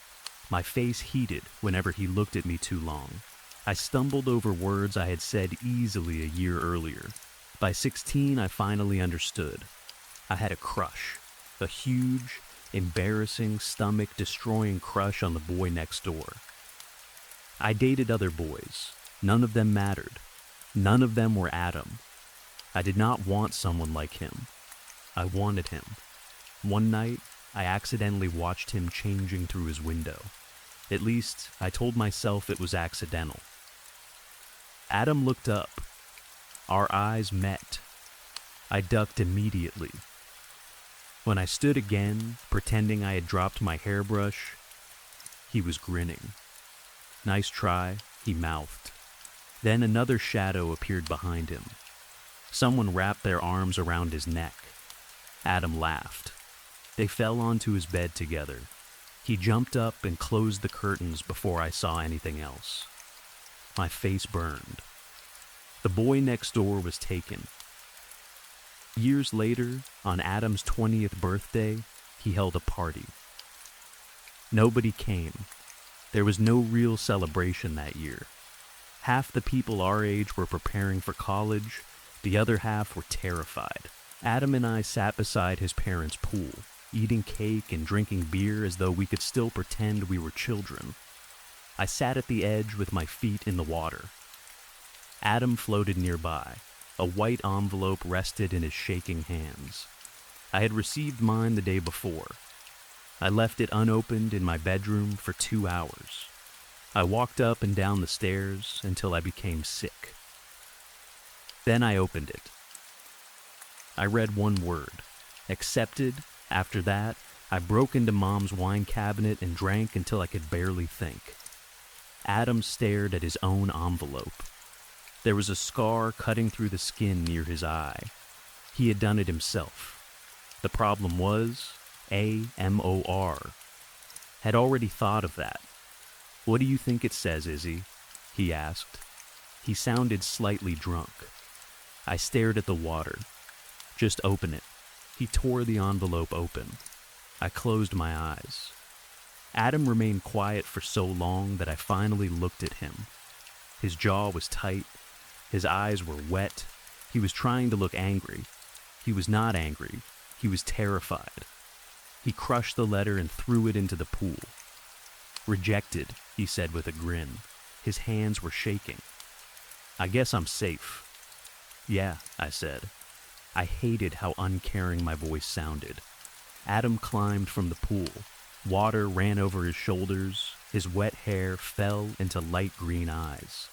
Speaker 1: My face heated whenever he looked at me too long. I stumbled over words I had said easily a year earlier. By 16, I finally understood. I had a crush. A huge, embarrassing, stomach-destroying crush on the boy next door. I dated other boys. None of them mattered. None of them were Adam. I did not want someone like him. I wanted him. One night, I accidentally watched him changing through his window. At least, I told myself it was accidental. Adam looked up. Our eyes met. I ducked immediately. When I stood again, pretending I had dropped my hairbrush, he was grinning. "Nice try," he mouthed. Then another shadow appeared behind him. Someone wrapped their arms around his neck. Adam laughed. They fell onto his bed together. He jumped up and closed the curtains before I saw anything else. My face burned. The boy next door was taken. Years later, on Adam's 20th birthday, he held a party. Nobody came. There was no real celebration that year. Half the people our age were preparing for college, the other half were terrified. Adam and I sat beside his parents' pool, eating cake and drinking beer as though we could still pretend we were children. I sat at the edge with my feet in the water. Adam floated nearby. A white envelope rested in his shaking hands. I had received mine the day before. I left it unopened in my bedroom for 2 hours. I walked up and down the stairs until I became sick. Then I opened it. I read one word, accepted. After that, I broke into Mom's wine cabinet and drank until I could barely think. Adam stared at his own envelope. There was a scar cutting through the skin near his eye. He had done it himself. The problem was, AMOR. Had already thought of that. "What do you think it says, Izzy?" he asked. He sounded slightly drunk. I stared at the water. "Just open it." He tore the envelope open. I closed my eyes. Adam remained quiet for so long that I finally looked at him. His jaw was tight. His eyes were wet. He was trying to look angry. He was not angry. He was terrified. He crushed the letter and threw it into the pool. "Rejected," he said with a grin. His hands were shaking. "I guess I'm safe." "Yeah," I said. I hated how uncaring my voice sounded. Adam climbed from the pool. Water ran over his shoulders. His wet hair fell into light green eyes.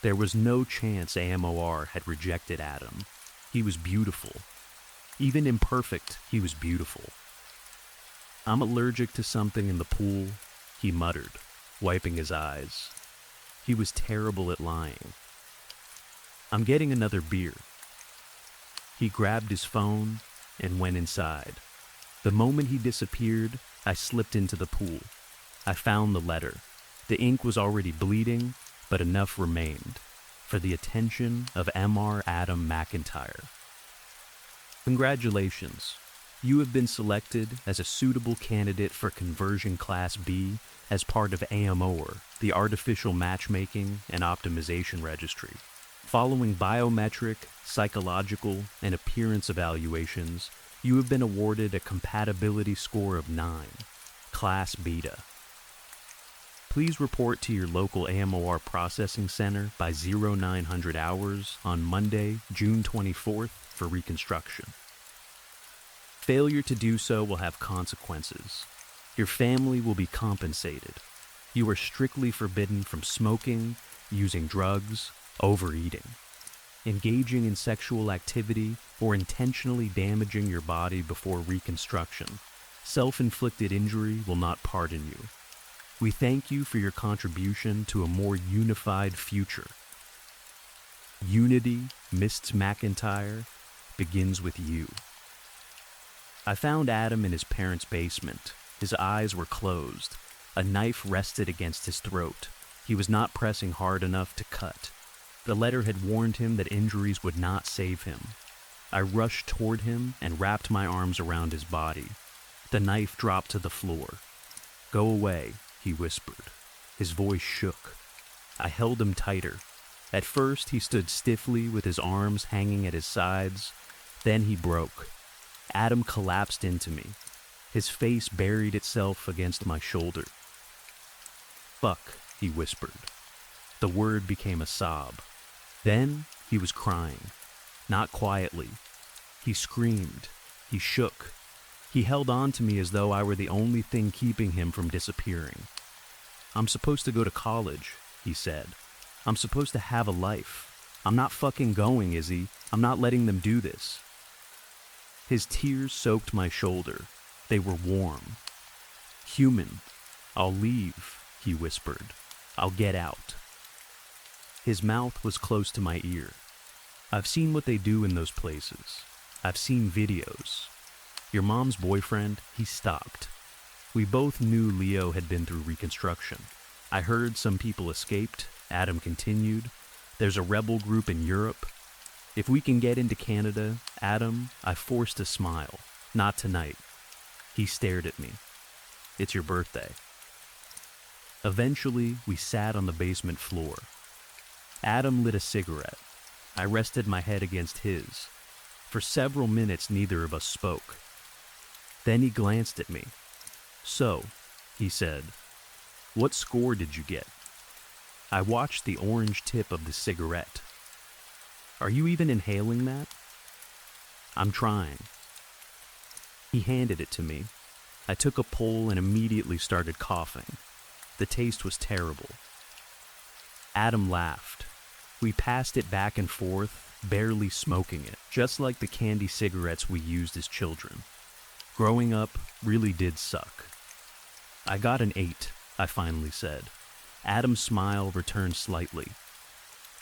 Speaker 1: There was no chance AMOR had rejected Adam. He was beautiful. Even imperfect, he was beautiful. "I'm allergic to something in the pool," he muttered, wiping his eyes. He was terrible at lying. "I'm getting another beer." He grabbed his phone and went inside. The moment he disappeared, I slipped into the pool. I found the letter. The ink was already bleeding, but enough remained. For the attention of Mr. Adam McIntyre. "Congratulations. You have been selected as a suitable candidate for Conversion Class B as part of AMOR, the Artificial Matchmaking and Optimization Registry. Following biometric, psychological, and appearance evaluations, you have been awarded a compatibility score of 9, Class Beta. Please report to your local AMOR processing center by 0900 hours on Monday, June 24th for reconstruction. Failure to do so will have consequences. Your family will be compensated. You are strictly forbidden from smoking, using drugs, overeating, engaging in sexual activity, or intentionally damaging your body before reconstruction. Self-inflicted injury will not pardon you. We thank you for your contribution to a more unified future. Unity, Mr. McIntyre, begins with you." I found Adam in his parents' basement. His eyes were closed. A knife rested against his throat. He was not pressing hard enough to cut. The letter had warned him that injuries would not save him. I rushed toward him and wrapped my arms around his body. The knife dropped to the floor. "Go away," he whispered. His voice shook. I held him tighter. At first, he stood stiffly with his arms hanging at his sides. Then he broke. Adam collapsed into me. His face buried itself against my shoulder. "Fuck," he whispered. The word became a sob. Then he was crying. Not quietly. He screamed. He shook. He held on to me as though I were the only thing keeping him from disappearing. "I'm supposed to go to college," he said. "I'm supposed to have a life. I'm not fucking going, Izzy. I'm not letting them do this. His tears soaked my shoulder. They were warm. Human, I'll leave, he whispered. I'll get out. His mouth was close to my ear. I've seen what they do in those places. I've seen videos. Your mom's boyfriend, he stopped. We both knew Leo had been through reconstruction. I heard some people escaped, Adam continued. There's a rebel group in Europe. If we can get into Canada, Adam, I forced a smile. Not tonight. He stared at me. It's your birthday. Eventually, we sat on the basement floor. Adam lit a cigarette. I rested my head against his. For several minutes, neither of us spoke. Then he glanced at me. So, he said, what score did you get? I watched the orange tip of the cigarette. Are you even inhaling that? I'm trying. He handed it to me. I took a pull and immediately started coughing. The taste was terrible. Adam laughed. We passed it back and forth, barely smoking it, just like the candy cigarettes we used as children. Growing up really did suck. I got an 8, I finally said. Adam's smile returned slightly.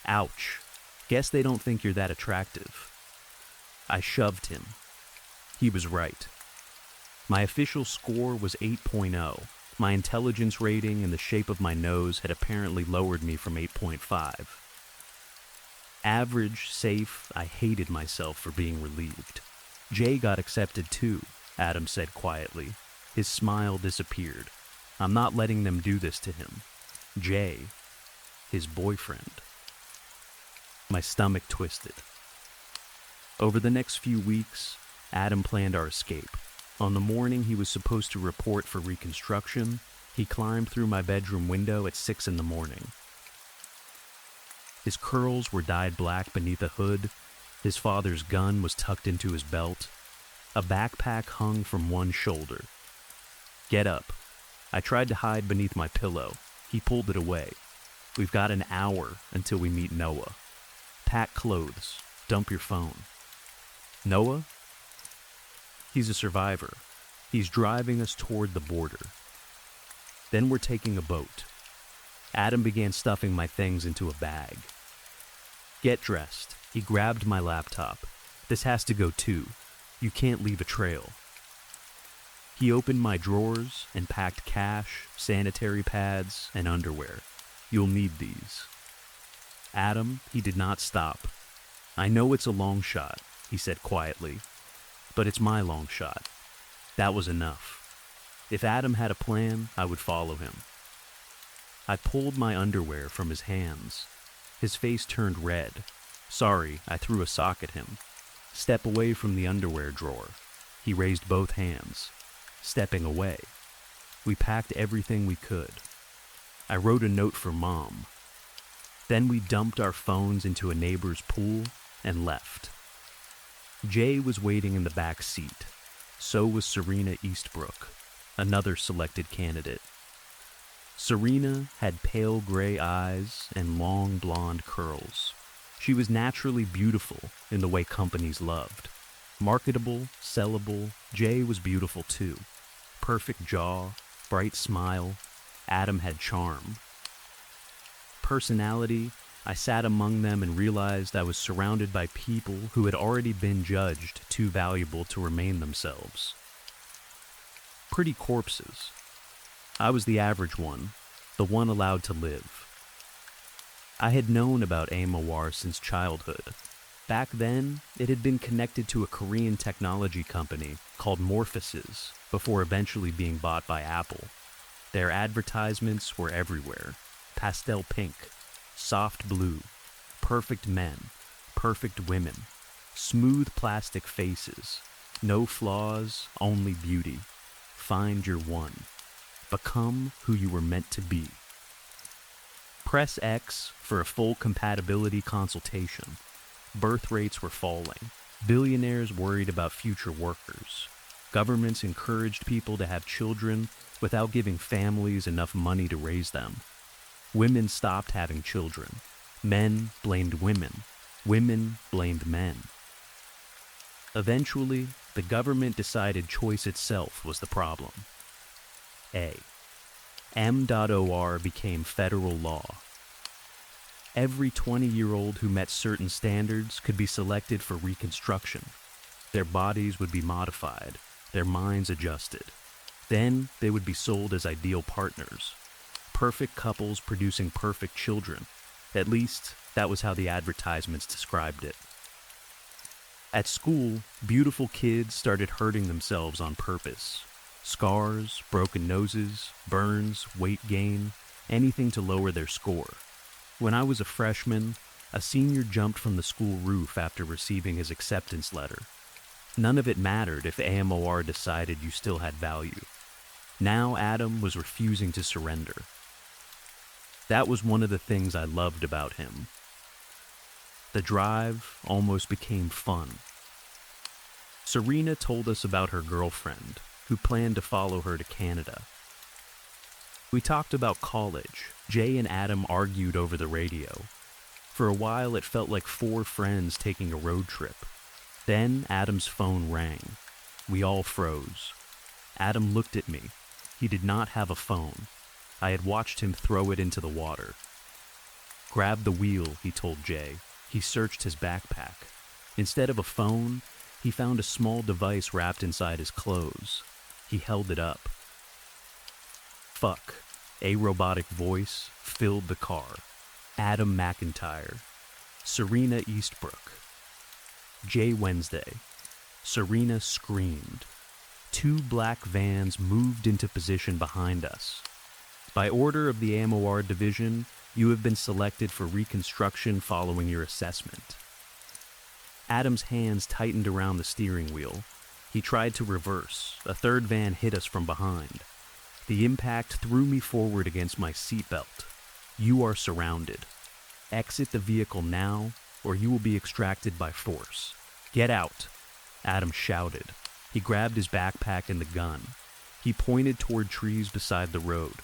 Speaker 1: Ouch. Guess they don't think you're that attractive. I shoved him. He was right. My official score was 8.0. My intelligence rating and the shape of my nose had apparently lowered me from 8.5. Average, safe, I hated myself for being relieved. Jay got accepted too, Adam said quietly. His smile disappeared. I'm not letting them do this to him. Jay, his boyfriend. My stomach twisted. Over the next few weeks, Adam planned our escape. On the morning he was supposed to report for reconstruction, he climbed through my bedroom window at 6 in the morning. His curls were dyed black beneath a hood. His father's gun was tucked into his belt. A backpack hung from one shoulder. Get up. I tried to hide beneath my pillow. He pulled it away. We've got an hour until we meet Noah. Pack clothes. Dump your phone. Noah? He's a survivor. He's driving us toward the border. Then we're taking a boat. Adam began stuffing my things into a bag. Get dressed. He grabbed my laptop. This has to go too. You can't leave a trail. He opened my drawers and packed cash, sanitary pads, and underwear. You'll need these. Adam, he did not stop. I know it's a long shot, he said quietly, but it's my long shot. That was enough. If Adam had a plan, I would follow him. I pulled my underwear from his hands. His face turned red. Sorry, I threw a sock at him. Step away from the underwear drawer. He raised both hands. Stepping away. We packed everything we could. I wrote a note for Mom. Then we dumped our phones into a neighbor's pool and left. Jay was waiting in the back seat. So was Serena Eastbrook, another selected candidate. Serena had pale gray eyes and long blonde curls. She was naturally beautiful in the way companies loved. Marketable, sellable, Jay was beautiful too. Perfect jaw, bright smile. Adam had charm. Personality, I sat among them and realized I was surrounded by people who had already been judged too valuable to remain themselves. Pretty corpses. I was the average one, the one allowed to live. I had known about Amawar since childhood. Back then, it had been connected to a Korean technology company called Morphosis before eventually being bought by Apple. Their advertisements were everywhere. Pastel pink, soft blue, perfect men, perfect women, smooth plastic faces, no flaws, only beauty. Find your one. Become who you were meant to be. Press X for a full compatibility consultation. Birth rates were falling. Billionaires worried about future workers. Governments encouraged people to have children without giving families enough money to raise them. Women stopped having children. Men blamed women. Women blamed men. Eventually, the government decided choice itself was the problem. A. M.OR became federal law. Every 20-year-old who met certain standards could be selected for reconstruction. Their bodies would be modified, their minds adjusted. Then they would be sold as ideal partners. Perfect couples producing perfect children. At least, that was how the advertisements described it. At school, beautiful kids started hurting themselves on purpose. Scars, broken noses, burns, weight gain, anything to lower their score. When I was a freshman, a senior jumped from the school roof after receiving his acceptance letter. None of it mattered if AMOR decided you still had value. Now Adam was refusing to surrender. That was one of the things I loved about him. The drive almost became fun. Serena told us about her girlfriend, who planned to follow her to Canada. We talked about college. Jay and Adam argued over the radio. For a while, it felt like four friends taking a road trip. Then Adam's phone rang. We all froze. Adam looked at me. He did not have a phone. I had watched him throw it into the water. Grab the wheel, he told Jay. He searched his backpack. Instead of a phone, he found a small device wrapped inside his clothes. He held it up. Fuck. A robotic voice filled the car. Adam McIntyre. Serena Eastbrook. Jay Wednesday. Serena screamed. Two black vans moved into position behind us. By order of the AMOR division, you have been selected for reconstruction following your assessment. Adam's hands tightened around the steering wheel. He tried to reverse. A third van hit us from behind. The impact threw me forward against my seatbelt. You are surrounded. Exit the vehicle now, or you will be extracted by force. Get out, Adam shouted. He grabbed his backpack and the gun. He pointed toward trees beside the road.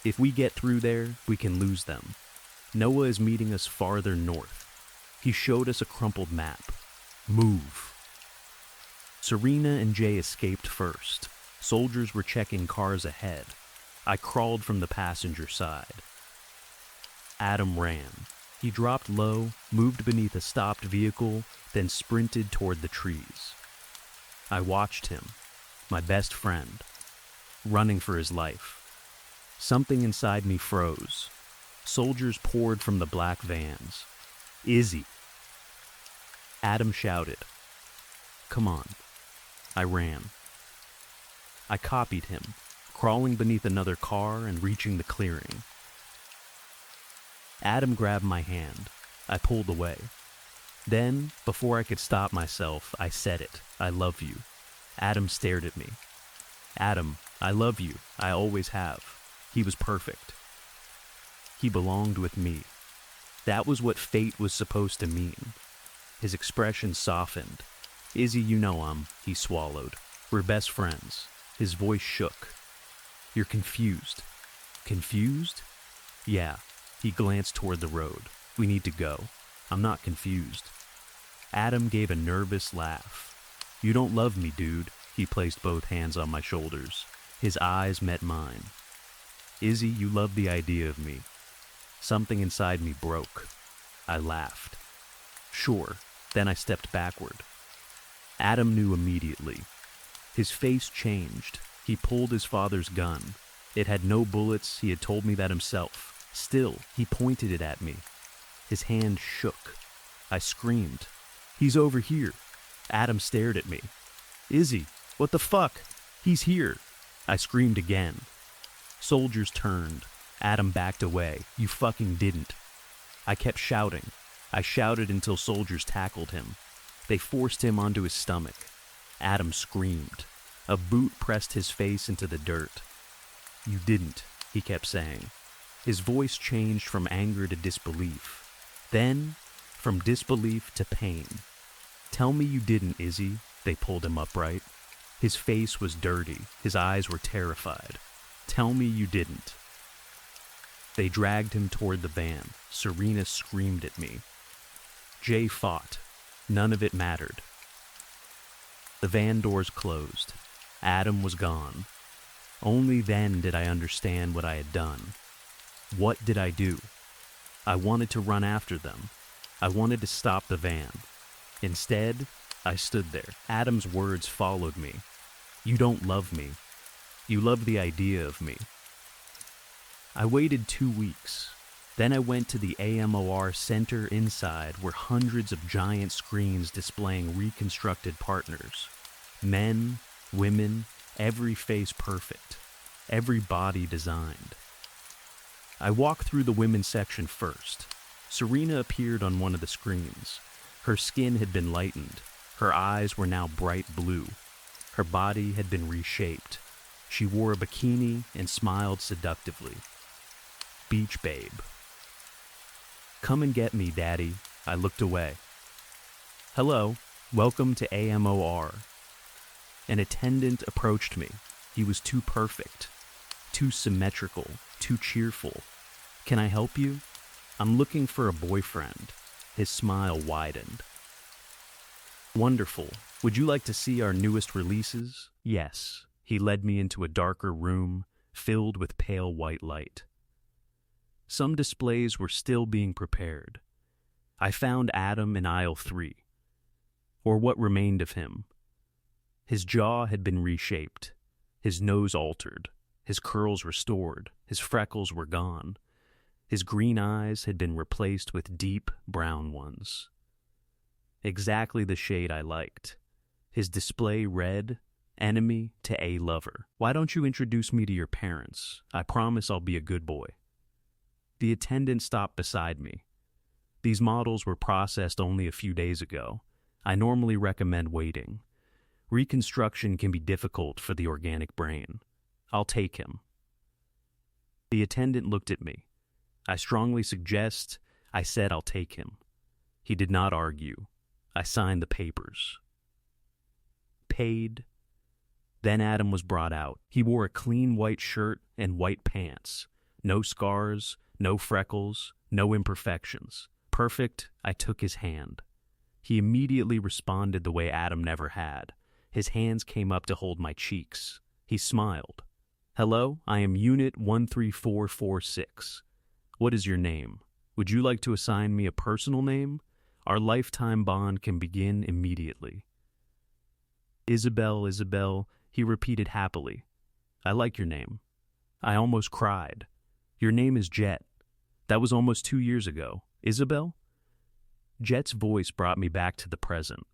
Speaker 1: If we get through there, we can lose them. Noah is meeting us farther north. He showed us a crumpled map. Move. Serena and Jay escaped first. Soldiers were checking cars ahead. I crawled from the passenger side. Adam ran. He dropped low, moved beneath a stopped vehicle, then sprinted toward the trees. I watched him, my best friend, running for his life. Something inside me froze. Soldiers poured from the black vans. Izzy. Adam shouted. Come on. I ran. I copied him, crawling beneath another car and reaching the clearing. Adam grabbed my hand. I pulled away. Then, before I could stop myself, I said it. I love you. Adam stared at me. Adam, I love you. I always have. He was perfect. He belonged with me. That was what fate was supposed to mean. His expression softened. Izzy, you know he swallowed. We're best friends. His voice shook. You're confused. Confused? Yeah. He glanced toward the road. We need to go. I'm not confused. Adam gave a nervous laugh. You don't love me, dude. He placed both hands on my shoulders. His eyes met mine. Izzy, you love the idea of me. Something inside me broke. I laughed. Sure. Then I stepped backward. Adam knew immediately. His face changed. He pulled his father's gun. It had no bullets. He had told me that himself. Still, he pointed it at me. His hand shook. I screamed. He's over here. Adam stared at me. Izzy, what the fuck? He's here. I screamed again. Soldiers turned. Adam backed away. You fucking didn't. I kept shouting. I shouted until soldiers tackled him. They forced him onto his stomach. Adam screamed. A boot pressed his face into the dirt. You didn't, he kept saying. His voice changed from anger to disbelief. Then, from disbelief to pain. Tell me you didn't, Izzy. They pulled him upright. His face was dirty. His eyes were terrified. Tell me you didn't. They dragged him toward the van. Serena screamed at me. Jay fought. None of it mattered. The van doors closed. Adam was gone. Only then did I understand what I had done. What did I do? I wanted to run after them. I wanted to stop the van. Instead, I stood there. Adam's words followed me. You don't love me. You love the idea of me. I waited 2 weeks. Then I went to the AMOR center inside where hundreds of giant screens displaying reconstructed partners. Men, women, every face perfect, every body designed. I walked through the women's section first. Serena appeared on one of the screens. Her skin had been lightened. Her eyes were now bright blue. Her body had been reshaped. She wore a bikini and smiled seductively. Beach babe. Come and get me, Daddy. I looked away. Hello, welcome to AMOR. An attendant approached me. He was too perfect, too symmetrical, too cheerful. Can I help you? I'm looking for a boyfriend. His smile widened. Wonderful. Would you like to see our newest releases? Yes. He led me into a darker room, filled with pale white light. Some displays were still being prepared. I found Adam in aisle 3, or what remained of him. His jaw had been reshaped, his nose altered, his curls restored, his freckles were gone. His green eyes had been replaced with deep brown ones. Exactly the shade I liked. His display read, Enemy to a lover. Why don't you introduce me to your parents? I promise I'll be a good boy. The attendant stopped beside me. These models were processed only a few days ago. I normally recommend waiting. Reconstruction can be difficult for the organic brain. I'll take him. The attendant looked at me. I strongly suggest I said I'll take him. He did not argue. I signed the papers. Paid. Then Adam was brought out. He wore a clean white shirt and white pants. No scars, no freckles, no imperfections. Perfect, I took his hand. He immediately responded the way Adam never had. His hands came up to hold my cheeks. He smiled. Hello, I am Unit 13446. What is your name? Would you like to assign me a personal name? Our lifetime bond can begin immediately. Isabel, he repeated happily. I like your name. I almost cried. Your name is Jet. That was almost 2 years ago. Isabel? Jet's voice brought me back to the present.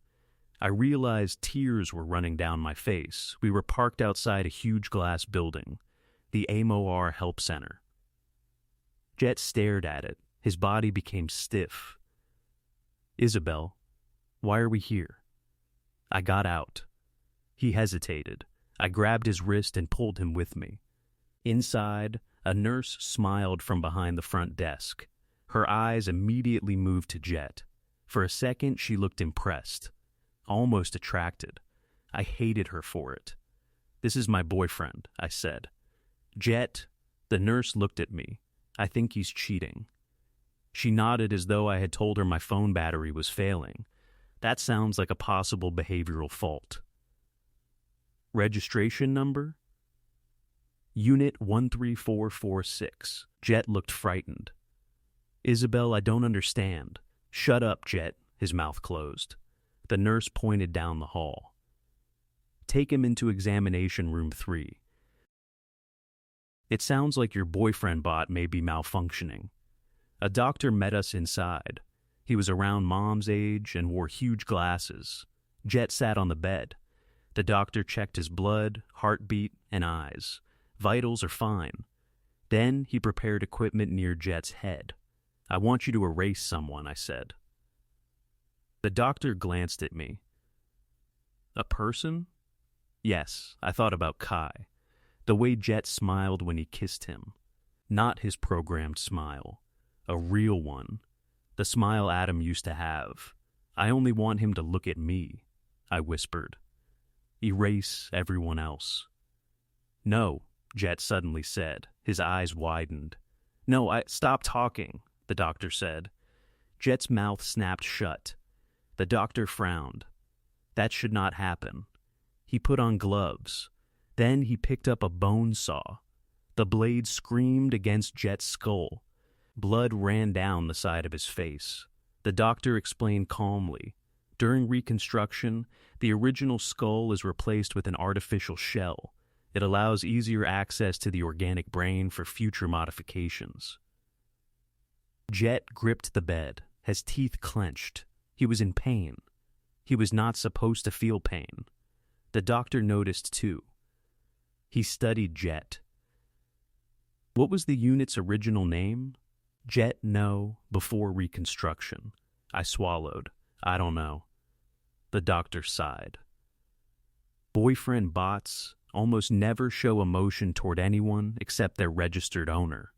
Speaker 1: I realized tears were running down my face. We were parked outside a huge glass building, the AMOR Help Center. Jet stared at it. His body became stiff. Isabel, why are we here? I got out. He hesitated. I grabbed his wrist and pulled him with me. Inside, a nurse smiled from behind the front desk. Her eyes immediately moved to Jet. For a second, she looked impressed, almost attracted. I hated her for it. This is my boyfriend, I said. Jet, the nurse looked at me. I think he's cheating. She nodded as though I had told her my phone battery was failing. That sounds like a possible behavioral fault. Registration number? Unit 13446. Jet looked frightened. Isabel, I don't understand. Shut up, Jet. His mouth closed. The nurse pointed down the hall. Take him into examination room 3. It sounds like your boyfriend bot may be malfunctioning. A doctor met us inside. He was around Mom's age and wore huge glasses. Jet sat on the bed. The doctor checked his blood, heartbeat, and eyes. Vitals are fine. Then he prepared equipment near Jet's head. I want you to erase someone, I said. The doctor glanced at me. A person? Yes, I thought about Kai. The way Jet smiled when he kissed him. Not his programmed smile. A real one. The smile Adam used to have. I only want him to look at me, I whispered. Erase everyone else. No, Jet suddenly said. His eyes widened. No, stop talking, the doctor said. Jet's mouth snapped shut. The doctor frowned. That should not happen. He put on gloves. Then he picked up a bone saw. The blade screamed against Jet's skull. Blood ran down the side of his face. The doctor explained calmly. During reconstruction, the original skull is replaced with an artificial shell. It allows easier access to the organic brain for future modifications. Jet gripped the bed, his teeth clenched. He was in pain. He was not supposed to feel pain. The doctor noticed too. He studied Jet. What was the unit's original name? Jet, no, before reconstruction. I swallowed. I don't know. The doctor sighed. Boyfriend bots almost never show emotion toward anyone except their registered owner.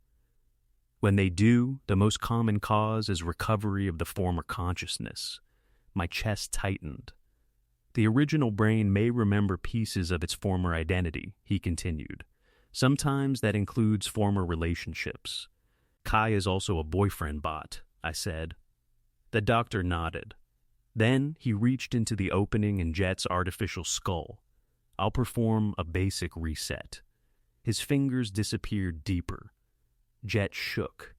Speaker 1: When they do, the most common cause is recovery of the former consciousness. My chest tightened. The original brain may remember pieces of its former identity, he continued. Sometimes that includes former relationships. Kai is also a boyfriend bot, I said. The doctor nodded. Then he reached into the opening in Jet's artificial skull. I'll perform a basic reset. His fingers disappeared deeper. Jet shook.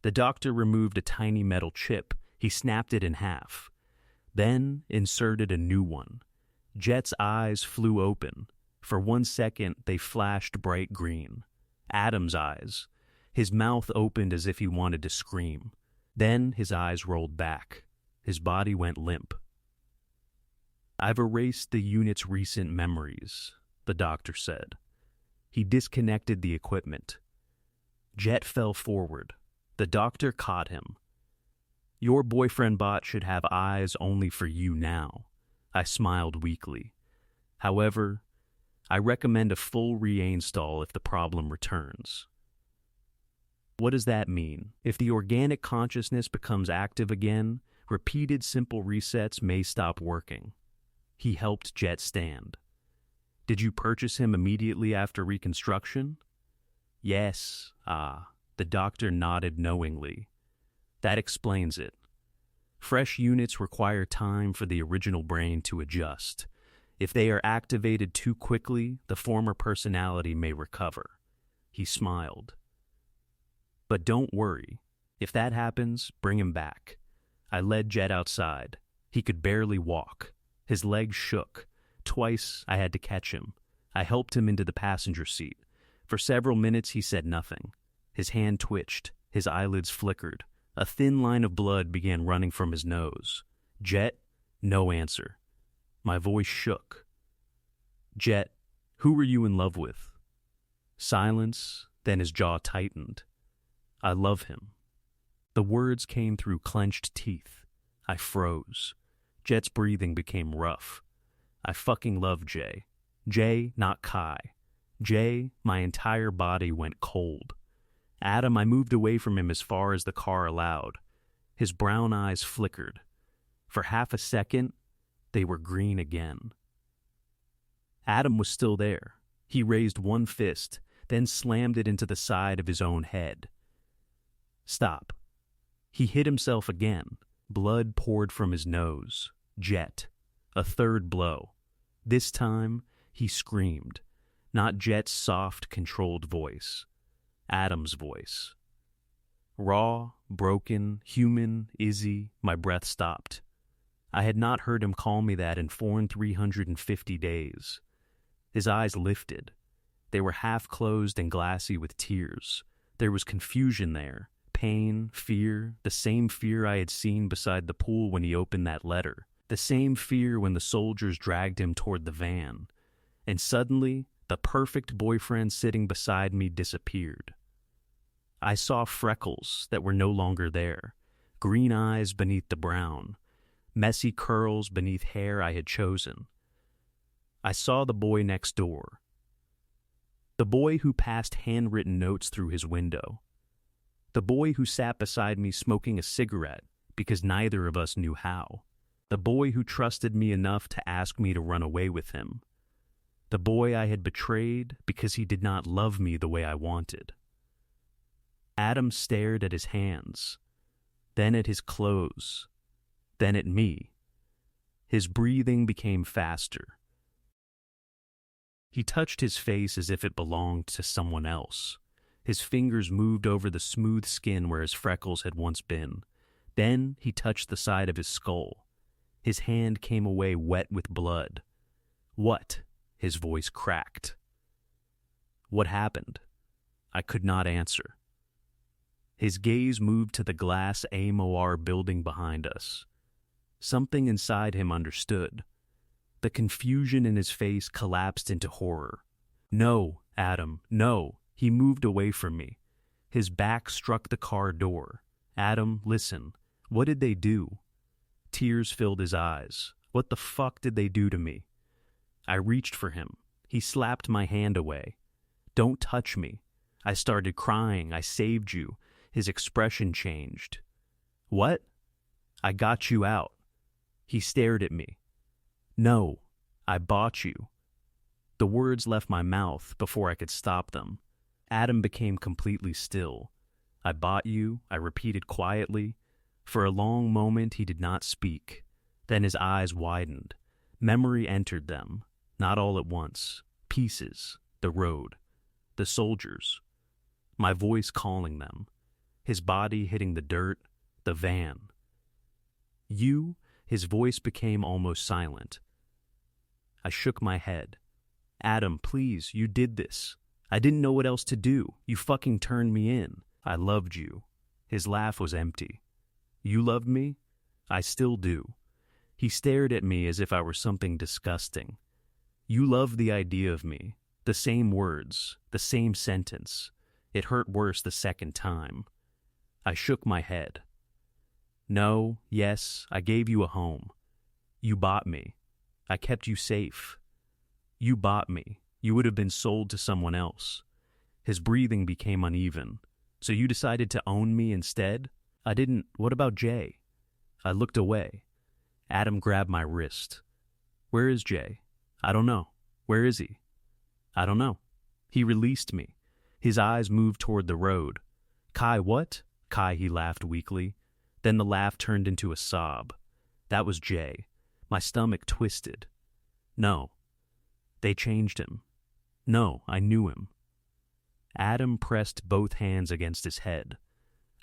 Speaker 1: The doctor removed a tiny metal chip. He snapped it in half. Then inserted a new one. Jet's eyes flew open. For 1 second, they flashed bright green. Adam's eyes. His mouth opened as if he wanted to scream. Then his eyes rolled back. His body went limp. I've erased the unit's recent memories, the doctor said. He disconnected the equipment. Jet fell forward. The doctor caught him. Your boyfriend bot should have eyes only for you now. I smiled weakly. However, I recommend a full reinstall if the problem returns. What does that mean? If the organic consciousness becomes active again, repeated simple resets may stop working. He helped Jet stand. Did you purchase him immediately after reconstruction? Yes. The doctor nodded knowingly. That explains it. Fresh units require time for the original brain to adjust. If they are activated too quickly, the former personality may recover. He smiled. But don't worry. If that happens, bring him back. I led Jet outside. He could barely walk. His legs shook. Twice I had to catch him. I helped him into the passenger seat. For several minutes he said nothing. His hand twitched. His eyelids flickered. A thin line of blood began running from his nose. Jet, no answer. My voice shook. Jet, who were you in love with? Silence, then his jaw tightened. I love him. The words came through clenched teeth. I froze. Jet's breathing became rough. I fucking love Jay. Jay, not Kai. Jay, my entire body went cold. Adam, I moved away from him as far as the car allowed. His brown eyes flickered. For half a second, they were green again. Adam was still there. He raised one fist, then slammed it into the side of his own head. Stop. He hit himself again. Blood poured from his nose. Jet. A third blow. This time, he screamed. Not Jet's soft, controlled voice. Adam's voice. Raw, broken, human, Izzy, my breath stopped. I had not heard him call me that in 350 days. His eyes lifted. They were half closed and glassy with tears. There was confusion there. Pain, fear, the same fear I had seen beside the pool when he opened that letter. The same fear when the soldiers dragged him toward the van. And suddenly, the perfect boyfriend sitting beside me disappeared. I saw freckles that were no longer there, green eyes beneath the brown, messy curls beneath hair I had chosen. I saw the boy next door. The boy who passed handwritten notes through his window. The boy who sat beside me smoking a cigarette because neither of us knew how. The boy who trusted me enough to ask me to run away with him. The boy I had betrayed because he did not love me the way I wanted. Adam stared at his hands. then at his clothes, then at me. His breathing became faster. He touched his face as if it belonged to someone else. His fingers moved over the smooth skin where his freckles had once been. Then he touched the side of his skull. His hand came away wet with blood. What? His voice cracked. What happened? I could not answer. His gaze moved to the glass AMOR building behind us. Something inside him understood. The confusion in his face collapsed into horror. No, Adam, no. He moved away from me. His back struck the car door. Adam, listen. What did they do? Tears filled his eyes. What the fuck did they do to me? I reached for him. He slapped my hand away. Don't touch me. I started crying. I saved you. His expression changed. What? I got you out. He stared at me. No, I bought you. The words left my mouth before I could stop them. Adam became completely still. I bought you, I repeated quietly. For a long moment he did not speak. Then his eyes widened. Memory entered them, not all at once. Pieces, the road, the soldiers, my voice calling them, his body hitting the dirt, the van. You, his voice became almost silent. I shook my head. Adam, please, you did this. I didn't know what else to do. You fucking turned me in. I loved you. His laugh was empty. You loved me? I still do. He stared at me as if I were something disgusting. You loved the idea of me. The same words, the same sentence. It hurt worse the second time. I shook my head. No, yes, I gave you a home. You bought me. I kept you safe. You bought me. You would have been sold to someone else. His breathing became uneven. So you decided to own me instead? I didn't. What about Jay? I looked away. Adam grabbed my wrist. Where is Jay? I don't know. Where is he? I don't know. He released me. His eyes moved toward the road. Kai, what? Kai, he laughed weakly. Then the laugh turned into a sob. That was Jay. My stomach twisted. No. They changed him. No, I knew him. Adam pressed both hands against his head.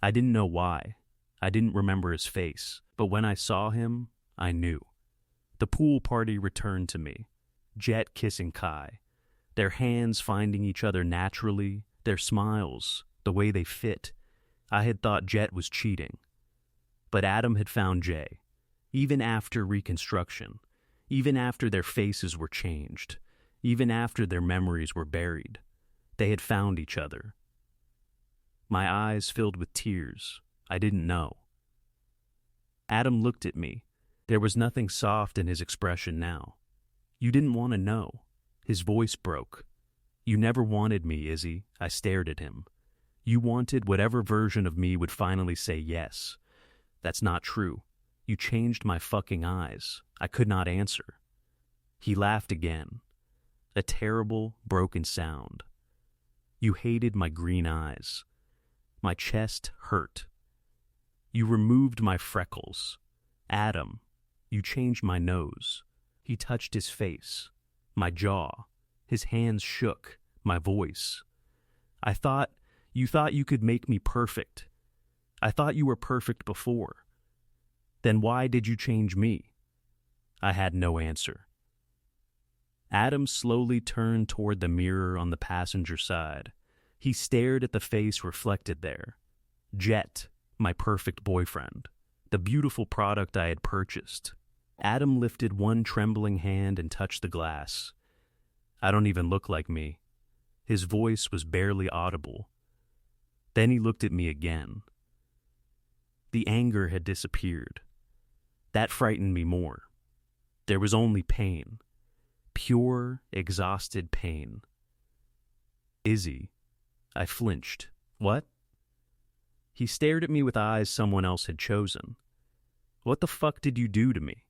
Speaker 1: I didn't know why. I didn't remember his face, but when I saw him, I knew. The pool party returned to me. Jet kissing Kai. Their hands finding each other naturally, their smiles, the way they fit. I had thought Jet was cheating. But Adam had found Jay. Even after reconstruction, even after their faces were changed, even after their memories were buried, they had found each other. My eyes filled with tears. I didn't know. Adam looked at me. There was nothing soft in his expression now. You didn't want to know. His voice broke. You never wanted me, Izzy. I stared at him. You wanted whatever version of me would finally say yes. That's not true. You changed my fucking eyes. I could not answer. He laughed again. A terrible, broken sound. You hated my green eyes. My chest hurt. You removed my freckles. Adam, you changed my nose. He touched his face, my jaw. His hands shook, my voice. You thought you could make me perfect. I thought you were perfect before. Then why did you change me? I had no answer. Adam slowly turned toward the mirror on the passenger side. He stared at the face reflected there. Jet, my perfect boyfriend. The beautiful product I had purchased. Adam lifted one trembling hand and touched the glass. I don't even look like me. His voice was barely audible. Then he looked at me again. The anger had disappeared. That frightened me more. There was only pain. Pure, exhausted pain. Izzy. I flinched. What? He stared at me with eyes someone else had chosen. What the fuck did you do to me?